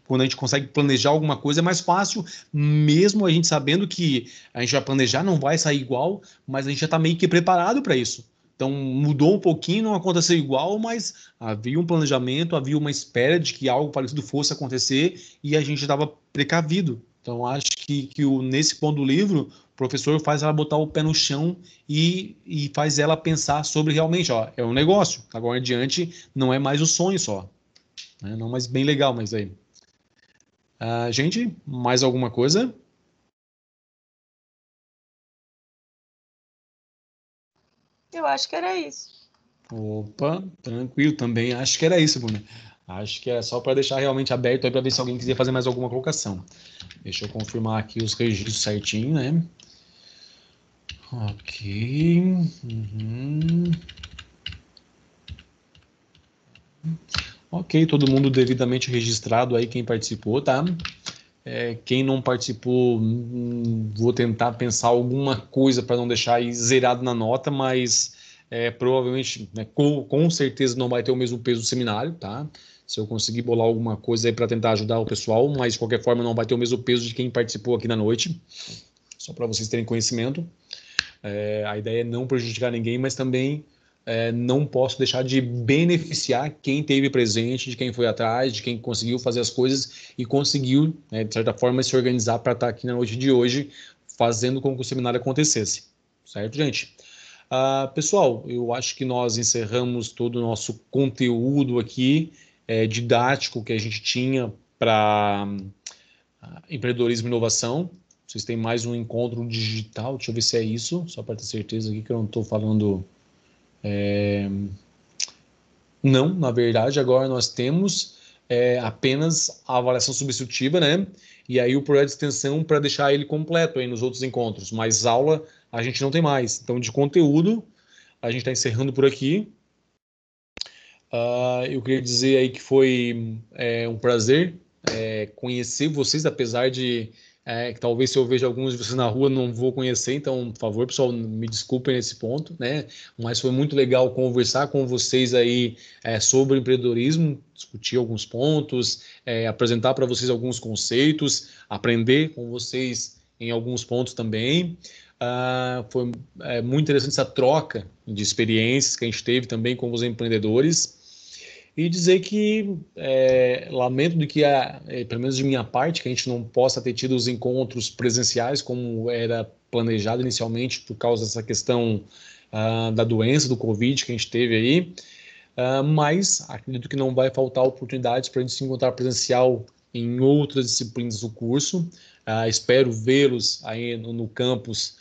Quando a gente consegue planejar alguma coisa, é mais fácil, mesmo a gente sabendo que a gente vai planejar, não vai sair igual, mas a gente já está meio que preparado para isso. Então, mudou um pouquinho, não aconteceu igual, mas havia um planejamento, havia uma espera de que algo parecido fosse acontecer e a gente estava precavido. Então, acho que nesse ponto do livro, o professor faz ela botar o pé no chão e faz ela pensar sobre realmente, ó, é um negócio. Agora em diante, não é mais o sonho só. Né? Não, mas bem legal, mas aí. Gente, mais alguma coisa? Eu acho que era isso. Opa, tranquilo, também acho que era isso, Bruna. Acho que era só para deixar realmente aberto aí para ver se alguém quiser fazer mais alguma colocação. Deixa eu confirmar aqui os registros certinho, né? Ok. Uhum. Ok, todo mundo devidamente registrado aí, quem participou, tá? Quem não participou, vou tentar pensar alguma coisa para não deixar aí zerado na nota, mas provavelmente, né, com certeza não vai ter o mesmo peso do seminário, tá? Se eu conseguir bolar alguma coisa aí para tentar ajudar o pessoal, mas de qualquer forma não vai ter o mesmo peso de quem participou aqui na noite, só para vocês terem conhecimento. A ideia é não prejudicar ninguém, mas também não posso deixar de beneficiar quem esteve presente, de quem foi atrás, de quem conseguiu fazer as coisas e conseguiu, né, de certa forma, se organizar para estar aqui na noite de hoje, fazendo com que o seminário acontecesse. Certo, gente? Pessoal, eu acho que nós encerramos todo o nosso conteúdo aqui, didático que a gente tinha para empreendedorismo e inovação. Vocês têm mais um encontro digital, deixa eu ver se é isso, só para ter certeza aqui que eu não estou falando... Não, na verdade, agora nós temos apenas a avaliação substitutiva, né? E aí o projeto de extensão para deixar ele completo aí nos outros encontros, mas aula a gente não tem mais. Então, de conteúdo, a gente está encerrando por aqui. Eu queria dizer aí que foi um prazer conhecer vocês, apesar de que talvez se eu vejo alguns de vocês na rua não vou conhecer, então, por favor, pessoal, me desculpem nesse ponto, né? Mas foi muito legal conversar com vocês aí sobre empreendedorismo, discutir alguns pontos, apresentar para vocês alguns conceitos, aprender com vocês em alguns pontos também. Foi muito interessante essa troca de experiências que a gente teve também com os empreendedores. E dizer que lamento de que, pelo menos de minha parte, que a gente não possa ter tido os encontros presenciais como era planejado inicialmente por causa dessa questão da doença, do Covid que a gente teve aí, mas acredito que não vai faltar oportunidades para a gente se encontrar presencial em outras disciplinas do curso. Espero vê-los aí no campus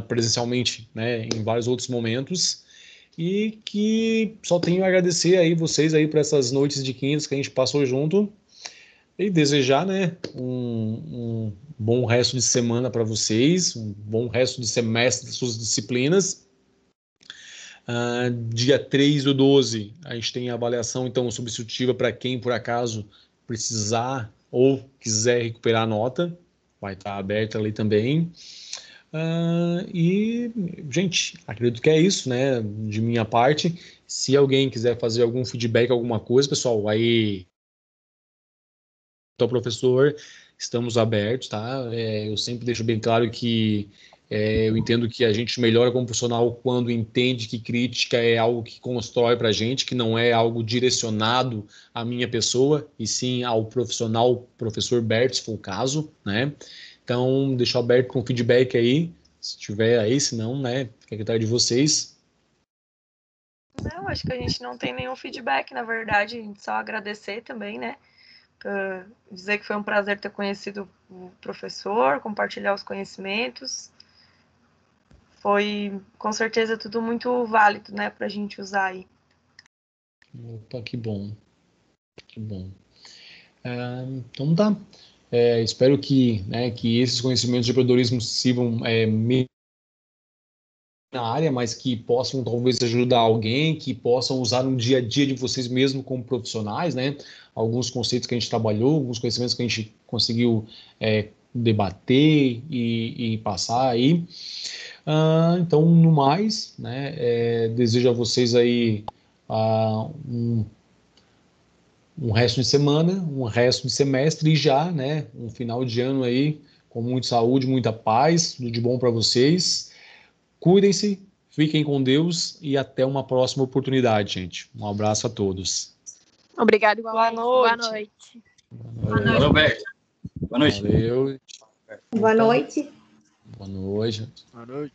presencialmente, né, em vários outros momentos. E que só tenho a agradecer aí vocês aí por essas noites de quintas que a gente passou junto e desejar, né, um bom resto de semana para vocês, um bom resto de semestre das suas disciplinas. Dia 3/12 a gente tem a avaliação então substitutiva para quem por acaso precisar ou quiser recuperar a nota, vai estar aberta ali também. E, gente, acredito que é isso, né? De minha parte. Se alguém quiser fazer algum feedback, alguma coisa, pessoal, aí, então, professor, estamos abertos, tá? Eu sempre deixo bem claro que eu entendo que a gente melhora como profissional quando entende que crítica é algo que constrói para a gente, que não é algo direcionado à minha pessoa, e sim ao profissional, professor Bert, se for o caso, né? Então, deixo aberto com feedback aí, se tiver aí, se não, né, fica a critério de vocês. Não, acho que a gente não tem nenhum feedback, na verdade, a gente só agradecer também, né, dizer que foi um prazer ter conhecido o professor, compartilhar os conhecimentos, foi, com certeza, tudo muito válido, né, pra gente usar aí. Opa, que bom, que bom. Então tá. Espero que esses conhecimentos de empreendedorismo sirvam na área, mas que possam talvez ajudar alguém, que possam usar no dia a dia de vocês mesmo como profissionais, né? Alguns conceitos que a gente trabalhou, alguns conhecimentos que a gente conseguiu debater e passar aí. Então, no mais, né? Desejo a vocês aí um resto de semana, um resto de semestre e já, né, um final de ano aí com muita saúde, muita paz, tudo de bom para vocês. Cuidem-se, fiquem com Deus e até uma próxima oportunidade, gente. Um abraço a todos. Obrigado, Boa Boa noite. noite. Valeu, Beto. Boa noite. Valeu. Boa noite. Boa noite. Boa noite.